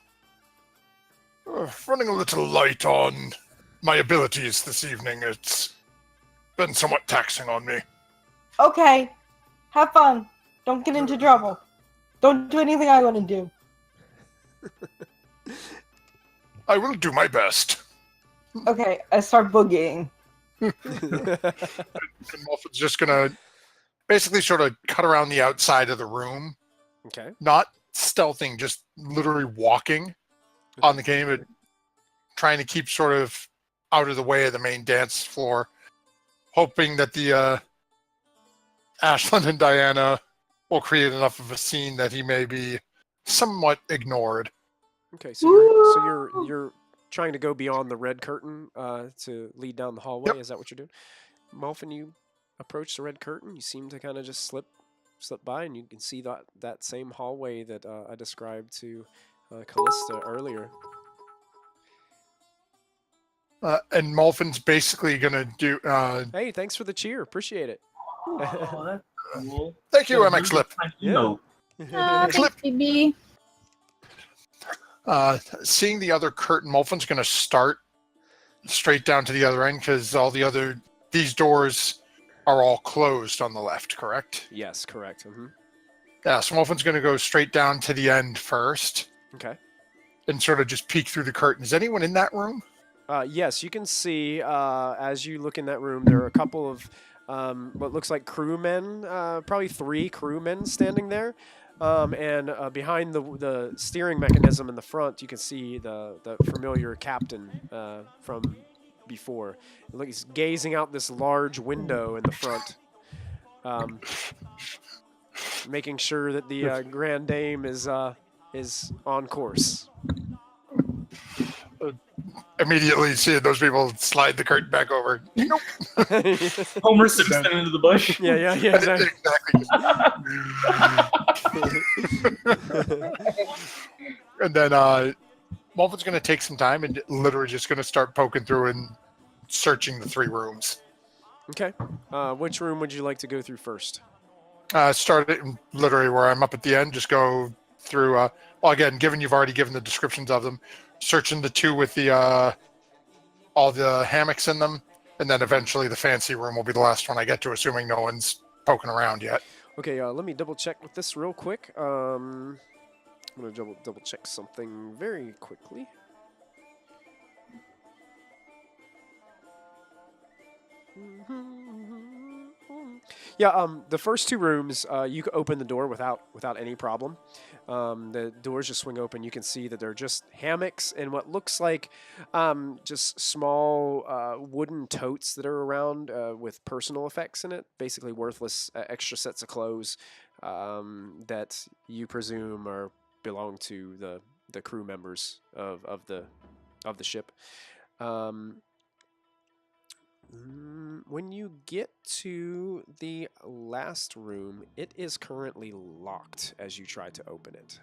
light on my abilities this evening. It's been somewhat taxing on me. Okay. Have fun. Don't get into trouble. Don't do anything I want to do. I will do my best. Okay, I start boogieing. And Muffin's just gonna basically sort of cut around the outside of the room. Okay. Not stealthing, just literally walking on the game, and trying to keep sort of out of the way of the main dance floor, hoping that the Ashlyn and Diana will create enough of a scene that he may be somewhat ignored. Okay, so you're trying to go beyond the red curtain to lead down the hallway. Yep. Is that what you're doing? Malfin, you approach the red curtain. You seem to kind of just slip by, and you can see that same hallway that I described to Kallista earlier. And Malfin's basically gonna do. Hey, thanks for the cheer. Appreciate it. Oh, that's cool. Thank you, MX Lip. No. Clip. Thanks, BB. Seeing the other curtain, Malfin's gonna start straight down to the other end because these doors are all closed on the left, correct? Yes, correct. Mm-hmm. Yeah, so Malfin's gonna go straight down to the end first. Okay. And sort of just peek through the curtain. Is anyone in that room? Yes, you can see as you look in that room, there are a couple of what looks like crewmen, probably 3 crewmen standing there. And behind the steering mechanism in the front, you can see the familiar captain from before. Look, he's gazing out this large window in the front, making sure that the Grand Dame is on course. Immediately see those people slide the curtain back over. Nope. Homer Simpson into the bush. Yeah, exactly. And then Malfin's going to take some time and literally just going to start poking through and searching the 3 rooms. Okay. Which room would you like to go through first? Start it literally where I'm up at the end. Just go through. Well, again, given you've already given the descriptions of them, searching the 2 with the all the hammocks in them, and then eventually the fancy room will be the last one I get to, assuming no one's poking around yet. Okay, let me double check with this real quick. I'm gonna double check something very quickly. Yeah, the first 2 rooms, you can open the door without any problem. The doors just swing open. You can see that they're just hammocks and what looks like just small wooden totes that are around with personal effects in it. Basically worthless extra sets of clothes that you presume belong to the crew members of the ship. When you get to the last room, it is currently locked as you try to open it.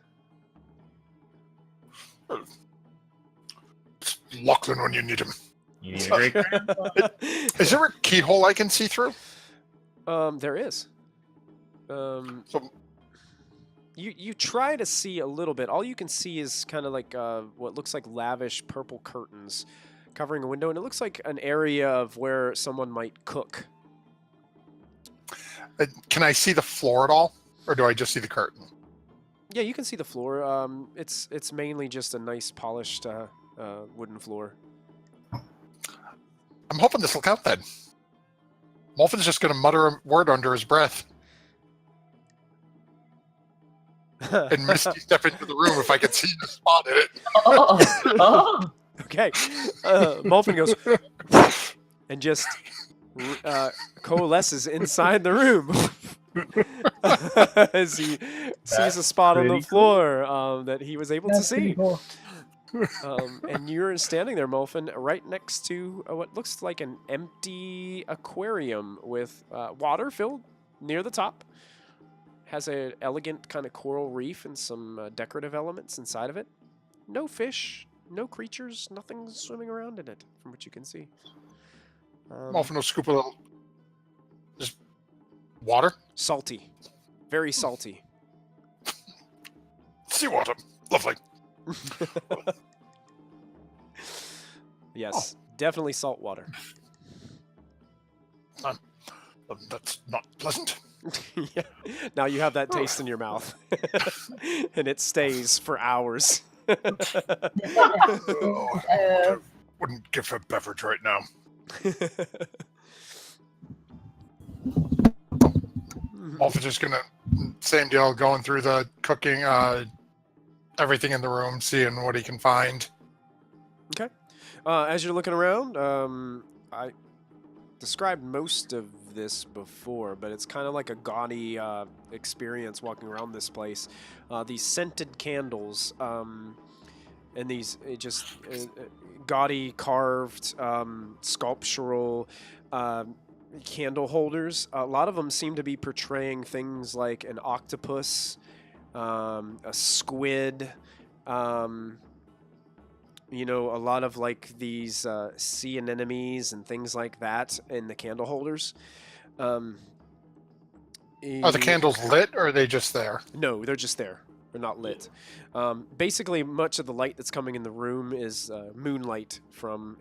It's Lachlan when you need him. You need a great grandpa. Is there a keyhole I can see through? There is. So, You try to see a little bit. All you can see is kind of like what looks like lavish purple curtains covering a window, and it looks like an area of where someone might cook. can I see the floor at all, or do I just see the curtain? Yeah, you can see the floor. It's mainly just a nice polished wooden floor. I'm hoping this will count then. Molfin's just going to mutter a word under his breath and Misty step into the room if I can see the spot in it. Oh. Okay. Molfin goes and just coalesces inside the room as he sees a spot on the pretty floor that he was able to That's pretty see. cool. And you're standing there, Molfin, right next to what looks like an empty aquarium with water filled near the top. Has an elegant kind of coral reef and some decorative elements inside of it. No fish, no creatures, nothing swimming around in it, from what you can see. Molfin will scoop a little. Just water? Salty. Very salty. Seawater. Lovely. Yes, definitely salt water. That's not pleasant. Yeah. Now you have that taste in your mouth, and it stays for hours. Wouldn't give her a beverage right now. Molfin's just gonna, same deal, going through the cooking, everything in the room, seeing what he can find. Okay. As you're looking around, I described most of this before, but it's kind of like a gaudy experience walking around this place. These scented candles and these gaudy carved sculptural candle holders. A lot of them seem to be portraying things like an octopus, a squid, a lot of like these sea anemones and things like that in the candle holders. Are the candles lit, or are they just there? No, they're just there. They're not lit. Basically, much of the light that's coming in the room is moonlight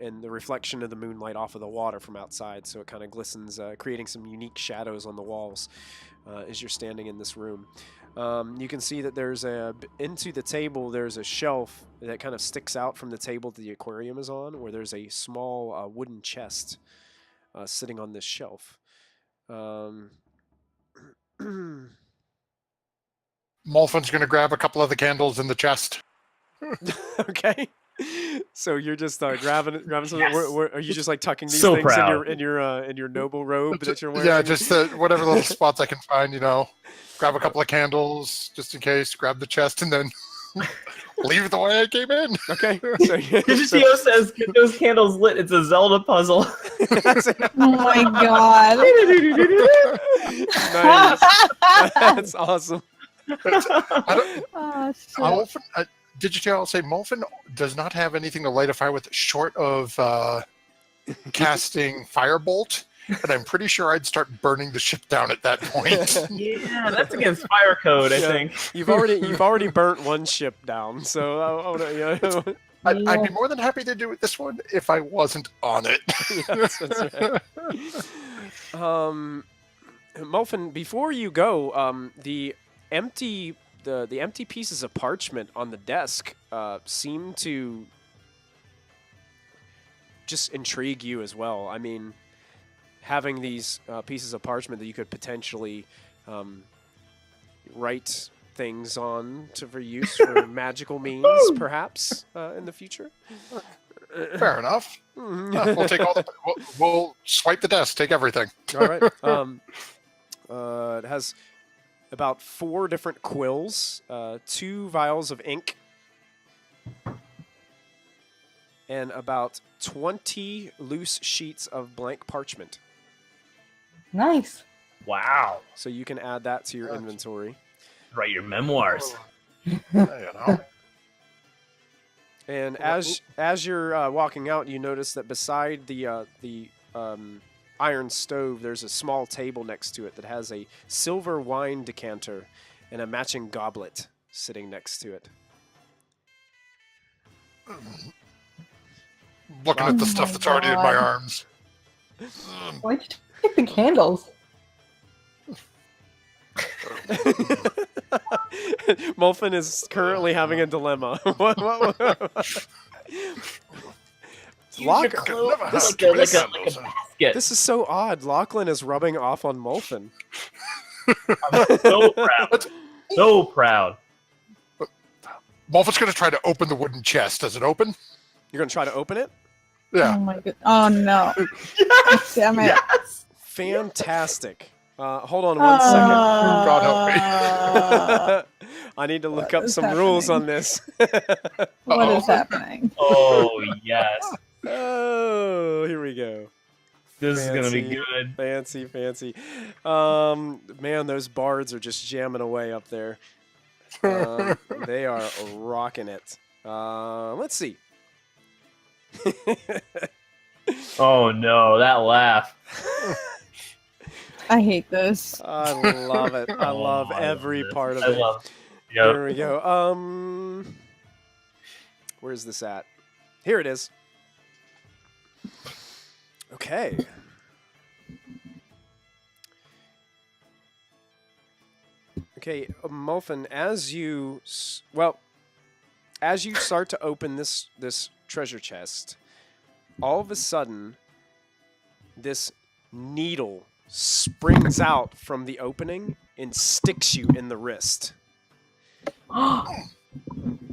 and the reflection of the moonlight off of the water from outside, so it kind of glistens, creating some unique shadows on the walls as you're standing in this room. You can see that into the table, there's a shelf that kind of sticks out from the table that the aquarium is on, where there's a small wooden chest sitting on this shelf. Molfin's going to grab a couple of the candles in the chest. Okay. So you're just grabbing something. Yes. Are you just like tucking these So things proud. in your noble robe that you're wearing? Yeah, just whatever little spots I can find, Grab a couple of candles, just in case, grab the chest, and then leave it the way I came in. Okay. Digitio says, get those candles lit. It's a Zelda puzzle. Oh my god. Nice. That's awesome. Oh, shit. Molfin, I'll say Molfin does not have anything to light a fire with short of casting Firebolt, and I'm pretty sure I'd start burning the ship down at that point. Yeah, that's against fire code, I think. You've already burnt one ship down, so I'd be more than happy to do it this one if I wasn't on it. Yes, that's right. Molfin, before you go, the empty pieces of parchment on the desk seem to just intrigue you as well. I mean, having these pieces of parchment that you could potentially write things on for use for magical means, perhaps in the future. Fair enough. We'll take we'll swipe the desk, take everything. All right. It has about 4 different quills, 2 vials of ink, and about 20 loose sheets of blank parchment. Nice. Wow. So you can add that to your inventory. Write your memoirs. You know. And as you're walking out, you notice that beside the iron stove, there's a small table next to it that has a silver wine decanter and a matching goblet sitting next to it. Looking at the stuff that's already in my arms. Why'd you take the candles? Mulfin is currently having a dilemma. Use your clothes like a basket. This is so odd. Lachlan is rubbing off on Mulfin. I'm so proud. So proud. Molfin's going to try to open the wooden chest. Does it open? You're going to try to open it? Yeah. Oh my god. Oh no. Yes! Damn it. Yes! Fantastic. Hold on one second. God help me. I need to look What up is some rules happening? on this. What is happening? Oh, yes. Oh, here we go. This is going to be Fancy. good. Fancy. Man, those bards are just jamming away up there. They are rocking it. Let's see. Oh, no. That laugh. I hate this. I love it. I Oh, love I every love part of this. it. I love it. Yep. Here we go. Where's this at? Here it is. Okay. Okay, Mulfin, as you start to open this treasure chest, all of a sudden, this needle springs out from the opening and sticks you in the wrist.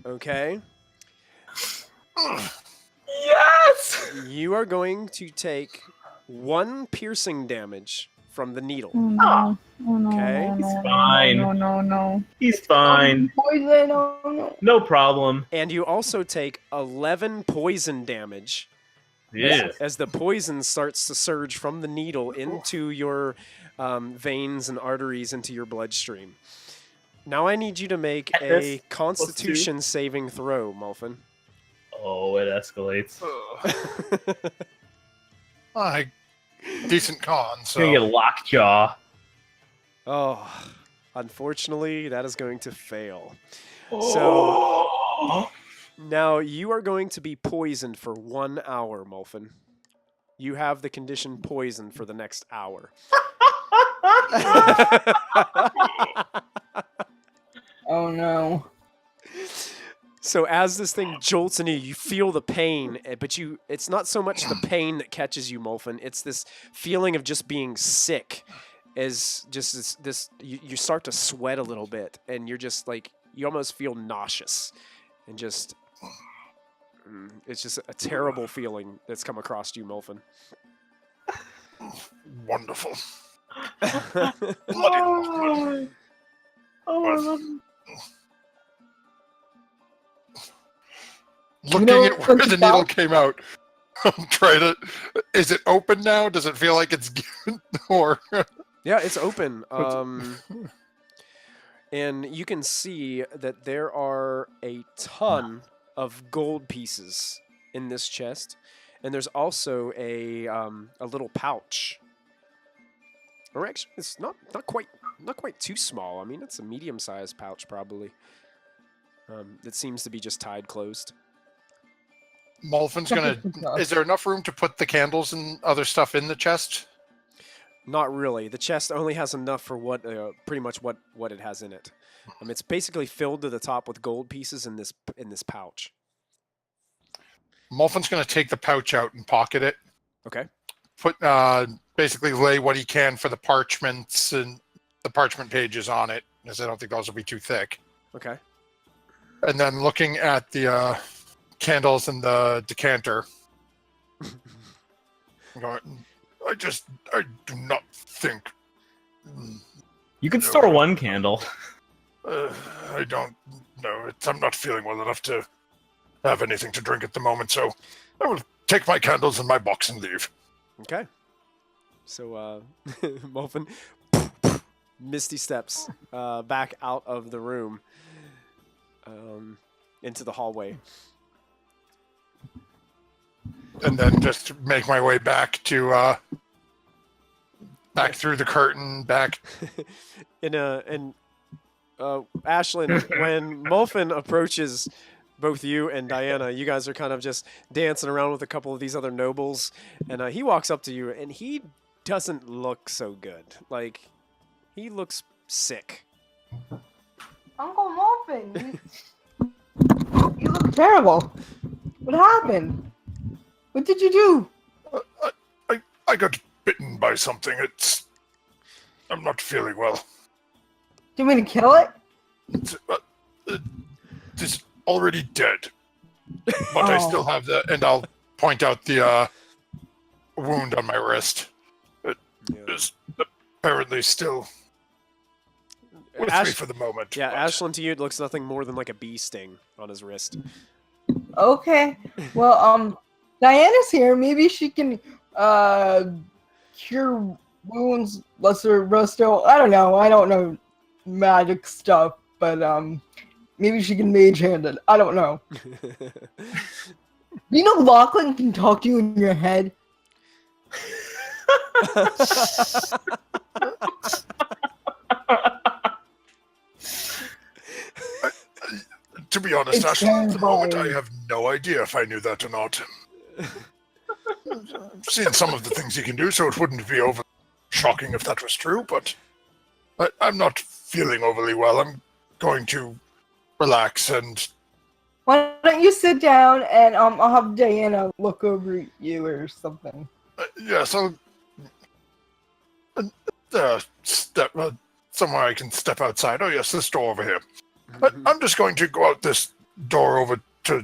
Okay? Yes! You are going to take 1 piercing damage from the needle. Oh no. Oh no. Okay. No, He's no, fine. No, no, no. He's fine. Poison. Oh no. No problem. And you also take 11 poison damage Yeah. as the poison starts to surge from the needle into your veins and arteries into your bloodstream. Now I need you to make a This Constitution saving throw, Mulfin. Oh, it escalates. Decent con, He's gonna so get lockjaw. Oh, unfortunately, that is going to fail. Oh. Now you are going to be poisoned for 1 hour, Mulfin. You have the condition poison for the next hour. Oh no. So as this thing jolts into you, you feel the pain, but it's not so much the pain that catches you, Mulfin. It's this feeling of just being sick. As just you start to sweat a little bit, and you're just like, you almost feel nauseous. And just, it's just a terrible feeling that's come across you, Mulfin. wonderful. Oh, I love him. Looking know at where what the needle came out, I'm trying to. Is it open now? Does it feel like it's or? Yeah, it's open. And you can see that there are a ton of gold pieces in this chest, and there's also a little pouch. Or actually, it's not quite too small. I mean, it's a medium-sized pouch probably. It seems to be just tied closed. Mulfin's gonna. Is there enough room to put the candles and other stuff in the chest? Not really. The chest only has enough for what pretty much what it has in it. It's basically filled to the top with gold pieces in this pouch. Mulfin's gonna take the pouch out and pocket it. Okay. Put basically lay what he can for the parchments and the parchment pages on it, because I don't think those will be too thick. Okay. And then looking at the candles and the decanter, I'm going, I do not think. You could store one candle. I don't know. I'm not feeling well enough to. have anything to drink at the moment, so I will take my candles and my box and leave. Okay. So, Muffin misty steps back out of the room into the hallway. And then just make my way back to back through the curtain, back. Ashlyn, when Muffin approaches both you and Diana, you guys are kind of just dancing around with a couple of these other nobles, and he walks up to you, and he doesn't look so good. Like, he looks sick. Uncle Muffin, you look terrible. What happened? What did you do? I got bitten by something. I'm not feeling well. Do you mean to kill it? It's already dead. But I still have and I'll point out the wound on my wrist. It is apparently still with me for the moment. Yeah, but Ashlyn, to you, it looks nothing more than like a bee sting on his wrist. Okay. Well, Diana's here. Maybe she can cure wounds, lesser resto. I don't know. I don't know magic stuff, but maybe she can mage hand it. I don't know. You know Lachlan can talk to you in your head? to be honest, It's Ashley, at the moment I terrifying. have no idea if I knew that or not. I've seen some of the things you can do, so it wouldn't be over shocking if that was true, but I'm not feeling overly well. I'm going to relax and... Why don't you sit down and I'll have Diana look over you or something. yes, I'll... somewhere I can step outside. Oh yes, this door over here. But I'm just going to go out this door over to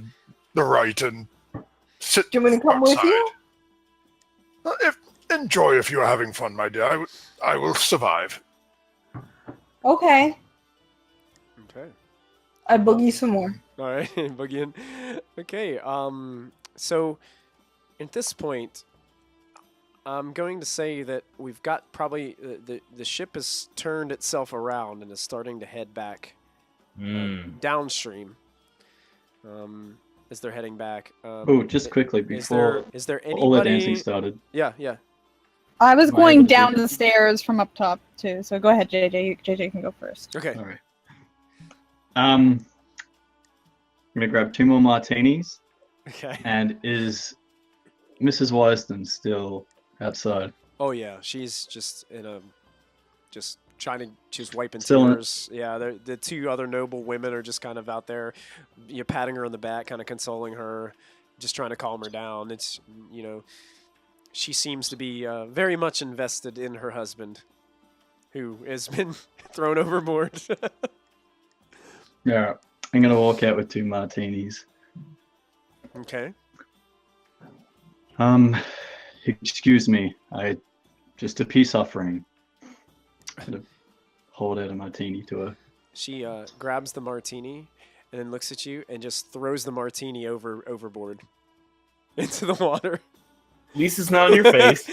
the right and sit Do you want me to come outside. with you? Enjoy if you are having fun, my dear. I will survive. Okay. Okay. I boogie some more. All right, boogie in. Okay, so at this point, I'm going to say that we've got probably the ship has turned itself around and is starting to head back downstream. As they're heading back. Just quickly before is there anybody? all the dancing started. Yeah, yeah. I was Am I going able to down do- the stairs from up top too. So go ahead, JJ. JJ can go first. Okay. All right. I'm gonna grab 2 more martinis. Okay. And is Mrs. Wisden still outside? Oh yeah, she's just she's wiping Still in- tears. Yeah, the 2 other noble women are just kind of out there, patting her on the back, kind of consoling her, just trying to calm her down. It's she seems to be very much invested in her husband, who has been thrown overboard. Yeah. I'm gonna walk out with 2 martinis. Okay. Excuse me. Just a peace offering. Kind of hold out a martini to her. She grabs the martini and then looks at you and just throws the martini overboard into the water. At least it's not on your face.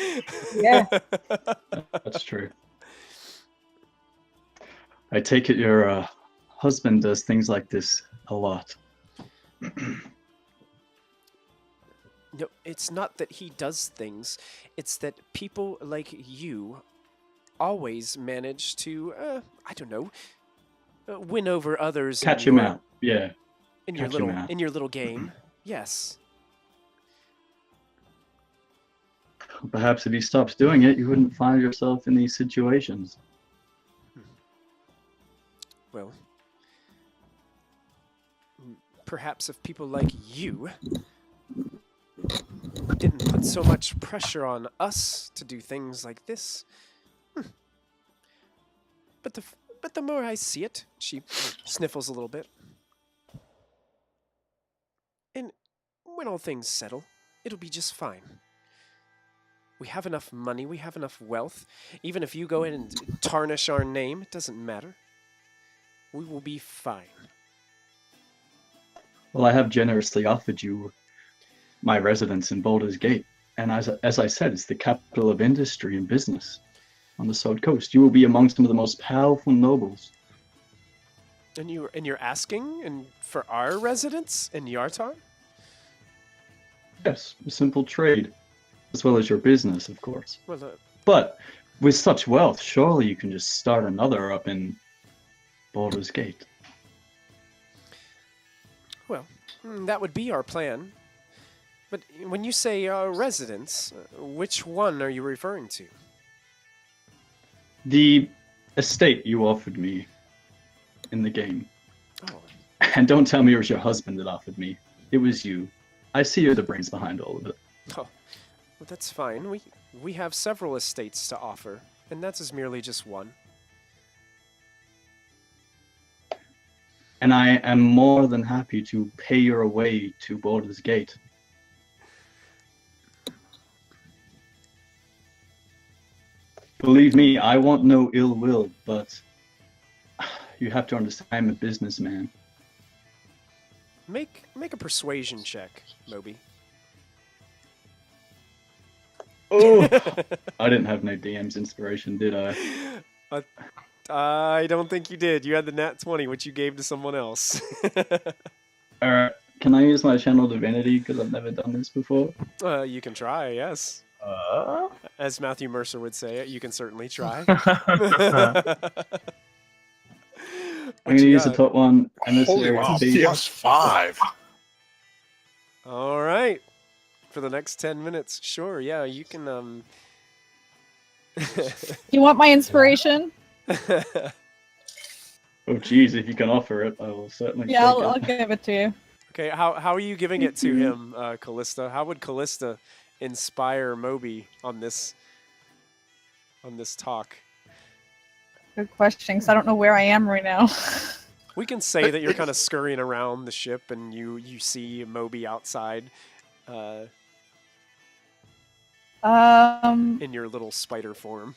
Yeah. That's true. I take it your husband does things like this a lot. No, it's not that he does things. It's that people like you always manage to, I don't know, win over others. Catch him out. Yeah. In your Catch him out. little game. Yes. Perhaps if he stops doing it, you wouldn't find yourself in these situations. Well, perhaps if people like you didn't put so much pressure on us to do things like this. But the more I see it, she sniffles a little bit. And when all things settle, it'll be just fine. We have enough money, we have enough wealth. Even if you go in and tarnish our name, it doesn't matter. We will be fine. Well, I have generously offered you my residence in Baldur's Gate, and as I said, it's the capital of industry and business on the South Coast. You will be among some of the most powerful nobles. And you're asking for our residence in Yartar? Yes, a simple trade, as well as your business, of course. Well, But with such wealth, surely you can just start another up in Baldur's Gate. that would be our plan. But when you say residence, which one are you referring to? The estate you offered me in the game. Oh, And don't tell me it was your husband that offered me. It was you. I see you're the brains behind all of it. well, that's fine. We have several estates to offer, and that is merely just one. And I am more than happy to pay your way to Baldur's Gate. Believe me, I want no ill will, but you have to understand I'm a businessman. Make a persuasion check, Moby. Oh, I didn't have no DM's inspiration, did I? I don't think you did. You had the nat 20, which you gave to someone else. Alright, can I use my channel divinity because I've never done this before? You can try, yes. As Matthew Mercer would say it, you can certainly try. I'm gonna use the top one, and this Holy is wow, the plus 5. All right. For the next 10 minutes. Sure, yeah, you can You want my inspiration? Oh geez, if you can offer it, I will certainly Yeah, take I'll it. give it to you. Okay, how are you giving it to him, Kallista? How would Kallista inspire Moby on this talk? Good question, because I don't know where I am right now. We can say that you're kind of scurrying around the ship and you see Moby outside in your little spider form.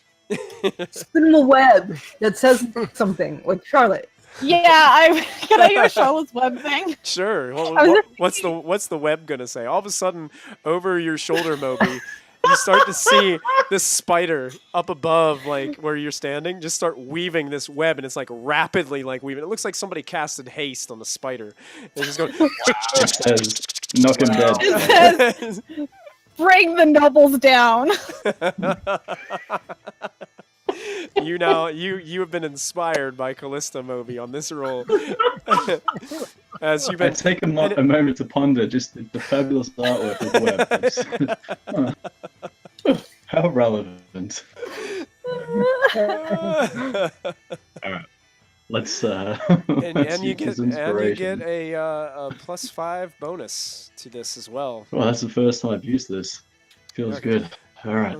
Spin the web that says something, like Charlotte. Yeah, can I do a Charlotte's Web thing? Sure. Well, I was what's the web gonna say? All of a sudden, over your shoulder, Moby, you start to see this spider up above, like where you're standing, just start weaving this web, and it's like rapidly like weaving. It looks like somebody casted haste on the spider. It's just going. It says, knock him dead. It says, bring the nobles down. You have been inspired by Kallista, Moby, on this roll. As you've I been take a moment to ponder just the fabulous artwork of the web. How relevant. Alright. Let's and you get use inspiration. a +5 bonus to this as well. Well, that's the first time I've used this. Feels Okay. good. Alright.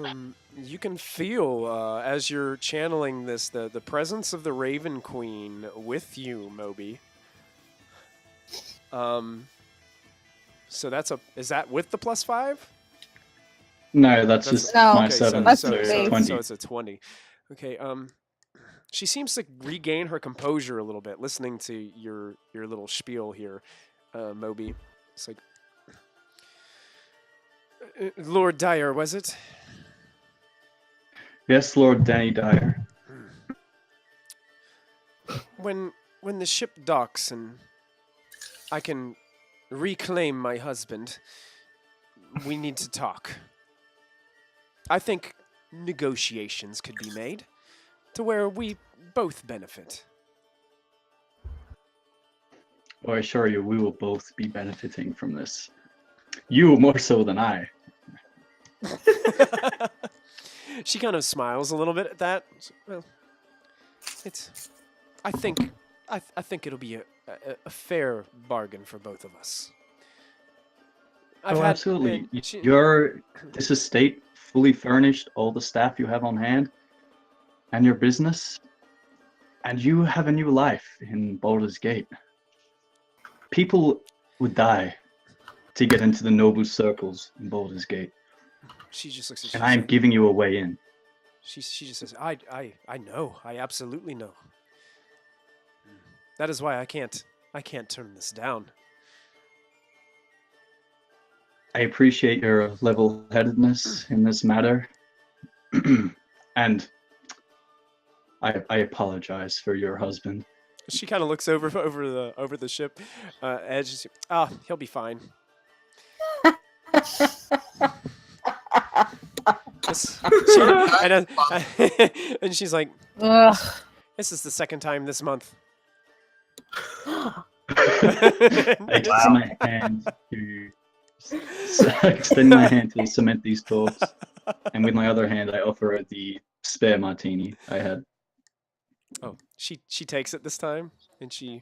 You can feel as you're channeling this the presence of the Raven Queen with you, Moby. So is that with the +5? No, that's just No. my Okay, 7, that's so the it's base. 20. So it's a 20. Okay, she seems to regain her composure a little bit, listening to your little spiel here, Moby. It's like, Lord Dyer, was it? Yes, Lord Danny Dyer. When the ship docks and I can reclaim my husband, we need to talk. I think negotiations could be made to where we both benefit. Oh, I assure you, we will both be benefiting from this. You more so than I. She kind of smiles a little bit at that. Well, I think it'll be a fair bargain for both of us. Absolutely. This estate fully furnished, all the staff you have on hand, and your business, and you have a new life in Baldur's Gate. People would die to get into the noble circles in Baldur's Gate, She just looks at and I am giving you a way in. She just says, I know. I absolutely know. That is why I can't turn this down. I appreciate your level-headedness in this matter, and I apologize for your husband. She kind of looks over the ship edge. He'll be fine. And, and she's like, Ugh. this is the second time this month. I extend my hand to extend my hand to cement these talks, and with my other hand, I offer her the spare martini I had. Oh, she takes it this time, and she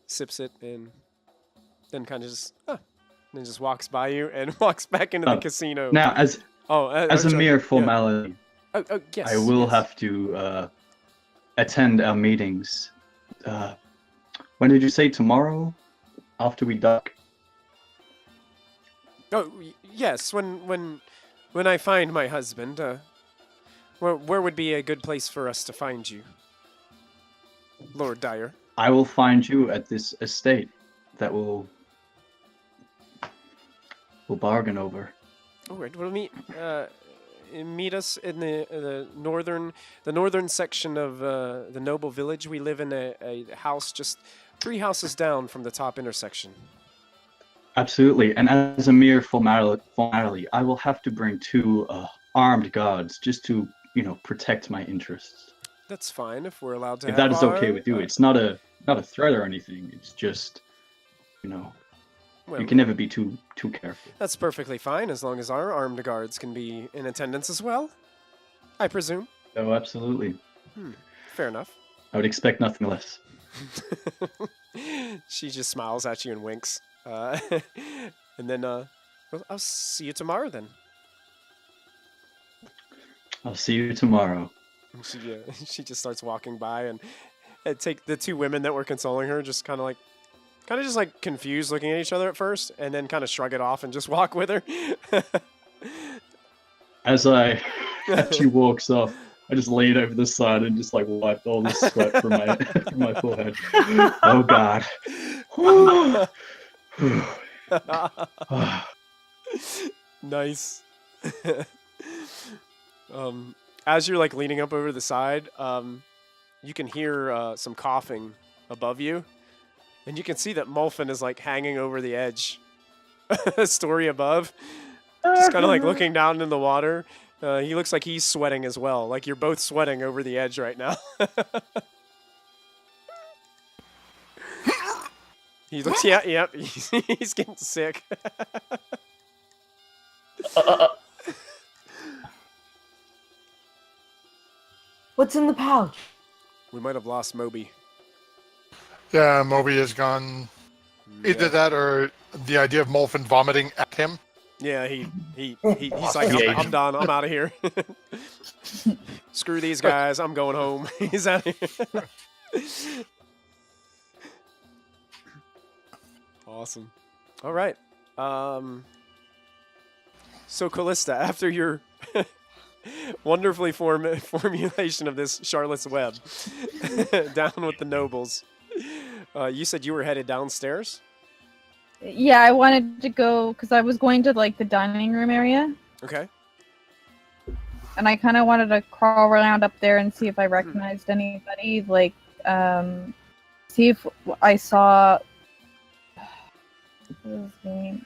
sips it, and then kind of just walks by you and walks back into the casino. Now, as a mere formality, yes, I will have to attend our meetings. When did you say tomorrow? After we dock? Oh, yes. When I find my husband, where would be a good place for us to find you, Lord Dyer? I will find you at this estate that we'll bargain over. All right, we'll meet us in the northern section of the noble village. We live in a house just 3 houses down from the top intersection. Absolutely, and as a mere formality, I will have to bring 2 armed guards just to, protect my interests. That's fine if we're allowed to. If that is okay with you, it's not a threat or anything. It's just, well, you can never be too careful. That's perfectly fine as long as our armed guards can be in attendance as well, I presume. Oh, absolutely. Fair enough. I would expect nothing less. She just smiles at you and winks. And then, well, I'll see you tomorrow then. I'll see you tomorrow. And she just starts walking by, and take the 2 women that were consoling her just kind of just confused, looking at each other at first, and then kind of shrug it off and just walk with her. As she walks off, I just lean over the side and just wipe all the sweat from my forehead. Oh God. Nice. As you're leaning up over the side, you can hear some coughing above you, and you can see that Molfin is hanging over the edge, a story above, just kind of looking down in the water. He looks like he's sweating as well. You're both sweating over the edge right now. He looks, yeah, he's getting sick. What's in the pouch? We might have lost Moby. Yeah, Moby is gone. Either that or the idea of Molfin vomiting at him. Yeah, he's like, I'm done. I'm out of here. Screw these guys. I'm going home. He's out of here. Awesome. All right. So Kallista, after your wonderfully formulation of this Charlotte's Web down with the nobles, you said you were headed downstairs? Yeah, I wanted to go because I was going to the dining room area. Okay. And I kind of wanted to crawl around up there and see if I recognized anybody. See if I saw. What was his name?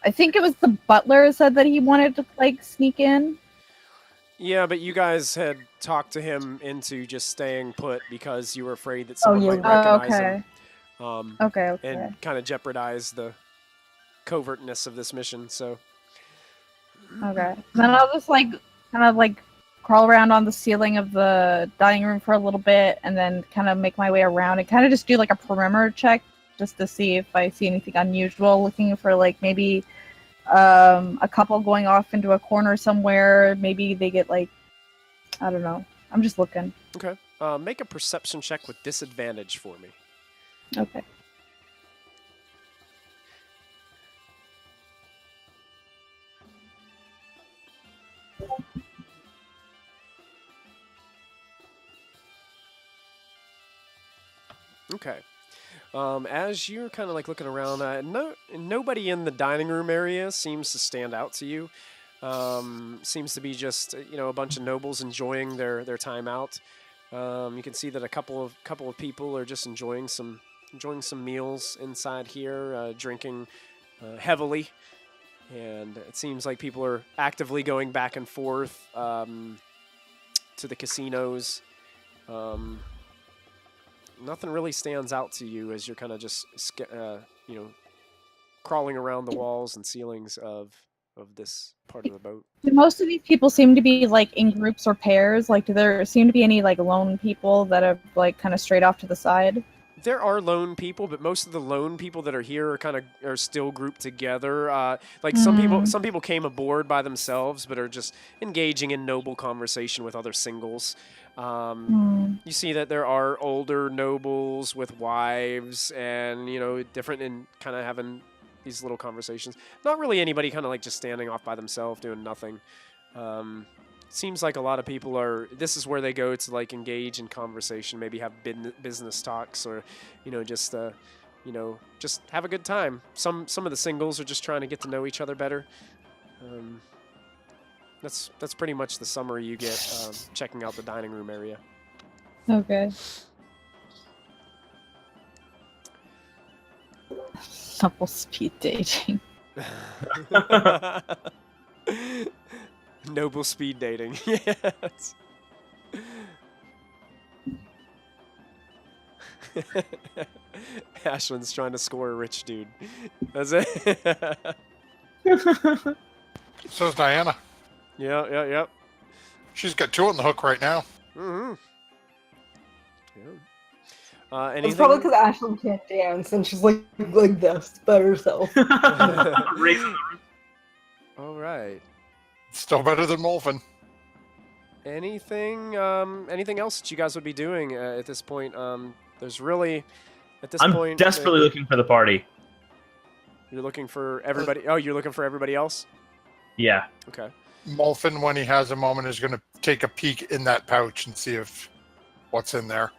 I think it was the butler said that he wanted to sneak in. Yeah, but you guys had talked to him into just staying put because you were afraid that someone might recognize him. Okay. And kind of jeopardize the covertness of this mission, so. Okay. Then I'll just crawl around on the ceiling of the dining room for a little bit and then kind of make my way around and kind of just do a perimeter check just to see if I see anything unusual, looking for maybe a couple going off into a corner somewhere. Maybe they get I don't know. I'm just looking. Okay. Make a perception check with disadvantage for me. Okay. Okay. As you're kind of like looking around, nobody in the dining room area seems to stand out to you. Seems to be just a bunch of nobles enjoying their time out. You can see that a couple of people are just enjoying some meals inside here, drinking heavily, and it seems like people are actively going back and forth to the casinos. Nothing really stands out to you as you're kind of just crawling around the walls and ceilings of this part of the boat. Do most of these people seem to be like in groups or pairs? Like, do there seem to be any like lone people that are like kind of straight off to the side? There are lone people, but most of the lone people that are here are still grouped together. Some people came aboard by themselves, but are just engaging in noble conversation with other singles. You see that there are older nobles with wives, and different, and kind of having these little conversations. Not really anybody kind of like just standing off by themselves doing nothing. Seems like a lot of people this is where they go to like engage in conversation, maybe have business talks, or just have a good time. Some of the singles are just trying to get to know each other better. That's pretty much the summary you get checking out the dining room area. Okay. Double speed dating. Noble speed dating. Yes. Ashland's trying to score a rich dude. That's it. So's Diana. Yeah. She's got 2 on the hook right now. Mm-hmm. Yeah. It's probably because Ashlyn can't dance and she's like this by herself. All right. Still better than Molfin. Anything else that you guys would be doing at this point? There's really, at this I'm point, desperately looking for the party. You're looking for everybody. Oh, you're looking for everybody else? Yeah. Okay. Molfin, when he has a moment, is going to take a peek in that pouch and see if what's in there.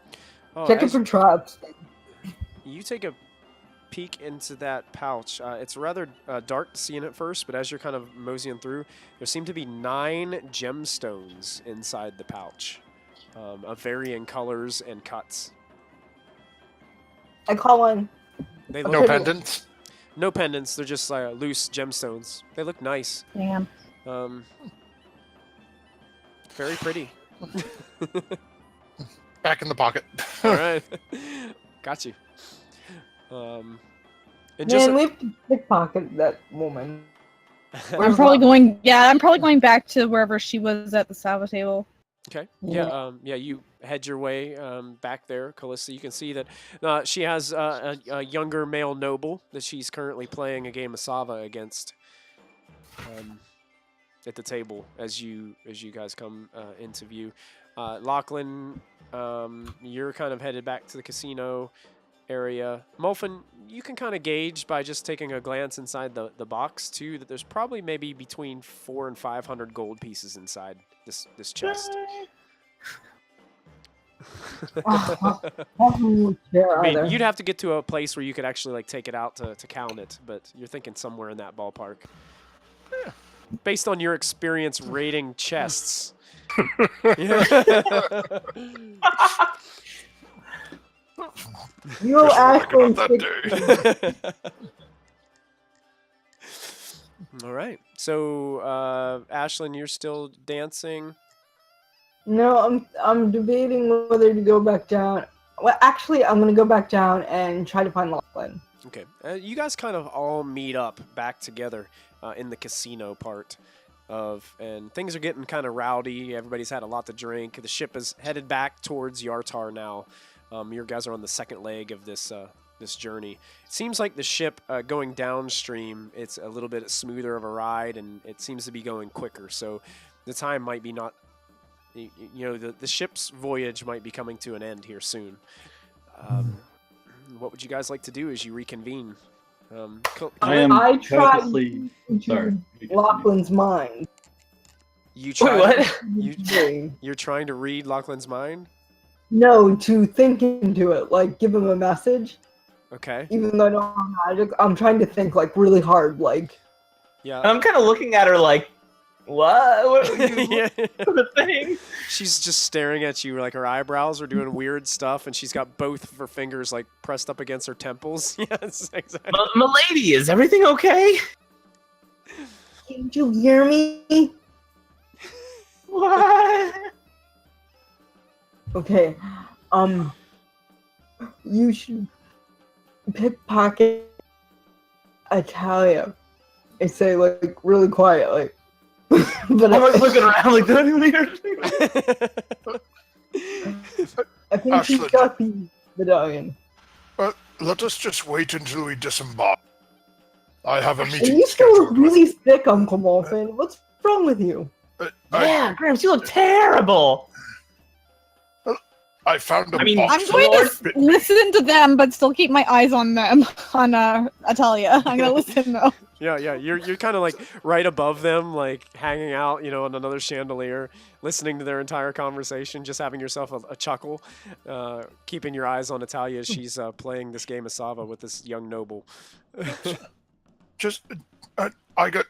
Oh, Check it for traps. You take a peek into that pouch. It's rather dark to see in it first, but as you're kind of moseying through, there seem to be 9 gemstones inside the pouch of varying colors and cuts. I call one. They No look pendants? No pendants. They're just loose gemstones. They look nice. Damn. Very pretty. Back in the pocket. All right. Got you. And Man, we have to pickpocket that woman. I'm probably going back to wherever she was at the salvo table. Okay. Yeah. You head your way back there, Kallista. You can see that she has a younger male noble that she's currently playing a game of Sava against at the table as you guys come into view. Lachlan, you're kind of headed back to the casino area. Molfin, you can kind of gauge by just taking a glance inside the box too that there's probably maybe between 400 and 500 gold pieces inside this chest. You'd have to get to a place where you could actually like take it out to count it, but you're thinking somewhere in that ballpark. Yeah. Based on your experience raiding chests. You actually All right. So, Ashlyn, you're still dancing. No, I'm debating whether to go back down. Well, actually, I'm gonna go back down and try to find Lachlan. Okay. You guys kind of all meet up back together in the casino part and things are getting kind of rowdy. Everybody's had a lot to drink. The ship is headed back towards Yartar now. You guys are on the second leg of this journey. It seems like the ship going downstream, it's a little bit smoother of a ride, and it seems to be going quicker. So the time might be not, the ship's voyage might be coming to an end here soon. What would you guys like to do as you reconvene? I tried to Lachlan's mind. You tried. What? You're trying to read Lachlan's mind? No, to think into it, like give him a message. Okay. Even though I don't have magic, I'm trying to think like really hard. Like, Yeah. And I'm kind of looking at her like, what? What are you Yeah. the thing? She's just staring at you, like her eyebrows are doing weird stuff, and she's got both of her fingers like pressed up against her temples. Yes, exactly. Milady, is everything okay? can't you hear me? What? Okay. You should pickpocket Atalia. I say like really quiet, like. But I'm like looking around like, did anyone hear I think she's Ashland. got the medallion. Let us just wait until we disembark. I have a And meeting you still look scheduled. really sick, Uncle Molfin. What's wrong with you? Yeah, Gramps, you look terrible. I found a I mean, box. I'm going Lord to bit- listen to them, but still keep my eyes on them, on Atalia. I'm gonna listen though. Yeah, you're kind of like right above them, like hanging out, on another chandelier, listening to their entire conversation, just having yourself a chuckle, keeping your eyes on Atalia as she's playing this game of Sava with this young noble. Just, I got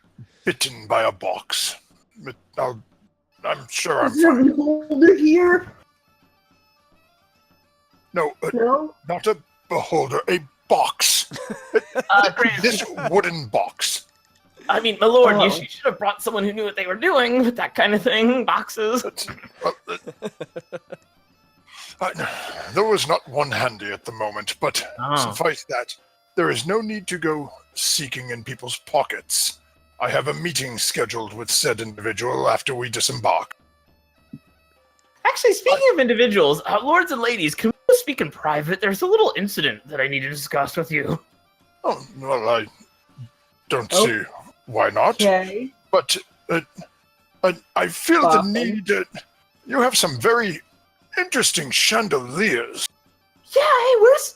bitten by a box. But I'm sure I'm Is there a fine. beholder here? No, No? not a beholder, a box. Gramps, This wooden box. I mean, my lord, Oh. you should have brought someone who knew what they were doing with that kind of thing. Boxes. There was not one handy at the moment, but Oh. suffice that, there is no need to go seeking in people's pockets. I have a meeting scheduled with said individual after we disembark. Actually, speaking of individuals, lords and ladies, can we speak in private? There's a little incident that I need to discuss with you. Oh, well, I don't Oh. see why not. Okay. But I feel the Awesome. need. You have some very interesting chandeliers. Yeah, hey, where's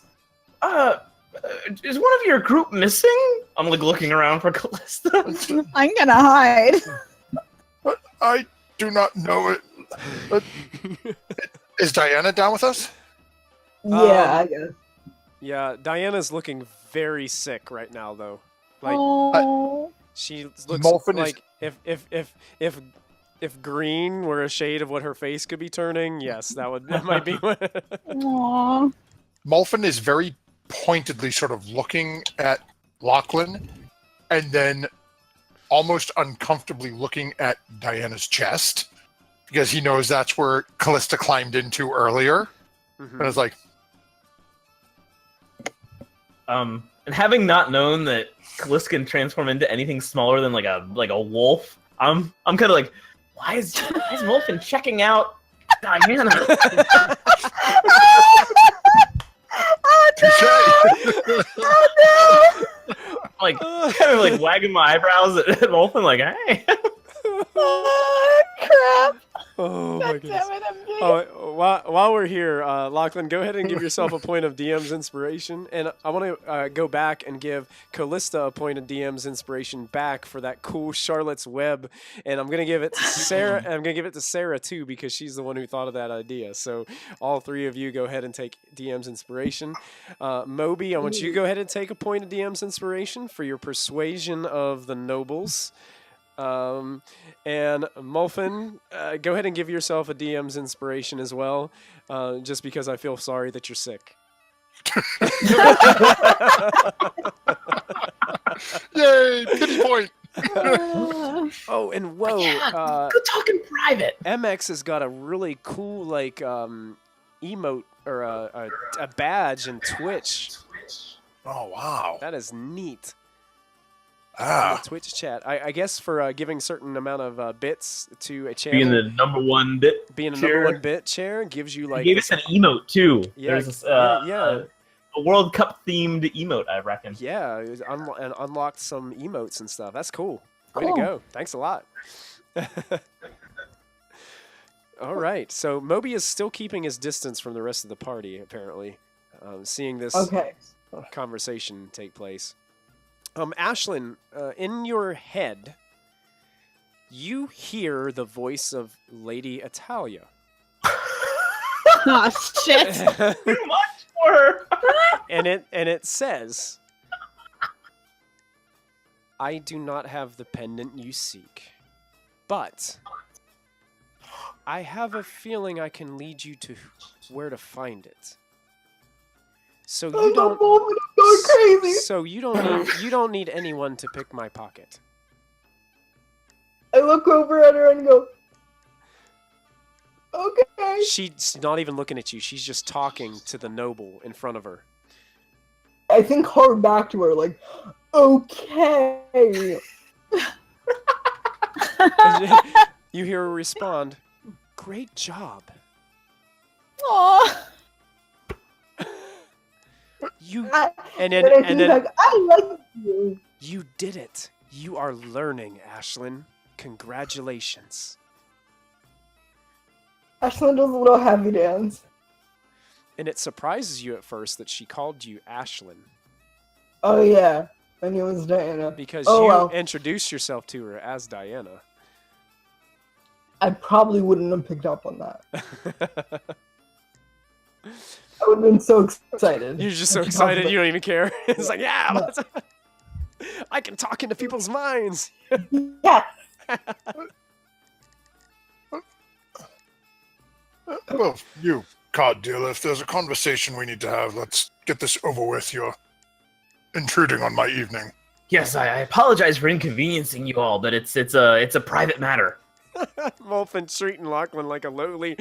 is one of your group missing? I'm like looking around for Kallista. I'm gonna hide. I do not know it. Is Diana down with us? Yeah, I guess. Yeah, Diana's looking very sick right now, though. Like Oh. she looks Molfin is- like if green were a shade of what her face could be turning, yes, that might be what. Aw. Molfin is very pointedly sort of looking at Lachlan and then almost uncomfortably looking at Diana's chest because he knows that's where Kallista climbed into earlier. Mhm. And it's like, And having not known that Kallista can transform into anything smaller than like a wolf, I'm kind of like, why is Molfin checking out Diana? Like kind of like wagging my eyebrows at Molfin, like, hey. Oh, crap. Oh my God goodness. damn it, I'm getting Oh, while we're here, Lachlan, go ahead and give yourself a point of DM's inspiration, and I want to go back and give Kallista a point of DM's inspiration back for that cool Charlotte's Web, and I'm gonna give it to Sarah. And I'm gonna give it to Sarah too because she's the one who thought of that idea. So all three of you go ahead and take DM's inspiration. Moby, I want you to go ahead and take a point of DM's inspiration for your persuasion of the nobles. And Molfin, go ahead and give yourself a DM's inspiration as well, just because I feel sorry that you're sick. yay, pity point. Oh, and whoa, Yeah, go talk in private. MX has got a really cool like emote or a badge in Twitch. Oh, wow. That is neat. Ah, Twitch chat. I guess for giving certain amount of bits to a channel, Being the number one bit. being a chair. number one bit share gives you He like gave us an emote too. Yeah, There's this, yeah. a World Cup themed emote, I reckon. yeah, it and unlocked some emotes and stuff. That's cool. Way Cool. to go. Thanks a lot. All right. So Moby is still keeping his distance from the rest of the party, apparently, seeing this Okay. conversation take place. Ashlyn, in your head, you hear the voice of Lady Atalia. Oh, shit. Too much for her. and it says, I do not have the pendant you seek, but I have a feeling I can lead you to where to find it. So you don't. I'm going crazy. So you don't need anyone to pick my pocket. I look over at her and go, okay. She's not even looking at you. She's just talking to the noble in front of her. I think hard back to her, like, okay. You hear her respond, "Great job. Aw. You And then like, I like you. you did it. You are learning, Ashlyn. Congratulations." Ashlyn does a little happy dance. And it surprises you at first that she called you Ashlyn Oh yeah, my name is Diana. because Oh, you well. introduced yourself to her as Diana. I probably wouldn't have picked up on that. I would have been so excited. You're just so excited you don't even care. It's like, yeah, I can talk into people's minds. Yeah. Well, you card dealer, if there's a conversation we need to have, let's get this over with. You're intruding on my evening. Yes, I apologize for inconveniencing you all, but it's a private matter. Wolfen treating Lachlan like a lowly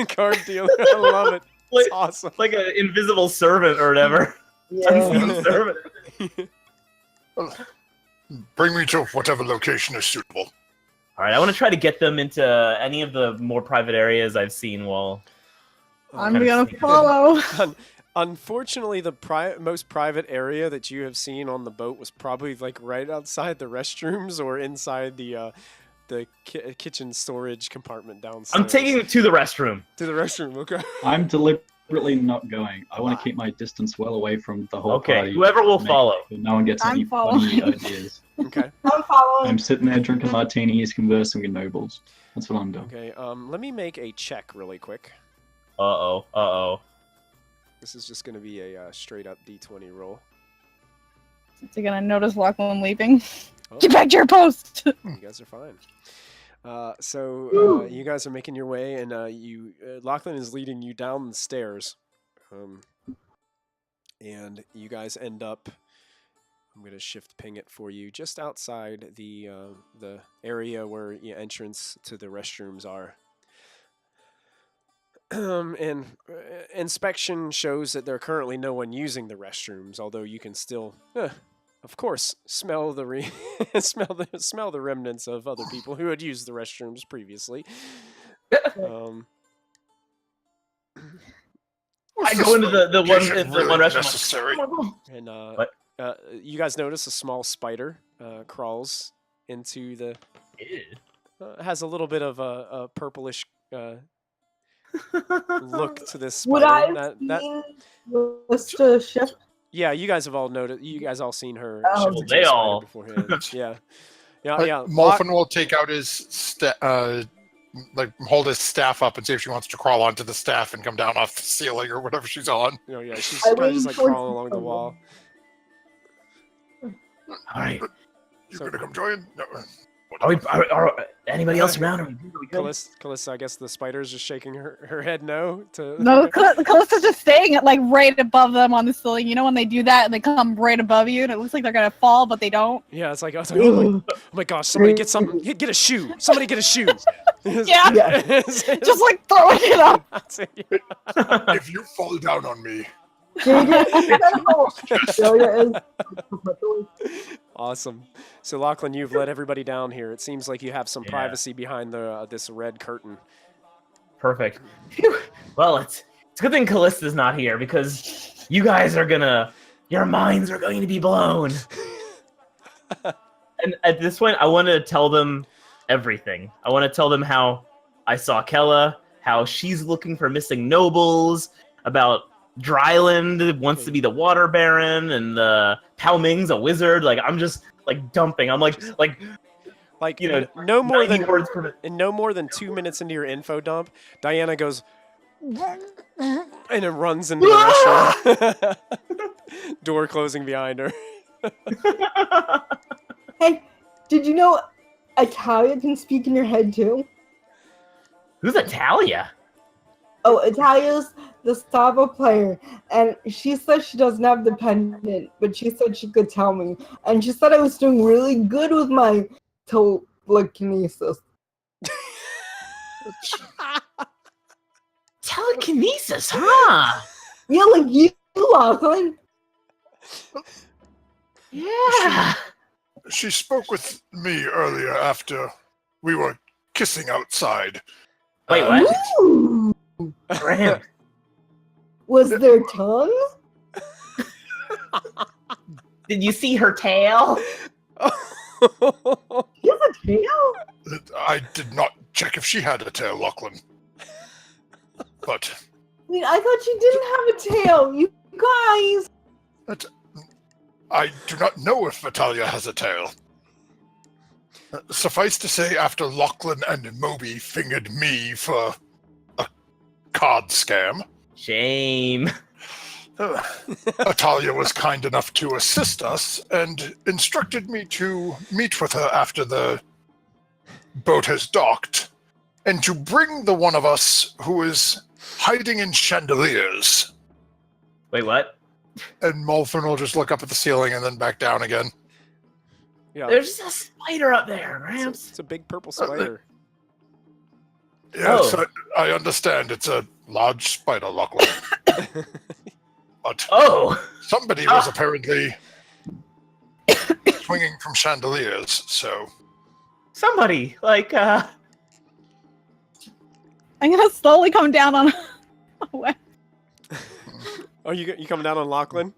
card dealer. I love it. It's awesome. Like an invisible servant or whatever. Yeah. Unseen servant. Bring me to whatever location is suitable. All right, I want to try to get them into any of the more private areas I've seen while. I'm Kind of gonna sneaky. follow. Unfortunately, the most private area that you have seen on the boat was probably like right outside the restrooms or inside the kitchen storage compartment downstairs. I'm taking it to the restroom. to the restroom. Okay. I'm deliberately not going. I want to keep my distance well away from the whole Okay, party. whoever will Make follow. sure no one gets I'm any funny following. ideas. Okay. I'm following. I'm sitting there drinking martinis, conversing with nobles. That's what I'm doing. Okay. Let me make a check really quick. Uh-oh. This is just going to be a straight up D20 roll. Is he gonna notice Lachlan leaving? Oh, Get back to your post! you guys are fine. So you guys are making your way, and Lachlan is leading you down the stairs, and you guys end up. I'm gonna shift ping it for you, just outside the area where your entrance to the restrooms are. And inspection shows that there are currently no one using the restrooms, although you can still, of course, smell the smell the remnants of other people who had used the restrooms previously. I go into the one restaurant. Necessary. And What? you guys notice a small spider crawls into the. Has a little bit of a purplish look to this spider. Would I That- have that- seen Kallista ship? Yeah, you guys have all noticed. You guys all seen her. Oh, shift well, into they a spider all- beforehand. Yeah, yeah. Molfen will take out his hold his staff up and see if she wants to crawl onto the staff and come down off the ceiling or whatever she's on. You know, yeah, she's I kind of just lean like towards crawling along the the wall. All right. You So- gonna come join? No. Are anybody else around? Are we good? Kallista, I guess the spider's just shaking her head no to. No, Kallista's just staying at like right above them on the ceiling. You know when they do that and they come right above you and it looks like they're gonna fall, but they don't? Yeah, it's like, oh my gosh, somebody get something. Get a shoe. Somebody get a shoe. Yeah. Yeah. Just like throwing it up. If you fall down on me, Australia is Awesome. So Lachlan, you've let everybody down here. It seems like you have some Yeah. privacy behind the this red curtain. Perfect. Well, it's a good thing Kallista's not here because you guys are your minds are going to be blown. And at this point, I want to tell them everything. I want to tell them how I saw Kella, how she's looking for missing nobles, about Dryland wants to be the water baron, and Pao Ming's a wizard. Like I'm just like dumping. I'm like No more 90 than words per minute. no more than 2 minutes into your info dump, Diana goes, And it runs into the restaurant. Door closing behind her. Hey, did you know Atalia can speak in your head too? Who's Atalia? Oh, Atalia's the Stava player, and she said she doesn't have the pendant, but she said she could tell me. And she said I was doing really good with my telekinesis. Telekinesis, huh? Yeah, like you, Lachlan. Yeah. She spoke with me earlier after we were kissing outside. Wait, what? Ooh, Graham. was there tongue? Did you see her tail? She has a tail? I did not check if she had a tail, Lachlan. But I mean, I thought she didn't have a tail. You guys. I do not know if Atalia has a tail. Suffice to say, after Lachlan and Moby fingered me for a card scam, Shame. Atalia was kind enough to assist us and instructed me to meet with her after the boat has docked and to bring the one of us who is hiding in chandeliers. Wait, what? And Malfin will just look up at the ceiling and then back down again. Yeah, There's a spider up there, Gramps. it's a big purple spider. Yes, Oh. I understand it's a large spider, Lachlan. But Oh! somebody was apparently swinging from chandeliers, so... Somebody, like, I'm gonna slowly come down on. Oh, you coming down on Lachlan?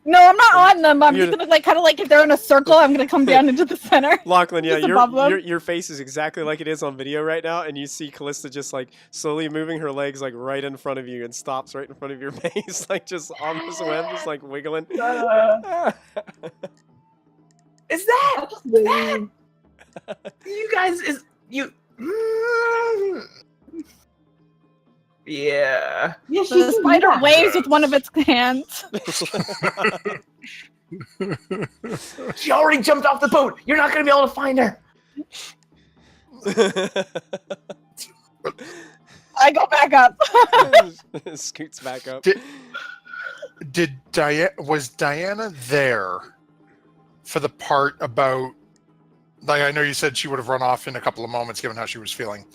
No, I'm not on them. I'm You're just gonna like kind of like if they're in a circle, I'm gonna come down into the center. Lachlan, yeah, Just above them. your face is exactly like it is on video right now, and you see Kallista just like slowly moving her legs like right in front of you and stops right in front of your face, like just on this web, just like wiggling. is that you guys? Is you? Yeah. Yeah, The spider waves with one of its hands. She already jumped off the boat. You're not gonna be able to find her. I go back up. Scoots back up. Was Diana there for the part about... Like, I know you said she would have run off in a couple of moments given how she was feeling.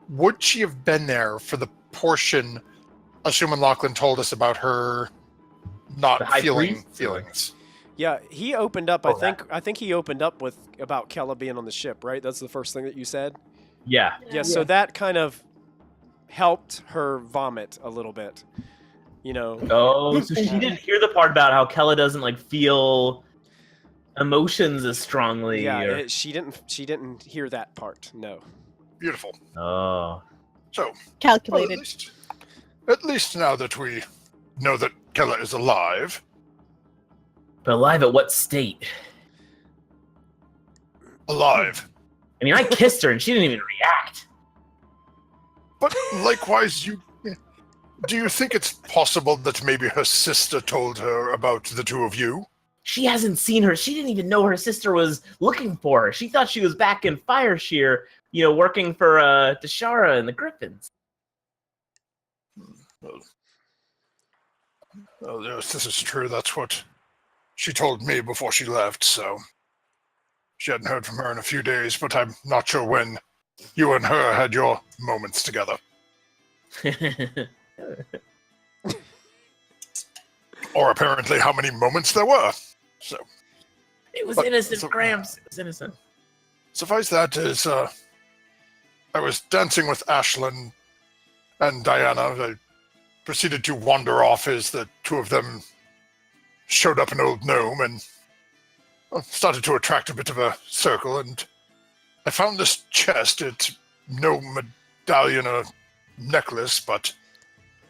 Would she have been there for the portion, assuming Lachlan told us about her not The high feeling priest? feelings? Yeah, he opened up. Oh, I think he opened up with about Kella being on the ship, right? That's the first thing that you said. Yeah. Yeah, so that kind of helped her vomit a little bit. You know. Oh, so she didn't hear the part about how Kella doesn't like feel emotions as strongly. Yeah, or... she didn't hear that part. No. Beautiful. Oh. So, well, Calculated. at least now that we know that Kella is alive, But alive at what state? alive. I mean, I kissed her and she didn't even react. But likewise, do you think it's possible that maybe her sister told her about the two of you? She hasn't seen her. She didn't even know her sister was looking for her. She thought she was back in Fireshear, you know, working for Deshara and the Griffins. Well, yes, this is true. That's what she told me before she left, so... She hadn't heard from her in a few days, but I'm not sure when you and her had your moments together. Or apparently how many moments there were. So, It was But- innocent, so- Gramps. It was innocent. suffice that is, I was dancing with Ashlyn and Diana. I proceeded to wander off as the two of them showed up an old gnome and started to attract a bit of a circle, and I found this chest. It's no medallion or necklace, but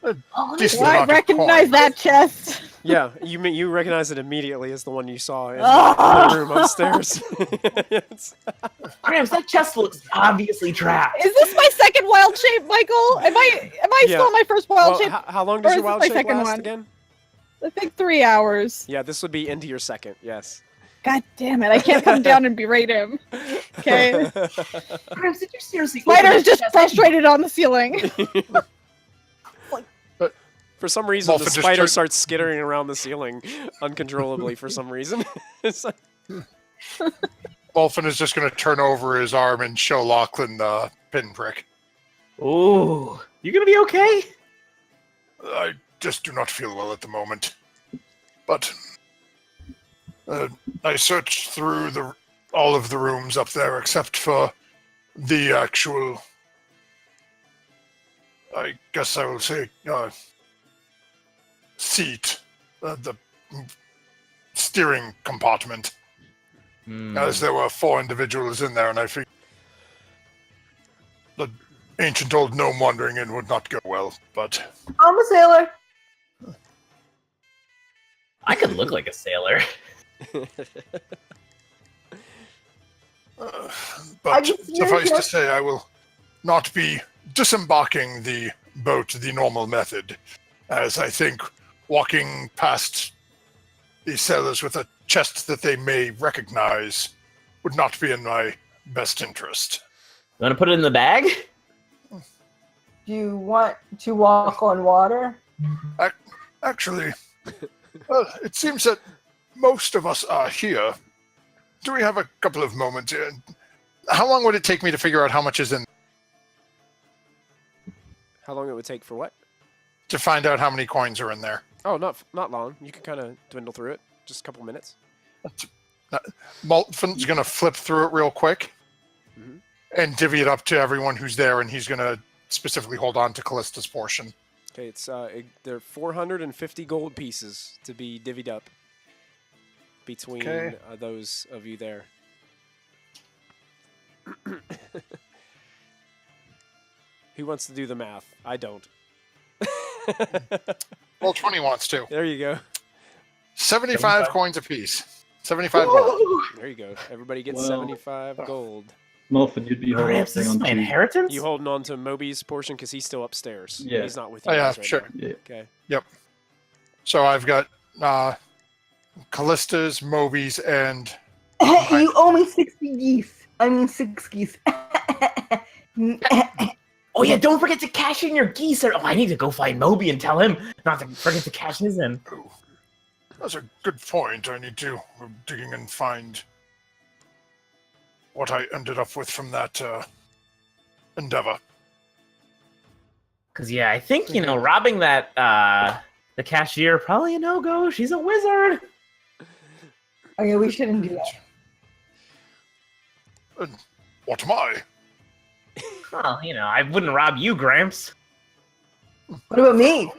Oh, decent I amount of recognize coin. that chest. Yeah, you recognize it immediately as the one you saw in the room upstairs. It's- Gramps, that chest looks obviously trapped. Is this my second wild shape, Michael? Am I Yeah. still in my first wild well, shape? how long or does is your this wild my shape second last one? again? I think 3 hours. Yeah, this would be into your second. Yes. God damn it! I can't come down and berate him. Okay. Gramps, did you seriously? open Spider's that just chest? frustrated on the ceiling. For some reason, Muffin the just spider turned- starts skittering around the ceiling uncontrollably for some reason. It's like- Wolfen is just going to turn over his arm and show Lachlan the pinprick. Ooh, you gonna be okay? I just do not feel well at the moment. But I searched through all of the rooms up there except for the actual, I guess I will say, seat, the steering compartment, as there were 4 individuals in there, and I figured the ancient old gnome wandering in would not go well, but... I'm a sailor. I could look like a sailor. But I just- suffice to say, I will not be disembarking the boat the normal method, as I think walking past the sailors with a chest that they may recognize would not be in my best interest. You want to put it in the bag? Do you want to walk on water? Actually, it seems that most of us are here. Do we have a couple of moments? How long would it take me to figure out how much is in? How long it would take for what? To find out how many coins are in there? Oh, not long. You can kind of dwindle through it. Just a couple minutes. Maltfin's going to flip through it real quick Mhm. and divvy it up to everyone who's there, and he's going to specifically hold on to Kallista's portion. Okay, it's there are 450 gold pieces to be divvied up between Okay. Those of you there. Who wants to do the math? I don't. Well, 20 wants to. There you go. 75 coins apiece. 75 gold. There you go. Everybody gets Well- 75 gold. Muffin, you'd be holding Gramps, this is on my to... inheritance? You holding on to Moby's portion because he's still upstairs. Yeah. He's not with you Oh, yeah, guys right sure. now. Yeah. Okay. So I've got Kallista's, Moby's, and You owe me 60 geese. I mean 6 geese. Oh yeah, don't forget to cash in your geese. Oh, I need to go find Moby and tell him not to forget to cash his in. ooh, that's a good point. I need to go digging and find what I ended up with from that endeavor. Cause yeah, I think robbing that the cashier probably a no-go. She's a wizard. Okay, we shouldn't do that. And what am I? Well, I wouldn't rob you, Gramps. What about me?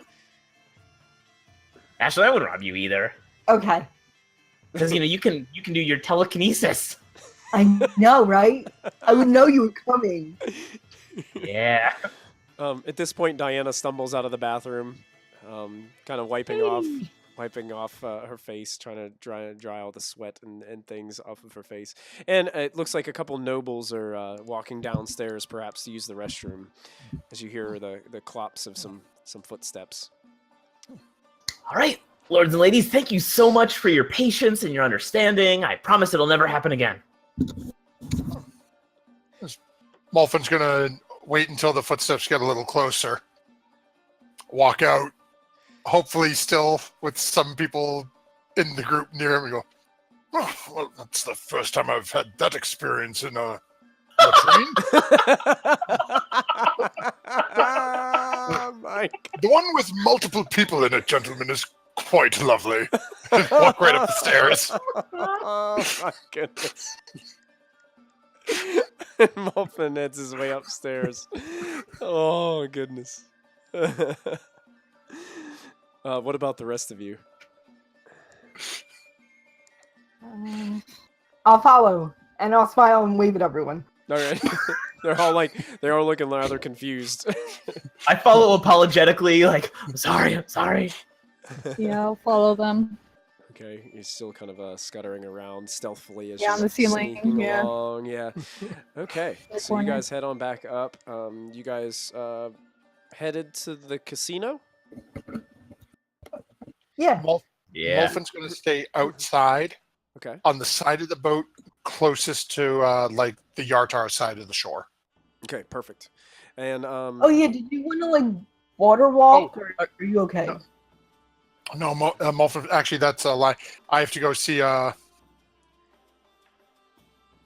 Actually, I wouldn't rob you either. Okay. Because you can do your telekinesis. I know, right? I would know you were coming. Yeah. At this point, Diana stumbles out of the bathroom, kind of wiping off her face, trying to dry all the sweat and things off of her face. And it looks like a couple nobles are walking downstairs, perhaps to use the restroom, as you hear the clops of some footsteps. All right, lords and ladies, thank you so much for your patience and your understanding. I promise it'll never happen again. Malfin's gonna wait until the footsteps get a little closer. Walk out, hopefully still with some people in the group near him, and go, oh, well, that's the first time I've had that experience in a train. Mike. The one with multiple people in it, gentlemen, is quite lovely. And walk right up the stairs. Oh my goodness. Muffin heads his way upstairs. Oh goodness. What about the rest of you? I'll follow, and I'll smile and wave at everyone. All right. they're all looking rather confused. I follow apologetically, like, I'm sorry. Yeah, I'll follow them. Okay, you're still kind of scuttering around stealthily as Yeah, on you're the ceiling, sneaking yeah. along. Yeah. Okay, The so you corner. guys head on back up. You guys headed to the casino. Yeah. Yeah. Molfin's going to stay outside Okay. on the side of the boat closest to like the Yartar side of the shore. Okay. Perfect. And Oh yeah, did you want to like water walk, or are you okay? No, Molfin. Actually, that's a lie. I have to go see. I'm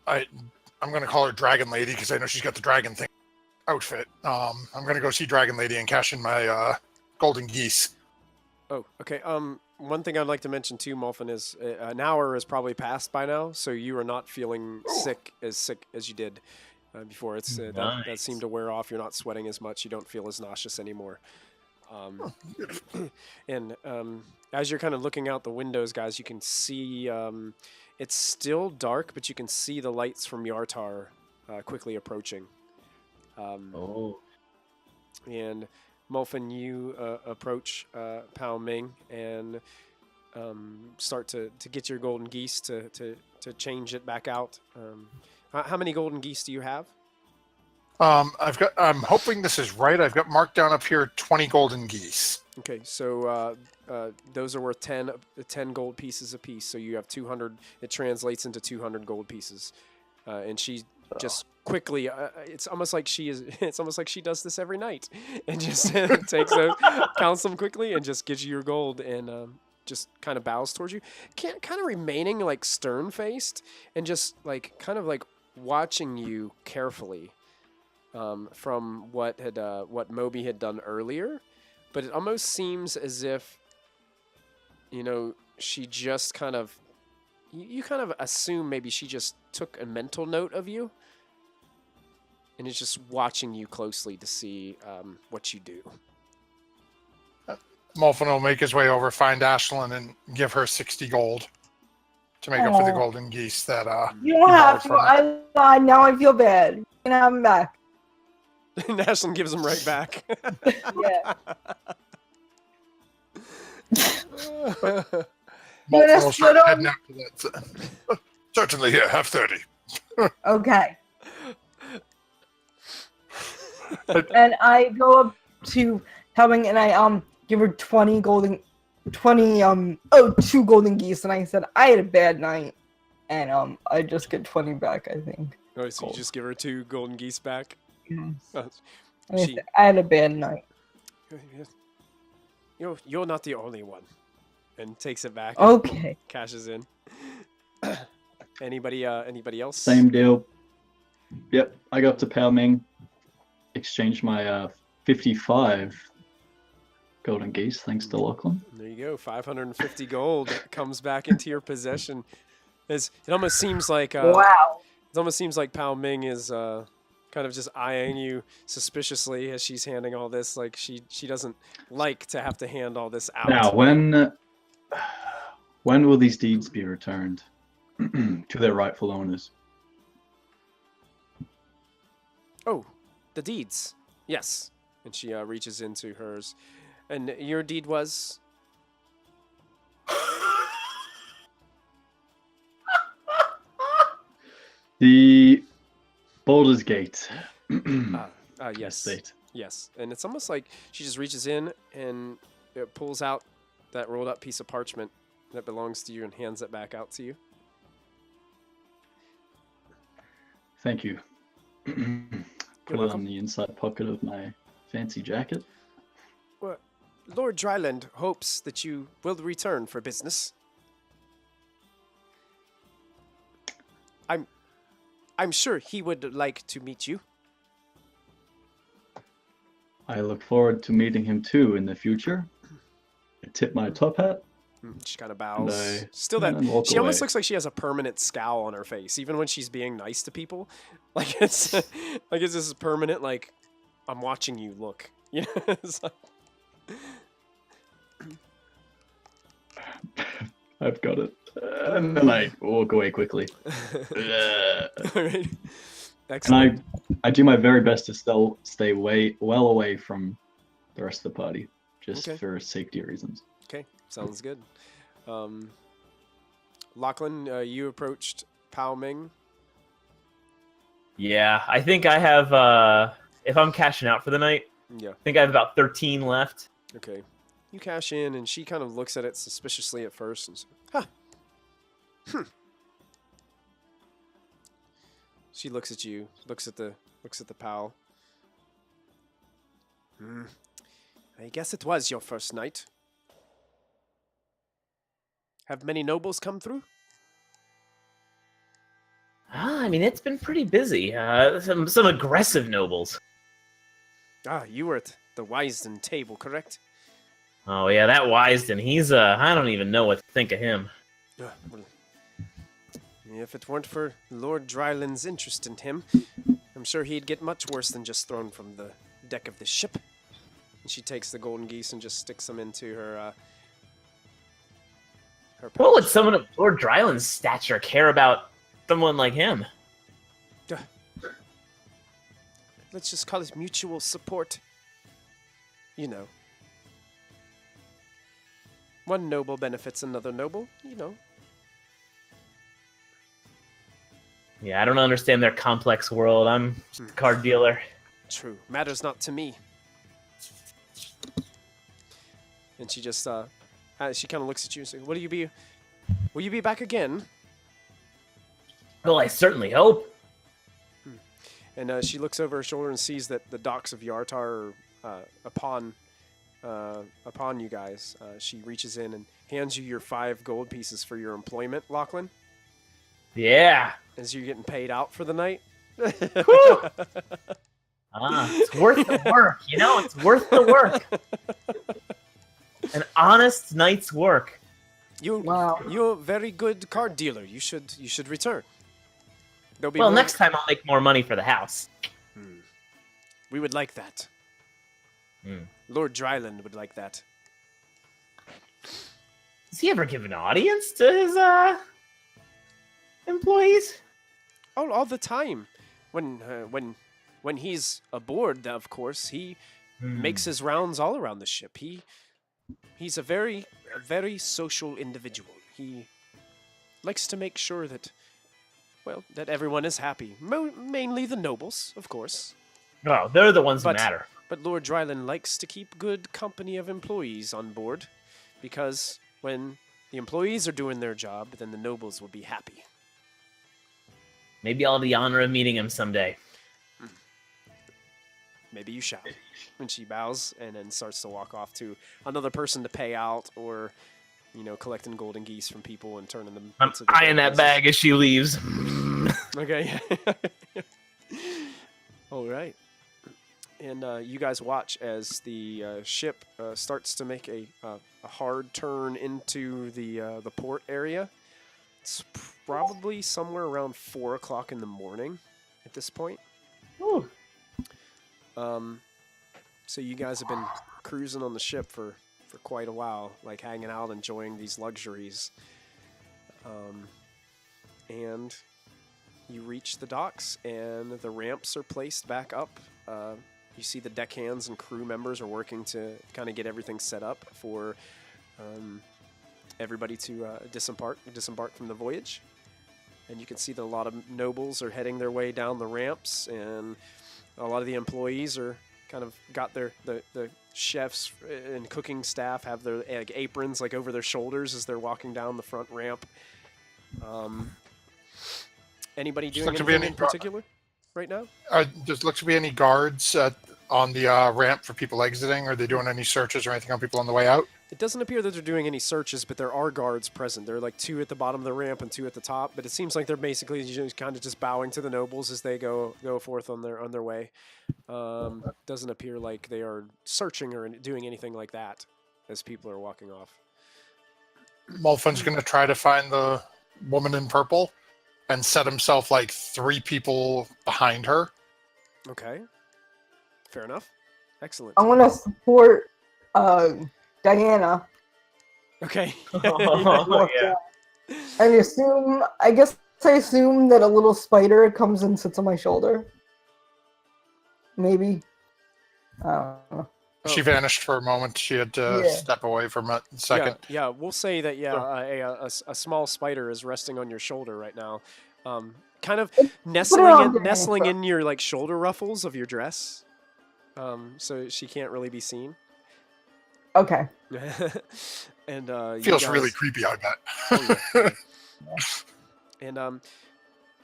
going to call her Dragon Lady because I know she's got the dragon thing outfit. I'm going to go see Dragon Lady and cash in my golden geese. Oh, okay. One thing I'd like to mention too, Molfin, is an hour has probably passed by now, so you are not feeling sick as you did before. It's that Nice. seemed to wear off. You're not sweating as much. You don't feel as nauseous anymore. And as you're kind of looking out the windows, guys, you can see it's still dark, but you can see the lights from Yartar quickly approaching. Oh. And Molfin, you approach Pao Ming and start to get your golden geese to change it back out. How many golden geese do you have? I'm hoping this is right. I've got marked down up here 20 golden geese. Okay, so those are worth 10 gold pieces apiece. So you have 200. It translates into 200 gold pieces, and she just quickly. It's almost like she is. It's almost like she does this every night, and just takes those, counts them quickly, and just gives you your gold, and just kind of bows towards you, kind of remaining like stern faced, and just like kind of like watching you carefully. From what Moby had done earlier, but it almost seems as if, she just kind of, you kind of assume maybe she just took a mental note of you, and is just watching you closely to see what you do. Molfin will make his way over, find Ashlyn, and give her 60 gold to make up for the golden geese that You don't have to. I now I feel bad. You can have them back. Ashlyn gives him right back. Yeah. Molfin will start heading out to that. Certainly, here, have 30. Okay. And I go up to Helming and I give her 2 golden geese, and I said I had a bad night, and I just get 20 back, I think. Oh, so you just give her 2 golden geese back? Yes. She, I had a bad night. You're not the only one. And takes it back. Okay. Cashes in. Anybody else? Same deal. Yep, I go up to Pao Ming, exchange my 55 golden geese, thanks to Lachlan. There you go. 550 gold comes back into your possession. It almost seems like wow. It almost seems like Pao Ming is kind of just eyeing you suspiciously as she's handing all this. Like she doesn't like to have to hand all this out. Now, when will these deeds be returned to their rightful owners? Oh, the deeds. Yes. And she reaches into hers. And your deed was? The Baldur's Gate. Yes. Estate. Yes. And it's almost like she just reaches in and it pulls out that rolled up piece of parchment that belongs to you and hands it back out to you. Thank you. Put it welcome. on the inside pocket of my fancy jacket. Well, Lord Dryland hopes that you will return for business. I'm sure he would like to meet you. I look forward to meeting him too in the future. I tip my top hat. She kind of bows. I Still turn and walk she almost away. looks like she has a permanent scowl on her face, even when she's being nice to people. Like it's this is permanent. Like I'm watching you look. You know. It's like... I've got it. And then I walk away quickly. All right. And Excellent. I do my very best to still stay well away from the rest of the party, just Okay. for safety reasons. Okay, sounds good. Lachlan, you approached Pao Ming. Yeah, I think I have. If I'm cashing out for the night, Yeah. I think I have about 13 left. Okay. You cash in, and she kind of looks at it suspiciously at first, and says, "Huh. She looks at you, looks at the pal. I guess it was your first night. Have many nobles come through? I mean, it's been pretty busy. Some aggressive nobles. Ah, you were at the Wisden table, correct? Oh yeah, that Wisden. He's I don't even know what to think of him. Well, if it weren't for Lord Dryland's interest in him, I'm sure he'd get much worse than just thrown from the deck of the ship. And she takes the golden geese and just sticks them into her pouch. What would someone of Lord Dryland's stature care about someone like him? Let's just call it mutual support. You know. One noble benefits another noble, you know. Yeah, I don't understand their complex world. I'm just a card dealer. True. Matters not to me. And she just, she kind of looks at you and says, will you be back again? Well, I certainly hope. And she looks over her shoulder and sees that the docks of Yartar are upon you guys. She reaches in and hands you your 5 gold pieces for your employment, Lachlan. Yeah. As you're getting paid out for the night. It's worth the work, you know? It's worth the work. An honest night's work. You're a very good card dealer. You should return. Well, next time I'll make more money for the house. We would like that. Lord Dryland would like that. Does he ever give an audience to his employees? Oh, all the time. When he's aboard, of course, he makes his rounds all around the ship. He's a very social individual. He likes to make sure that everyone is happy. Mainly the nobles, of course. Oh, they're the ones who matter. But Lord Dryland likes to keep good company of employees on board, because when the employees are doing their job, then the nobles will be happy. Maybe I'll have the honor of meeting him someday. Maybe you shall. And she bows and then starts to walk off to another person to pay out, or, collecting golden geese from people and turning them. I'm eyeing that bag as she leaves. Okay. All right. And you guys watch as the ship starts to make a hard turn into the port area. It's probably somewhere around 4 o'clock in the morning at this point. Ooh. So you guys have been cruising on the ship for quite a while, like hanging out, enjoying these luxuries. And you reach the docks, and the ramps are placed back up. You see the deckhands and crew members are working to kind of get everything set up for everybody to disembark from the voyage. And you can see that a lot of nobles are heading their way down the ramps, and a lot of the employees are kind of got the chefs and cooking staff have their aprons over their shoulders as they're walking down the front ramp. Anybody doing anything in particular right now? Does look to be any guards on the ramp for people exiting? Are they doing any searches or anything on people on the way out? It doesn't appear that they're doing any searches, but there are guards present. There are 2 at the bottom of the ramp and 2 at the top, but it seems like they're basically kind of just bowing to the nobles as they go forth on their way. Doesn't appear like they are searching or doing anything like that as people are walking off. Mulfun's going to try to find the woman in purple and set himself 3 people behind her. Okay. Fair enough. Excellent. I want to support Diana. Okay. Oh, yeah. And I assume that a little spider comes and sits on my shoulder. Maybe. I don't know. She vanished for a moment. She had to Yeah. step away for a second. Yeah, we'll say that, a small spider is resting on your shoulder right now. Kind of on nestling there. in your, like, shoulder ruffles of your dress. So she can't really be seen. Okay. And Feels really creepy, I bet. Oh, yeah. And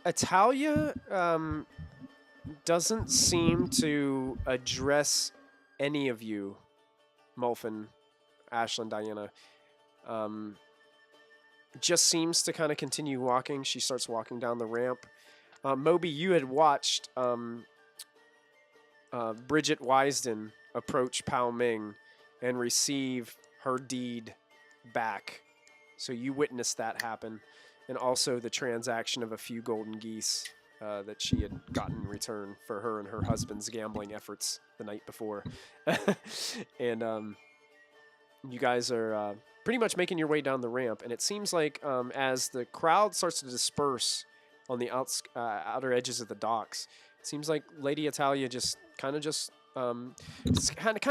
Atalia doesn't seem to address any of you, Mulfin, Ashlyn, Diana. Just seems to kind of continue walking. She starts walking down the ramp. Moby, you had watched Bridget Wisden approach Pao Ming and receive her deed back. So you witnessed that happen. And also the transaction of a few golden geese that she had gotten in return for her and her husband's gambling efforts the night before. And you guys are pretty much making your way down the ramp. And it seems like as the crowd starts to disperse on the outer edges of the docks, it seems like Lady Atalia just kind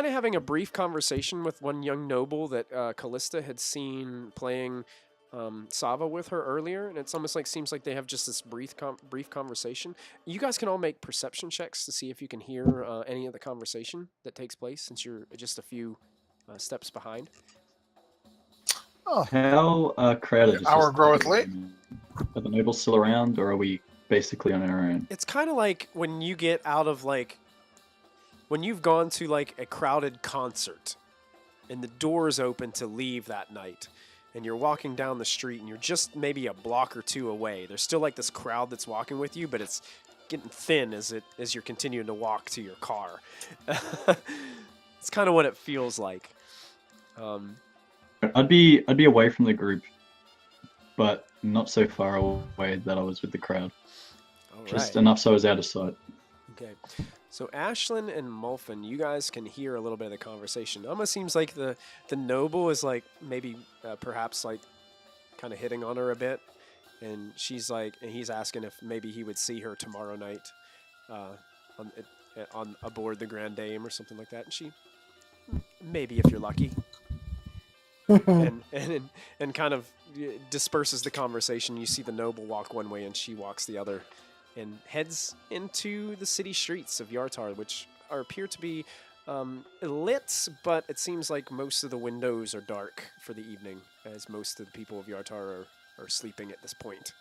of having a brief conversation with one young noble that Kallista had seen playing Sava with her earlier, and it's almost like seems like they have just this brief conversation. You guys can all make perception checks to see if you can hear any of the conversation that takes place, since you're just a few steps behind. Oh, How crowded is Hour this? groweth late. Are the nobles still around, or are we basically on our own? It's kind of like when you get out of when you've gone to like a crowded concert and the doors open to leave that night, and you're walking down the street and you're just maybe a block or two away. There's still like this crowd that's walking with you, but it's getting thin as you're continuing to walk to your car. It's kind of what it feels like. I'd be away from the group, but not so far away that I was with the crowd. All Just right. enough so I was out of sight. Okay. So Ashlyn and Mulfin, you guys can hear a little bit of the conversation. It almost seems like the noble is like maybe perhaps like kind of hitting on her a bit, and she's like, and he's asking if maybe he would see her tomorrow night on aboard the Grand Dame or something like that. And she, maybe if you're lucky, and kind of disperses the conversation. You see the noble walk one way and she walks the other, and heads into the city streets of Yartar, which appear to be lit, but it seems like most of the windows are dark for the evening, as most of the people of Yartar are sleeping at this point.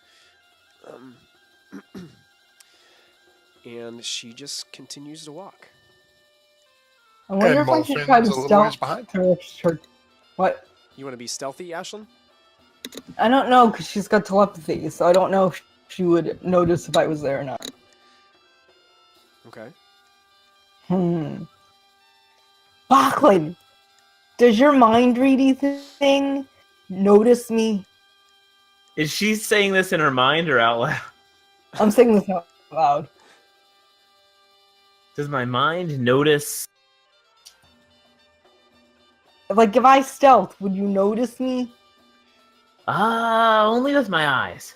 And she just continues to walk. I wonder if I should try to Mulfin's a little ways stealth behind. her. What? You want to be stealthy, Ashlyn? I don't know, because she's got telepathy, so I don't know if she would notice if I was there or not. Okay. Lachlan, does your mind reading thing notice me? Is she saying this in her mind or out loud? I'm saying this out loud. Does my mind notice? Like, if I stealth, would you notice me? Only with my eyes.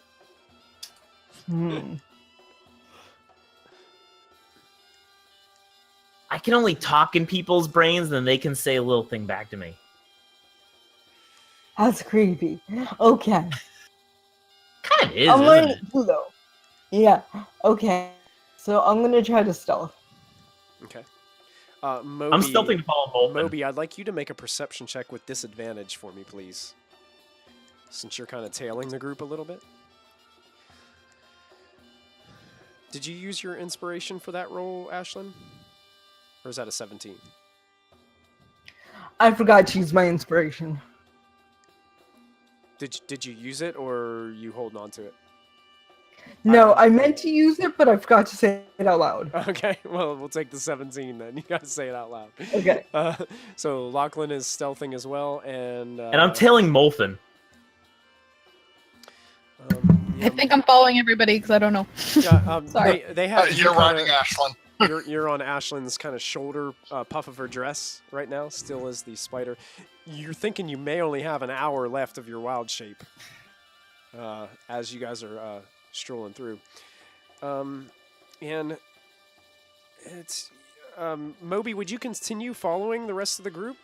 I can only talk in people's brains, then they can say a little thing back to me. That's creepy. Okay. Kind of is, I'm isn't learning it? too, though. Yeah. Okay. So I'm gonna try to stealth. Okay. Moby, I'm stealthing to follow Bolton. Moby, I'd like you to make a perception check with disadvantage for me, please. Since you're kind of tailing the group a little bit. Did you use your inspiration for that roll, Ashlyn? Or is that a 17? I forgot to use my inspiration. Did you use it, or are you holding on to it? No, I meant to use it, but I forgot to say it out loud. Okay, well, we'll take the 17 then. You gotta say it out loud. Okay. So Lachlan is stealthing as well, and I'm tailing Molfin. I think I'm following everybody because I don't know. Yeah, Sorry. they have you You're kinda- riding Ashlyn. You're on Ashlyn's kind of shoulder puff of her dress right now, still as the spider. You're thinking you may only have an hour left of your wild shape as you guys are strolling through. And it's Moby, would you continue following the rest of the group?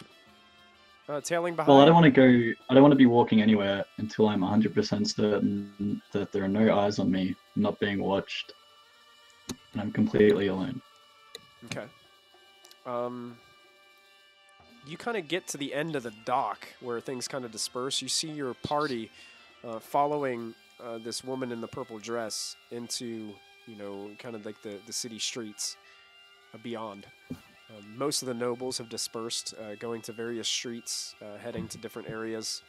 Tailing behind? Well, I don't want to go. I don't want to be walking anywhere until I'm 100% certain that there are no eyes on me, not being watched, and I'm completely alone. Okay. You kind of get to the end of the dock where things kind of disperse. You see your party following this woman in the purple dress into, kind of like the city streets beyond. Most of the nobles have dispersed, going to various streets, heading to different areas.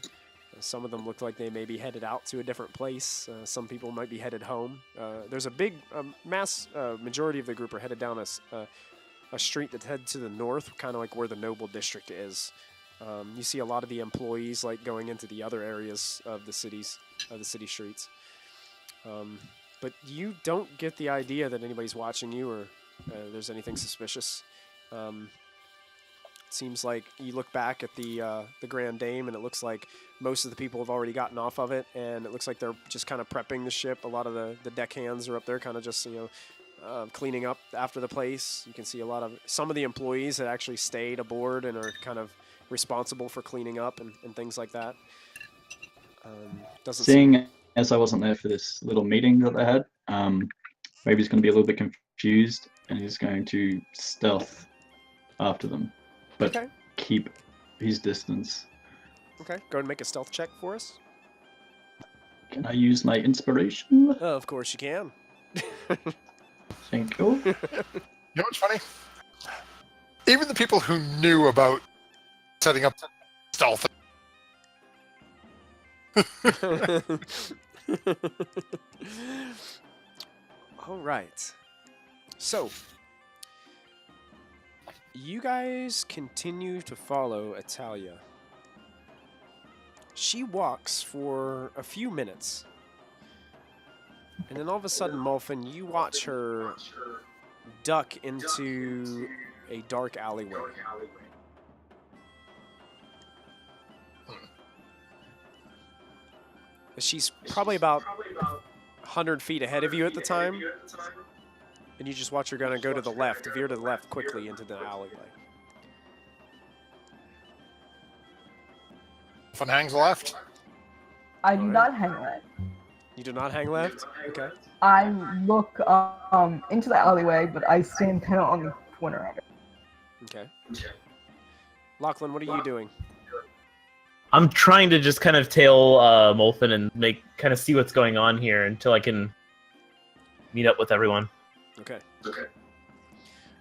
Some of them look like they may be headed out to a different place. Some people might be headed home. There's a big mass majority of the group are headed down a street that heads to the north, kind of like where the noble district is. You see a lot of the employees like going into the other areas of the city streets. But you don't get the idea that anybody's watching you or there's anything suspicious. It seems like you look back at the Grand Dame, and it looks like most of the people have already gotten off of it, and it looks like they're just kind of prepping the ship. A lot of the deckhands are up there, kind of just cleaning up after the place. You can see some of the employees that actually stayed aboard and are kind of responsible for cleaning up and things like that. Seeing as I wasn't there for this little meeting that they had, maybe he's going to be a little bit confused, and he's going to stealth after them, but okay. Keep his distance. Okay, go ahead and make a stealth check for us. Can I use my inspiration? Of course you can. Thank you. You know what's funny? Even the people who knew about setting up stealth. All right. So, you guys continue to follow Atalia. She walks for a few minutes. And then all of a sudden, Molfin, you watch her duck into a dark alleyway. She's probably about 100 feet ahead of you at the time. And you just watch her go to the left, veer to the left quickly into the alleyway. Fun hangs left. I do not hang left. You do not hang left? Okay. I look into the alleyway, but I stand kind of on the corner of it. Okay. Lachlan, what are you doing? I'm trying to just kind of tail Molfin and kind of see what's going on here until I can meet up with everyone. Okay.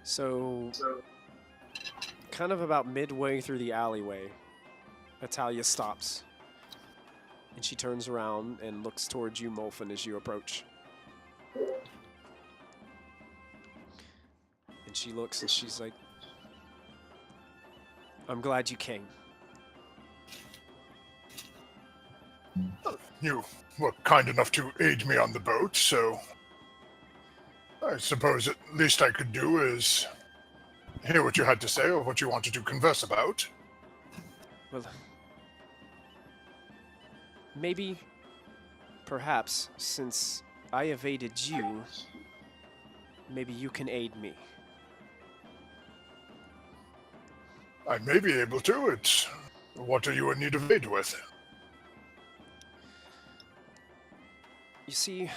So, kind of about midway through the alleyway, Atalia stops. And she turns around and looks towards you, Molfin, as you approach. And she looks and she's like, I'm glad you came. You were kind enough to aid me on the boat, so I suppose at least I could do is hear what you had to say or what you wanted to converse about. Well, maybe, perhaps, since I evaded you, maybe you can aid me. I may be able to. What are you in need of aid with? You see,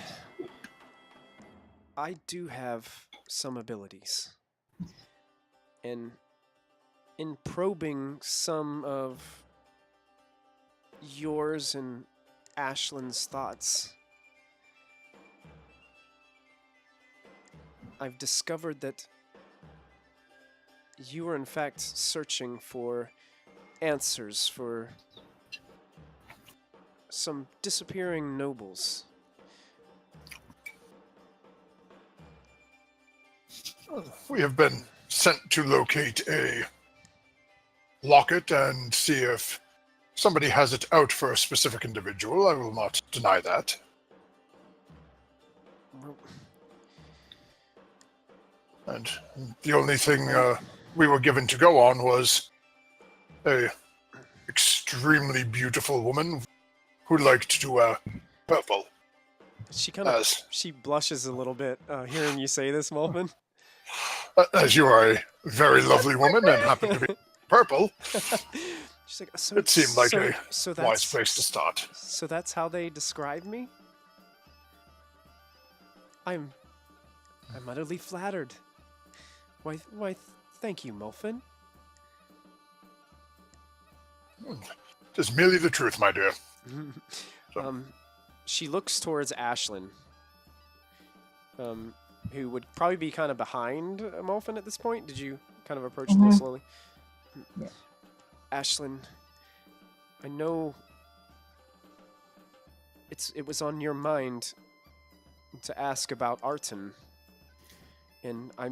I do have some abilities. And in probing some of yours and Ashland's thoughts, I've discovered that you are in fact searching for answers for some disappearing nobles. We have been sent to locate a locket and see if somebody has it out for a specific individual. I will not deny that. Well, And the only thing we were given to go on was a extremely beautiful woman who liked to wear purple. she kind of she blushes a little bit hearing you say this, Molfin. As you are a very lovely woman and happen to be purple, She's like, so, it seemed like a so wise place to start. So that's how they describe me? I'm utterly flattered. Why, thank you, Muffin. Just merely the truth, my dear. She looks towards Ashlyn, who would probably be kind of behind Muffin at this point. Did you kind of approach a little slowly? Yeah. Ashlyn, I know it was on your mind to ask about Arton, and I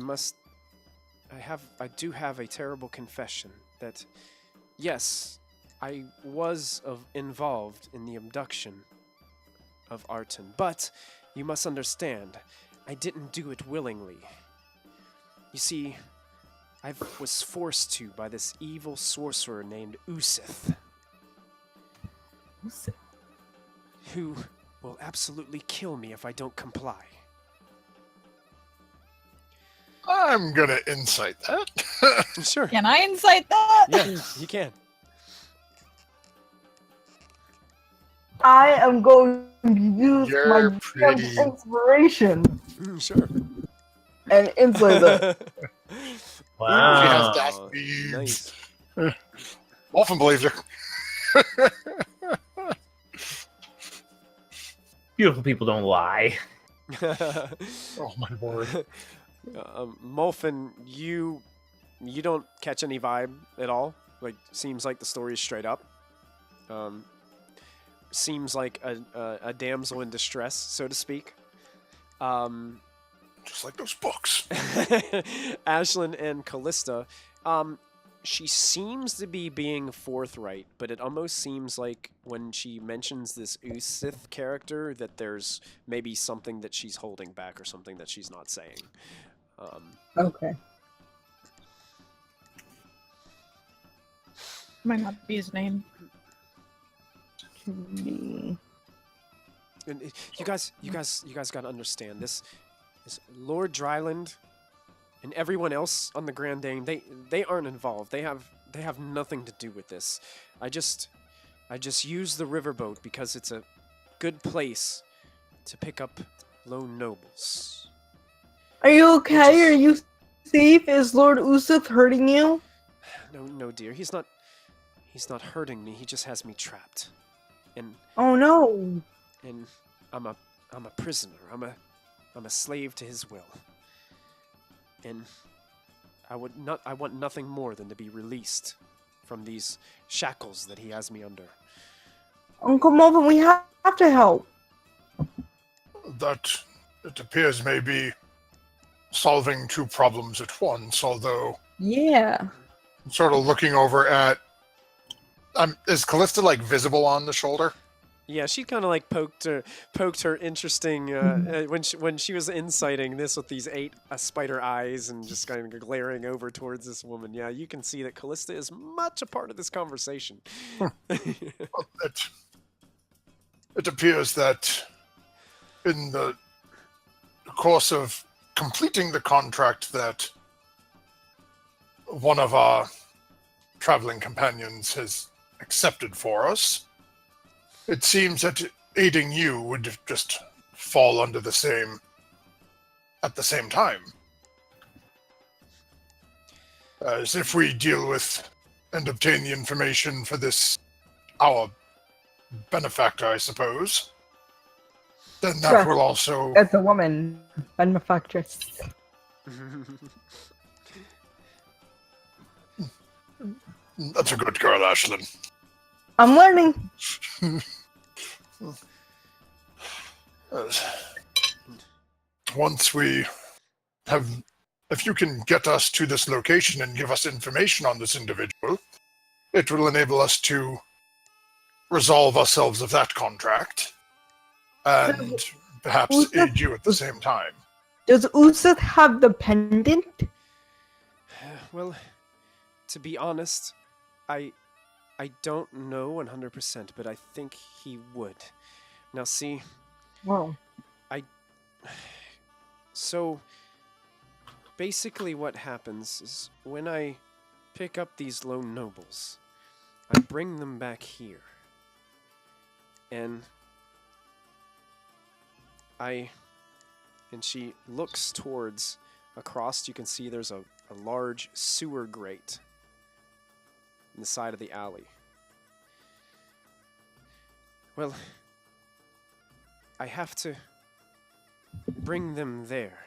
do have a terrible confession that, yes, I was involved in the abduction of Arton, but you must understand, I didn't do it willingly. You see, I was forced to by this evil sorcerer named Usith, who will absolutely kill me if I don't comply. I'm gonna insight that. Sure. Can I incite that? Yeah, you can. I am going to use You're my pretty. inspiration Sure. and insulate that. She has Wow. that speed. Nice. Often believes her. Beautiful people don't lie. Oh my word. Muffin, you don't catch any vibe at all. Like, seems like the story is straight up. Seems like a damsel in distress, so to speak. Just like those books. Ashlyn and Kallista, she seems to be being forthright, but it almost seems like when she mentions this Usith character that there's maybe something that she's holding back or something that she's not saying. Okay. Might not be his name. And you guys gotta understand this Lord Dryland and everyone else on the Grand Dane, they aren't involved. They have nothing to do with this. I just use the riverboat because it's a good place to pick up lone nobles. Are you okay? Just- Are you safe? Is Lord Usith hurting you? No, dear. He's not hurting me. He just has me trapped. And Oh no. I'm a prisoner. I'm a slave to his will. And I want nothing more than to be released from these shackles that he has me under. Uncle Melvin, we have to help. That, it appears, may be solving two problems at once, although Yeah. sort of looking over at... is Kallista, like, visible on the shoulder? Yeah, she kind of like poked her interesting when she was inciting this with these 8 spider eyes and just kind of glaring over towards this woman. Yeah, you can see that Kallista is much a part of this conversation. Well, it appears that in the course of completing the contract that one of our traveling companions has accepted for us, it seems that aiding you would just fall under the same at the same time. As if we deal with and obtain the information for this, our benefactor, I suppose, then that Sure. will also... As a woman, benefactress. That's a good girl, Ashlyn. I'm learning. Once we have... If you can get us to this location and give us information on this individual, it will enable us to resolve ourselves of that contract and perhaps aid you at the same time. Does Usith have the pendant? Well, to be honest, I don't know 100%, but I think he would. Now, see, Well, so basically what happens is when I pick up these lone nobles, I bring them back here. And she looks towards across. You can see there's a large sewer grate in the side of the alley. Well, I have to bring them there.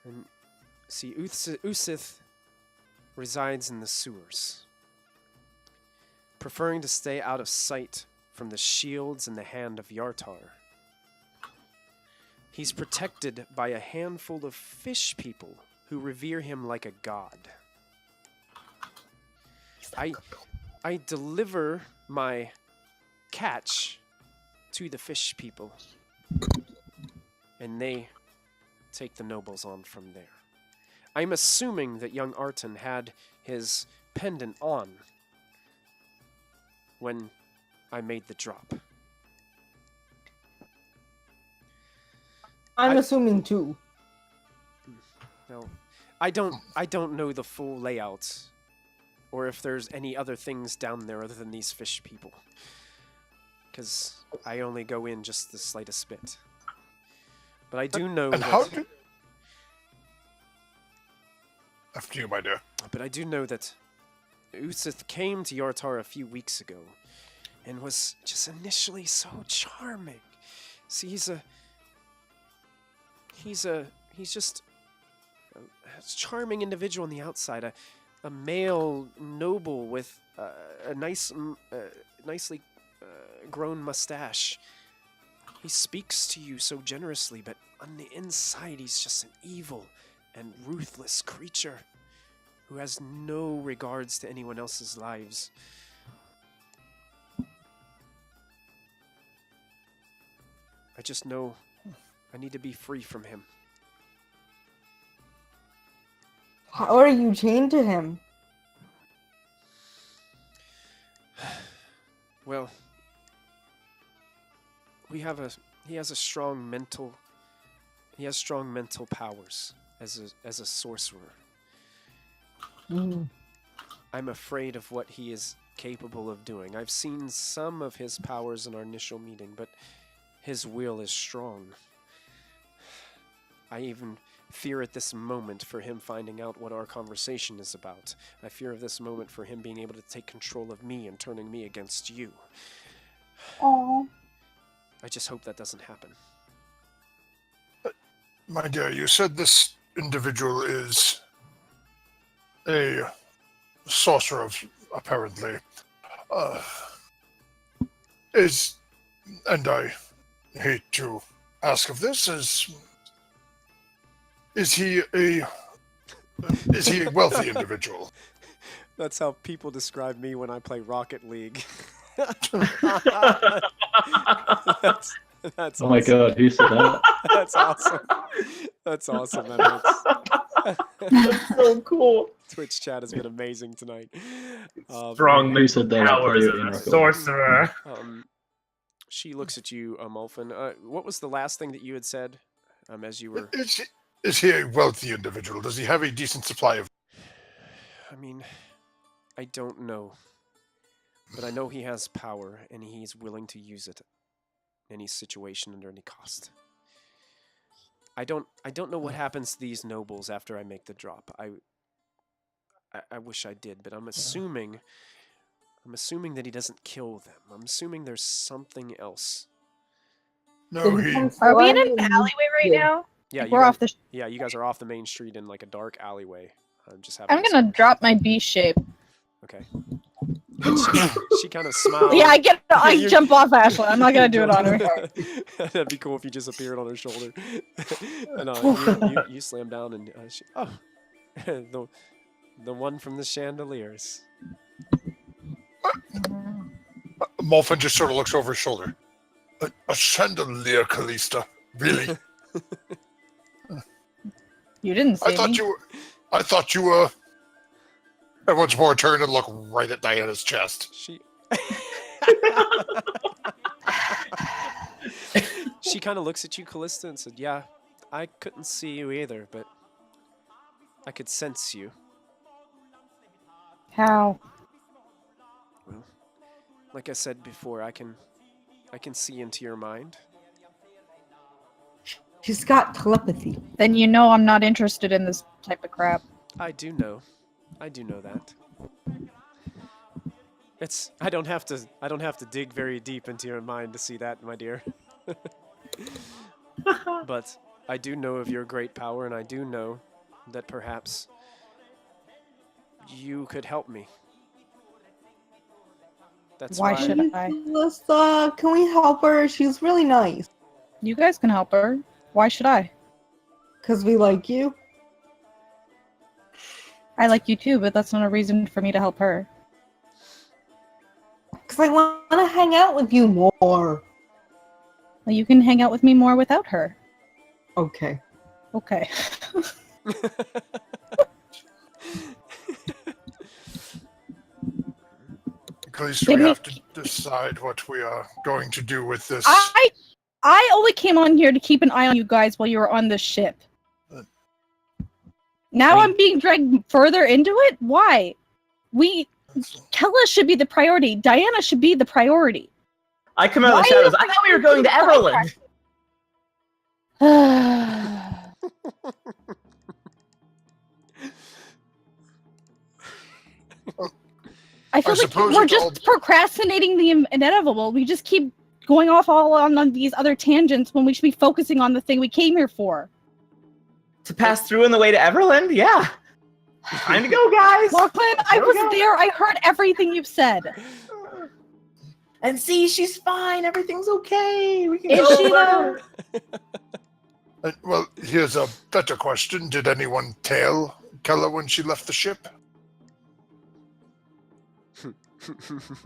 And see, Usith resides in the sewers, preferring to stay out of sight from the shields in the hand of Yartar. He's protected by a handful of fish people who revere him like a god. I deliver my catch to the fish people, and they take the nobles on from there. I'm assuming that young Arton had his pendant on when I made the drop. I'm assuming too. No, I don't know the full layout, or if there's any other things down there other than these fish people, because I only go in just the slightest bit. But I do know And that. how do... After you, my dear. But I do know that Usith came to Yartar a few weeks ago, and was just initially so charming. See, he's just a charming individual on the outside, a male noble with a nicely grown mustache. He speaks to you so generously, but on the inside he's just an evil and ruthless creature who has no regards to anyone else's lives. I just know I need to be free from him. How are you chained to him? Well, he has strong mental powers as a sorcerer. Mm. I'm afraid of what he is capable of doing. I've seen some of his powers in our initial meeting, but his will is strong. I even fear at this moment for him finding out what our conversation is about. I fear of this moment for him being able to take control of me and turning me against you. Aww. I just hope that doesn't happen. My dear, you said this individual is a sorcerer, apparently. And I hate to ask of this, is he a wealthy individual? That's how people describe me when I play Rocket League. That's Oh my awesome. god, who said that? That's awesome. That's awesome. That That's so cool. Twitch chat has been amazing tonight. Strong Who said that? I'll powers play it of in a Rocket League. sorcerer. She looks at you, Ulfin. What was the last thing that you had said as you were... Is he a wealthy individual? Does he have a decent supply of... I mean, I don't know. But I know he has power, and he's willing to use it in any situation under any cost. I don't know what happens to these nobles after I make the drop. I wish I did, but I'm assuming that he doesn't kill them. I'm assuming there's something else. No, he... Are we in an alleyway right now? Yeah, We're off the. Yeah, you guys are off the main street in like a dark alleyway. I'm gonna drop my B shape. Okay. She kind of smiled. Yeah, I jump off Ashley. I'm not gonna do it on her. That'd be cool if you just appeared on her shoulder. And you slam down and the one from the chandeliers. Molfin just sort of looks over his shoulder. A chandelier, Kallista? Really? You didn't say I thought you were... And once more, turn and look right at Diana's chest. She kind of looks at you, Kallista, and said, "Yeah, I couldn't see you either, but I could sense you. How? Well, like I said before, I can see into your mind. She's got telepathy. Then you know I'm not interested in this type of crap. I do know that. I don't have to dig very deep into your mind to see that, my dear. But I do know of your great power, and I do know that perhaps you could help me. That's Why should I? Kallista, can we help her? She's really nice. You guys can help her. Why should I? Because we like you. I like you too, but that's not a reason for me to help her. Because I want to hang out with you more. Well, you can hang out with me more without her. Okay. Okay. At least Did we we- have to decide what we are going to do with this. I only came on here to keep an eye on you guys while you were on this ship. Now I'm being dragged further into it? Why? Kella should be the priority. Diana should be the priority. I come out of the Why shadows. you I thought we were going to Everland. I feel I like suppose we're it all- just procrastinating the inevitable. We just keep going off all on these other tangents when we should be focusing on the thing we came here for. To pass through on the way to Everland? Yeah. Time to go, guys. Lachlan, I There we was go. there. I heard everything you've said. And see, she's fine. Everything's okay. We can Is go she, though? Well, here's a better question. Did anyone tail Kella when she left the ship?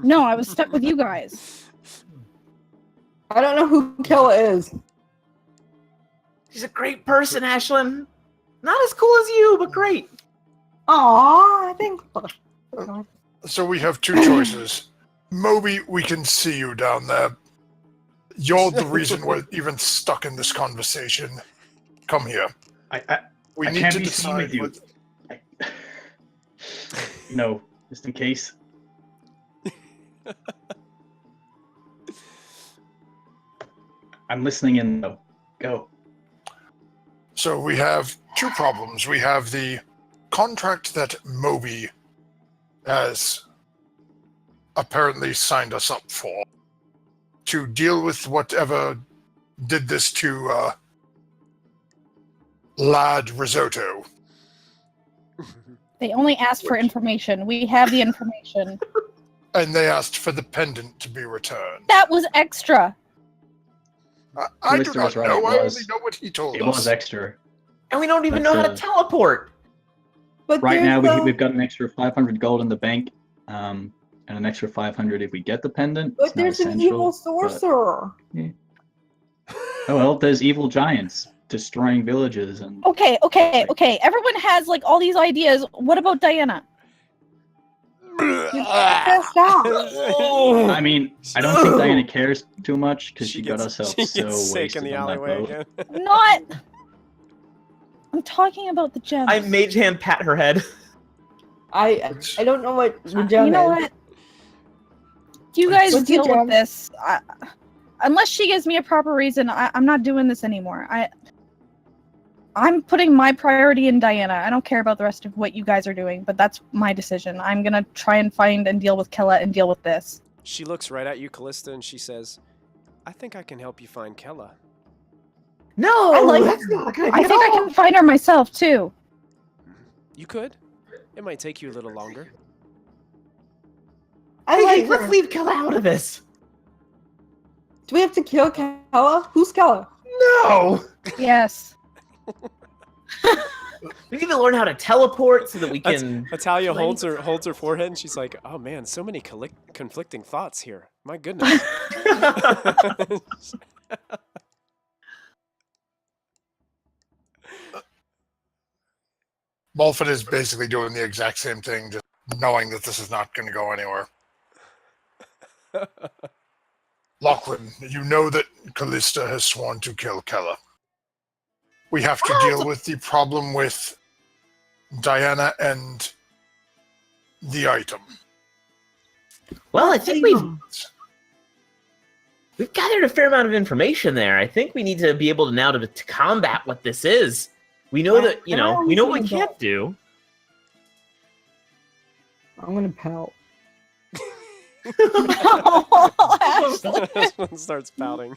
No, I was stuck with you guys. I don't know who Kella is. She's a great person, Ashlyn. Not as cool as you, but great. Aww, I think. So we have two choices. Moby, we can see you down there. You're the reason we're even stuck in this conversation. Come here. We I need can't to be seen with decide you. what... Just in case. I'm listening in though. Go. So we have two problems. We have the contract that Moby has apparently signed us up for to deal with whatever did this to Lad Risotto. They only asked for information. We have the information. And they asked for the pendant to be returned. That was extra. I do Kallista not was right, know. it I was. only know what he told It us. was extra. And we don't even That's, know how to teleport. But Right there's now, no- we've got an extra 500 gold in the bank, and an extra 500 if we get the pendant. But It's not there's an essential, evil but- sorcerer. Oh well, there's evil giants destroying villages, and Okay. Everyone has like all these ideas. What about Diana? Passed out. I mean, I don't think Diana cares too much because she got herself she so gets sick wasted in the on that alleyway boat. again. Not. I'm talking about the gems. I mage hand pat her head. I don't know what the You gem know is. what? You guys What's the deal gem? with this. Unless she gives me a proper reason, I'm not doing this anymore. I'm putting my priority in Diana. I don't care about the rest of what you guys are doing, but that's my decision. I'm gonna try and find and deal with Kella and deal with this. She looks right at you, Kallista, and she says, I think I can help you find Kella. No, I like- that's not a good I idea think I at all. can find her myself too. You could. It might take you a little longer. I Hey, like let's her. leave Kella out of this. Do we have to kill Kella? Who's Kella? No. Yes. We need to learn how to teleport so that we can. Atalia Like- holds her forehead, and she's like, "Oh man, so many conflicting thoughts here. My goodness." Malfin is basically doing the exact same thing, just knowing that this is not going to go anywhere. Lachlan, you know that Kallista has sworn to kill Kella. We have to deal with the problem with Diana and the item. Well, I think we've gathered a fair amount of information there. I think we need to be able to now to combat what this is. We know that, we know what we can't do. I'm gonna pout. Ashlyn starts pouting.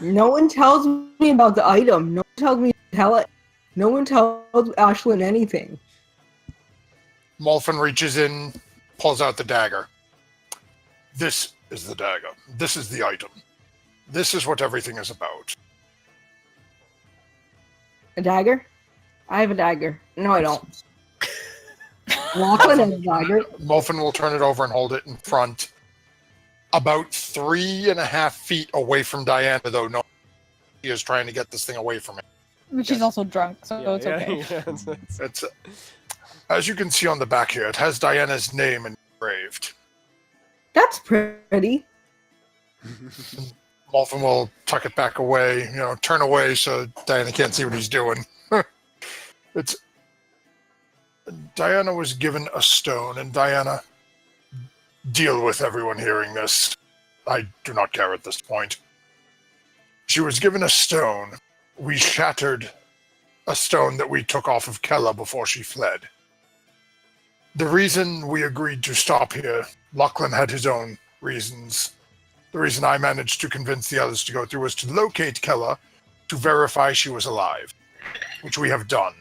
No one tells me about the item. No one tells me to tell it. No one tells Ashlyn anything. Molfen reaches in, pulls out the dagger. This is the dagger. This is the item. This is what everything is about. A dagger? I have a dagger. No, I don't. Lachlan has a dagger. Molfen will turn it over and hold it in front. About 3.5 feet away from Diana, though. No, he is trying to get this thing away from him. But she's also drunk, so it's okay. It's as you can see on the back here, it has Diana's name engraved. That's pretty. Molfen will tuck it back away, turn away so Diana can't see what he's doing. Diana was given a stone, and Diana, deal with everyone hearing this. I do not care at this point. She was given a stone. We shattered a stone that we took off of Kella before she fled. The reason we agreed to stop here, Lachlan had his own reasons. The reason I managed to convince the others to go through was to locate Kella to verify she was alive, which we have done.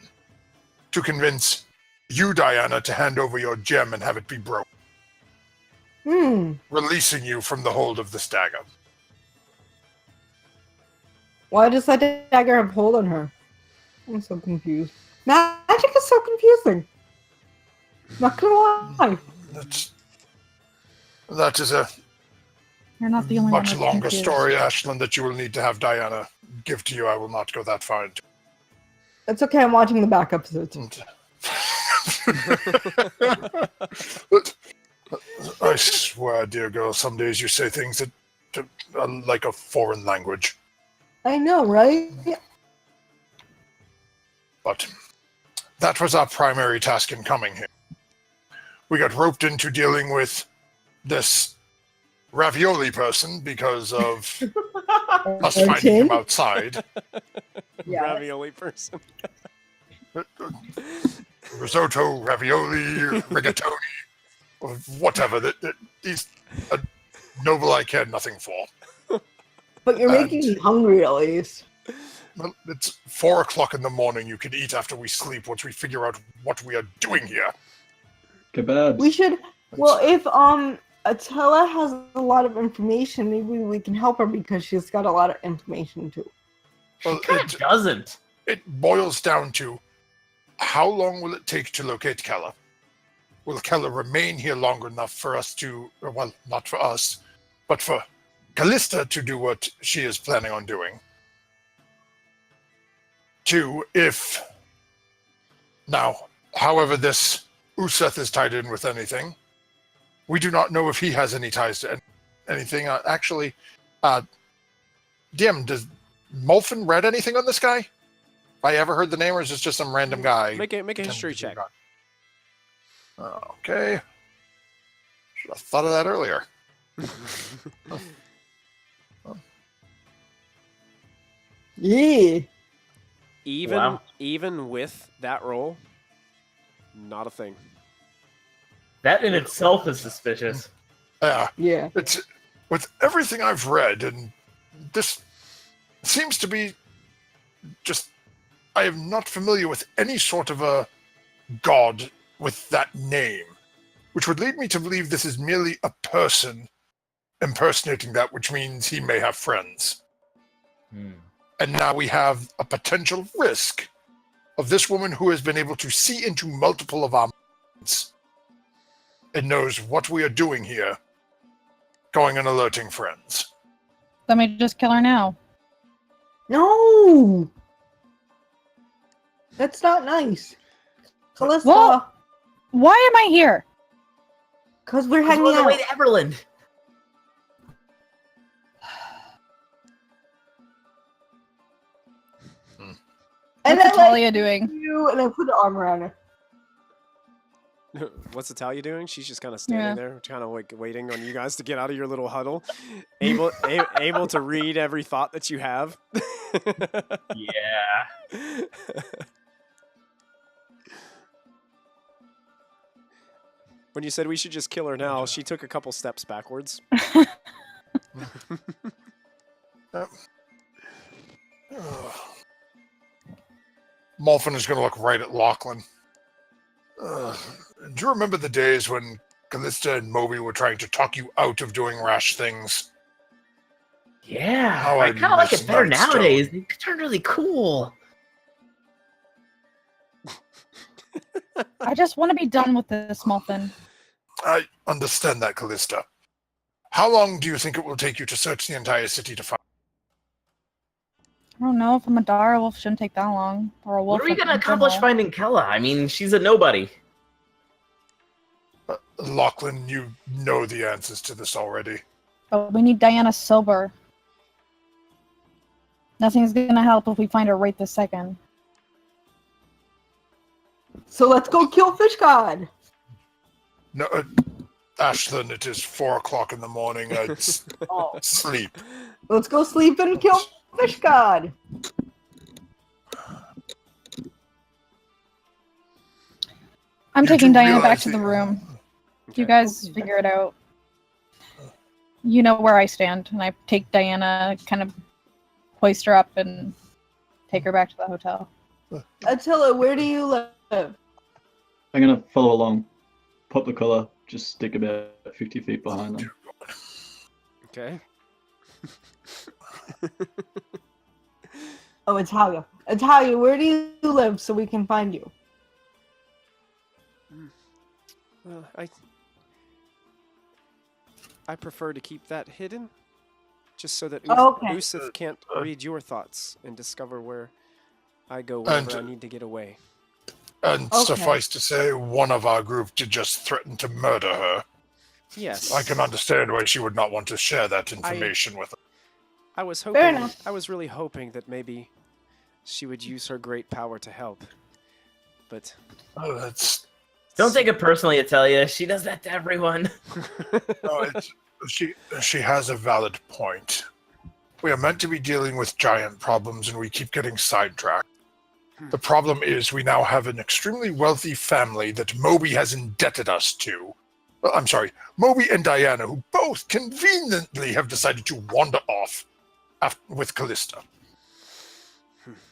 To convince you, Diana, to hand over your gem and have it be broken. Releasing you from the hold of this dagger. Why does that dagger have hold on her? I'm so confused. Magic is so confusing. Not gonna lie. That is a You're not the only much one longer confused. story, Ashlyn, that you will need to have Diana give to you. I will not go that far into. It's okay, I'm watching the back episodes. I swear, dear girl, some days you say things that are like a foreign language. I know, right? But that was our primary task in coming here. We got roped into dealing with this ravioli person because of us finding him outside. Yeah. Ravioli person. Risotto, ravioli, rigatoni, or whatever. He's a noble I care nothing for. But you're making me hungry at least. Well, it's 4 o'clock in the morning. You can eat after we sleep once we figure out what we are doing here. Kebabs. We should. Well, if Atella has a lot of information, maybe we can help her because she's got a lot of information too. Well, It doesn't. it boils down to how long will it take to locate Kella? Will Kella remain here long enough for us to, well, not for us, but for Kallista to do what she is planning on doing? 2, if now, however this Useth is tied in with anything, we do not know if he has any ties to anything. Actually, DM, does Molfen read anything on this guy? Have I ever heard the name, or is this just some random guy? Make a history check. Okay. Should have thought of that earlier. Yeah. Even with that roll, not a thing. That in itself is suspicious. Yeah. It's with everything I've read, and this seems to be just. I am not familiar with any sort of a god with that name, which would lead me to believe this is merely a person impersonating that, which means he may have friends. And now we have a potential risk of this woman who has been able to see into multiple of our minds and knows what we are doing here, going and alerting friends. Let me just kill her now. No. That's not nice. Kallista. Well- Why am I here? Because we're We're hanging on the out. way to Everland. And What's I like Atalia doing? you, and I put the arm around her. What's Atalia doing? She's just kind of standing Yeah. there, kind of like waiting on you guys to get out of your little huddle, able to read every thought that you have. Yeah. When you said we should just kill her now, she took a couple steps backwards. Molphin is going to look right at Lachlan. Do you remember the days when Kallista and Moby were trying to talk you out of doing rash things? Yeah. How I I kind of like miss it better Nightstone. nowadays. They turned really cool. I just want to be done with this, Muffin. I understand that, Kallista. How long do you think it will take you to search the entire city to find? I don't know if I'm a dire wolf. Shouldn't take that long. Or a wolf. What are we in gonna accomplish general. finding Kella? I mean, she's a nobody. Lachlan, you know the answers to this already. But we need Diana sober. Nothing's gonna help if we find her right this second. So let's go kill Fish God. No, Ashlyn, it is 4 o'clock in the morning. Oh. Sleep. Let's go sleep and kill Fish God. I'm You taking do Diana back realize to the that- room. Okay. You guys figure it out. You know where I stand, and I take Diana, kind of hoist her up, and take her back to the hotel. Attila, where do you live? I'm gonna follow along, pop the collar, just stick about 50 feet behind them. Okay. Oh, Atalia. Atalia, where do you live so we can find you? I prefer to keep that hidden, just so that Okay. Usif can't read your thoughts and discover where I go whenever I need to get away. And Okay. suffice to say, one of our group did just threaten to murder her. Yes. I can understand why she would not want to share that information with us. I was Fair hoping. enough. I was really hoping that maybe she would use her great power to help. But Oh, that's Don't take it personally, Atalia. She does that to everyone. no, she has a valid point. We are meant to be dealing with giant problems, and we keep getting sidetracked. The problem is we now have an extremely wealthy family that Moby has indebted us to. I'm sorry, Moby and Diana, who both conveniently have decided to wander off with Kallista.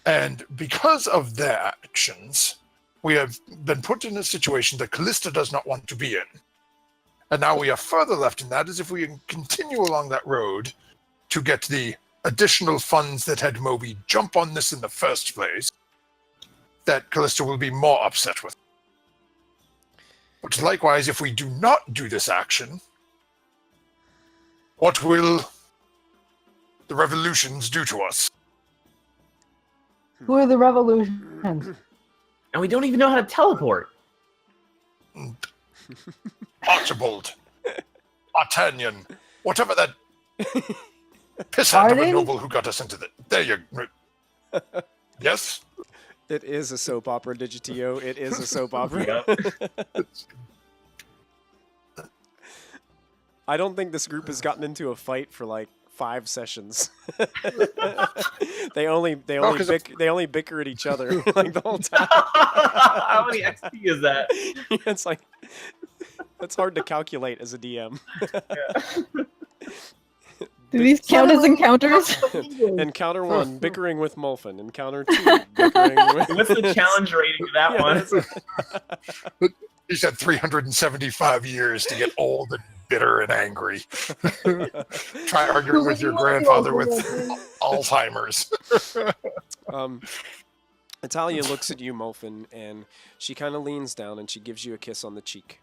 And because of their actions, we have been put in a situation that Kallista does not want to be in. And now we are further left in that as if we continue along that road to get the additional funds that had Moby jump on this in the first place, that Kallista will be more upset with. But likewise, if we do not do this action, what will the revolutions do to us? Who are the revolutions? And we don't even know how to teleport. Archibald, Artanian, whatever that pissant of a Arden? noble who got us into the... There you... Yes? it is a soap opera, Digitio. It is a soap opera. Yep. I don't think this group has gotten into a fight for like 5 sessions. they only bicker at each other like the whole time. How many XP is that? It's like that's hard to calculate as a DM. Do these count as encounters? Encounter 1, bickering with Molphin. Encounter 2, bickering with... What's the challenge rating of that Yeah, one? He said 375 years to get old and bitter and angry. Try arguing with your grandfather with Alzheimer's. Atalia looks at you, Molphin, and she kind of leans down and she gives you a kiss on the cheek.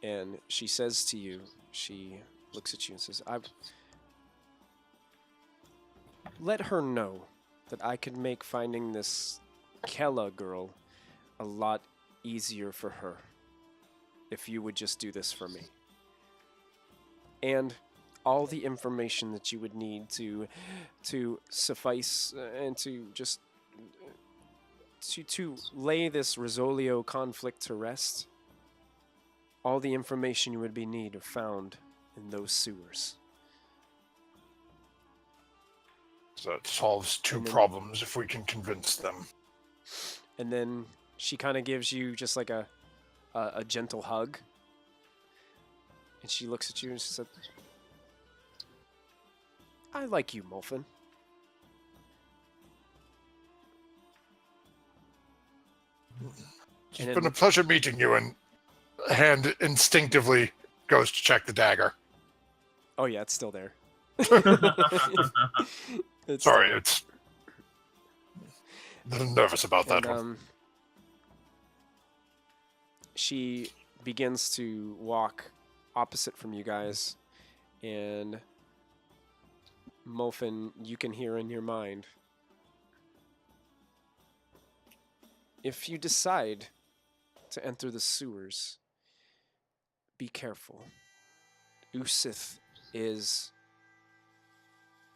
And she says to you, she looks at you and says, let her know that I could make finding this Kella girl a lot easier for her if you would just do this for me. And all the information that you would need to suffice and to just to lay this Rosolio conflict to rest, all the information you would be need are found in those sewers. So that solves two And then- problems if we can convince them. And then she kind of gives you just like a gentle hug. And she looks at you and she said, I like you, Molfin. It's And been then- a pleasure meeting you, and hand instinctively goes to check the dagger. Oh yeah, it's still there. It's Sorry, still it's a little nervous about there. that one. She begins to walk opposite from you guys, and Molfin, you can hear in your mind, if you decide to enter the sewers, be careful. Usith is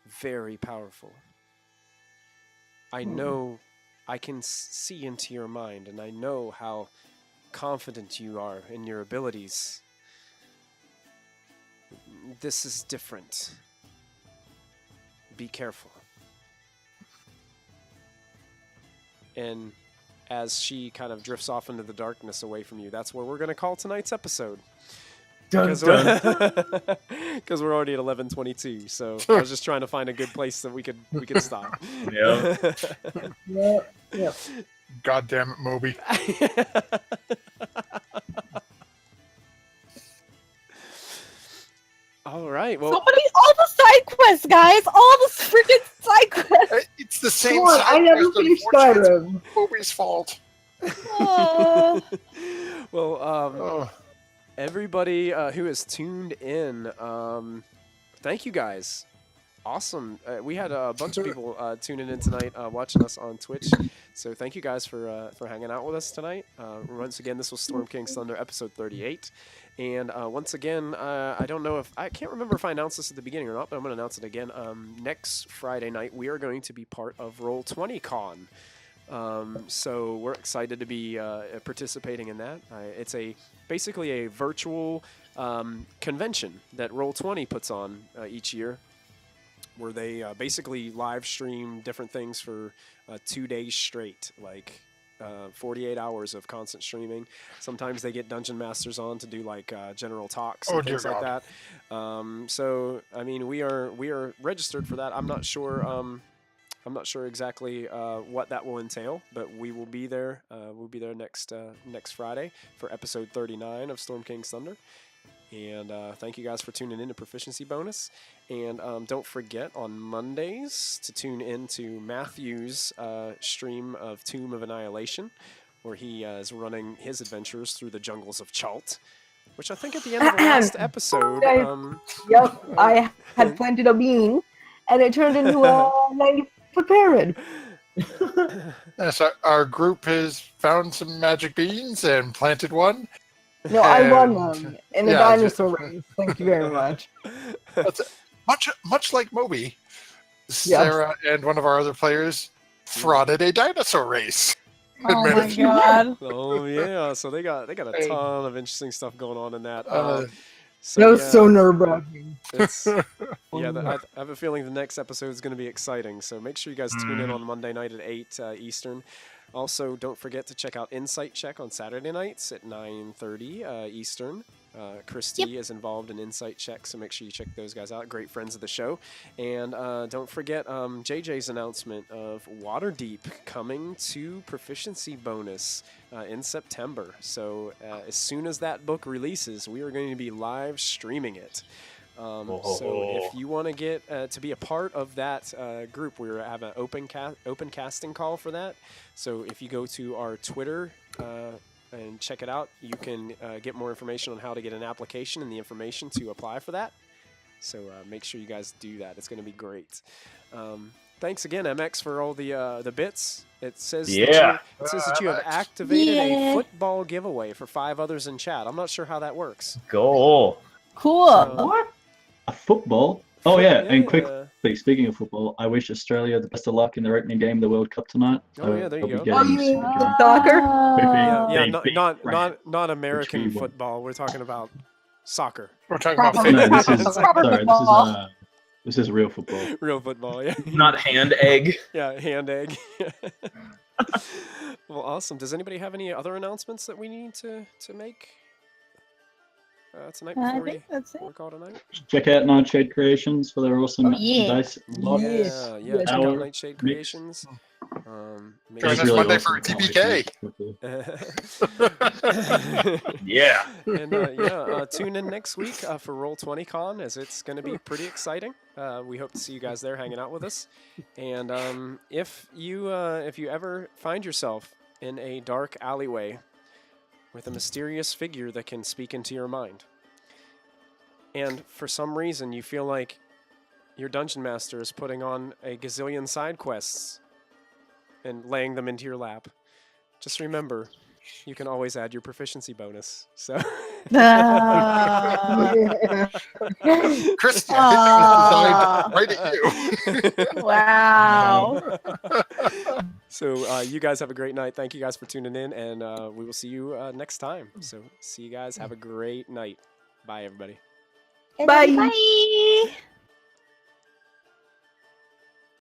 very powerful. I know I can see into your mind, and I know how confident you are in your abilities. This is different. Be careful. And as she kind of drifts off into the darkness away from you, that's where we're going to call tonight's episode. Dun, Because dun. we're already at 11:22, so I was just trying to find a good place that we could stop. Yeah. Yeah. God damn it, Moby. All right. Well, Somebody, all the side quests, guys! All the freaking side quests! It's the same Come on, side I never quest, finished unfortunately. Skyrim. It's Moby's fault. Uh, well, Oh, everybody who has tuned in, thank you guys. Awesome. We had a bunch of people tuning in tonight, watching us on Twitch. So thank you guys for hanging out with us tonight. Once again, this was Storm King's Thunder, episode 38. And once again, I don't know if I can't remember if I announced this at the beginning or not, but I'm going to announce it again. Next Friday night, we are going to be part of Roll20 Con. So we're excited to be participating in that. It's basically a virtual convention that Roll20 puts on each year, where they basically live stream different things for 2 days straight, like 48 hours of constant streaming. Sometimes they get dungeon masters on to do like general talks and Oh, dear things like God. that. So I mean, we are registered for that. I'm not sure exactly what that will entail, but we will be there. We'll be there next Friday for episode 39 of Storm King's Thunder. And thank you guys for tuning in to Proficiency Bonus. And don't forget on Mondays to tune in to Matthew's stream of Tomb of Annihilation, where he is running his adventures through the jungles of Chalt, which I think at the end of the last episode... Yep, I had planted a bean, and it turned into a 90-foot pyramid. yes, our group has found some magic beans and planted one. No, I won And- them in a yeah, dinosaur race. Thank you very much. That's much like Moby, Sarah and one of our other players frauded a dinosaur race. oh my managed- god. Oh yeah, so they got a ton of interesting stuff going on in that. That was yeah, so nerve-wracking. it's, yeah, I have a feeling the next episode is going to be exciting. So make sure you guys tune in on Monday night at 8 Eastern. Also, don't forget to check out Insight Check on Saturday nights at 9:30 Eastern. Christy is involved in Insight Check, so make sure you check those guys out. Great friends of the show. And don't forget JJ's announcement of Waterdeep coming to Proficiency Bonus in September. So as soon as that book releases, we are going to be live streaming it. So if you want to get to be a part of that group, we have an open casting call for that. So if you go to our Twitter and check it out, you can get more information on how to get an application and the information to apply for that. So make sure you guys do that. It's going to be great. Thanks again, MX, for all the bits. It says that you have activated a football giveaway for 5 others in chat. I'm not sure how that works. Goal. Cool. So- What? A football? Oh yeah, and quick speaking of football, I wish Australia the best of luck in their opening game of the World Cup tonight. Oh, yeah, there you I'll be go. Oh, getting you mean super drunk. soccer? Yeah, Big, not big not brand, not American which we won. football. We're talking about soccer. We're talking about Proper- No, fake. this is Proper sorry. football. This is real football. Real football, yeah. Not hand egg. Yeah, hand egg. Well, awesome. Does anybody have any other announcements that we need to make tonight I before we think that's it. call tonight? Check out Nightshade Creations for their awesome Oh, yeah. dice lot. Yes. Yeah, check out Our Nightshade mix. Creations. Make Join It's us sure- really Monday awesome for TPK. Yeah. And tune in next week for Roll20 Con, as it's going to be pretty exciting. We hope to see you guys there hanging out with us. And if you ever find yourself in a dark alleyway with a mysterious figure that can speak into your mind, and for some reason you feel like your dungeon master is putting on a gazillion side quests and laying them into your lap, just remember, you can always add your proficiency bonus. So, Christy, I think it was designed right at you. Wow. so you guys have a great night. Thank you guys for tuning in, and we will see you next time. So, see you guys. Have a great night. Bye, everybody. Bye. Bye.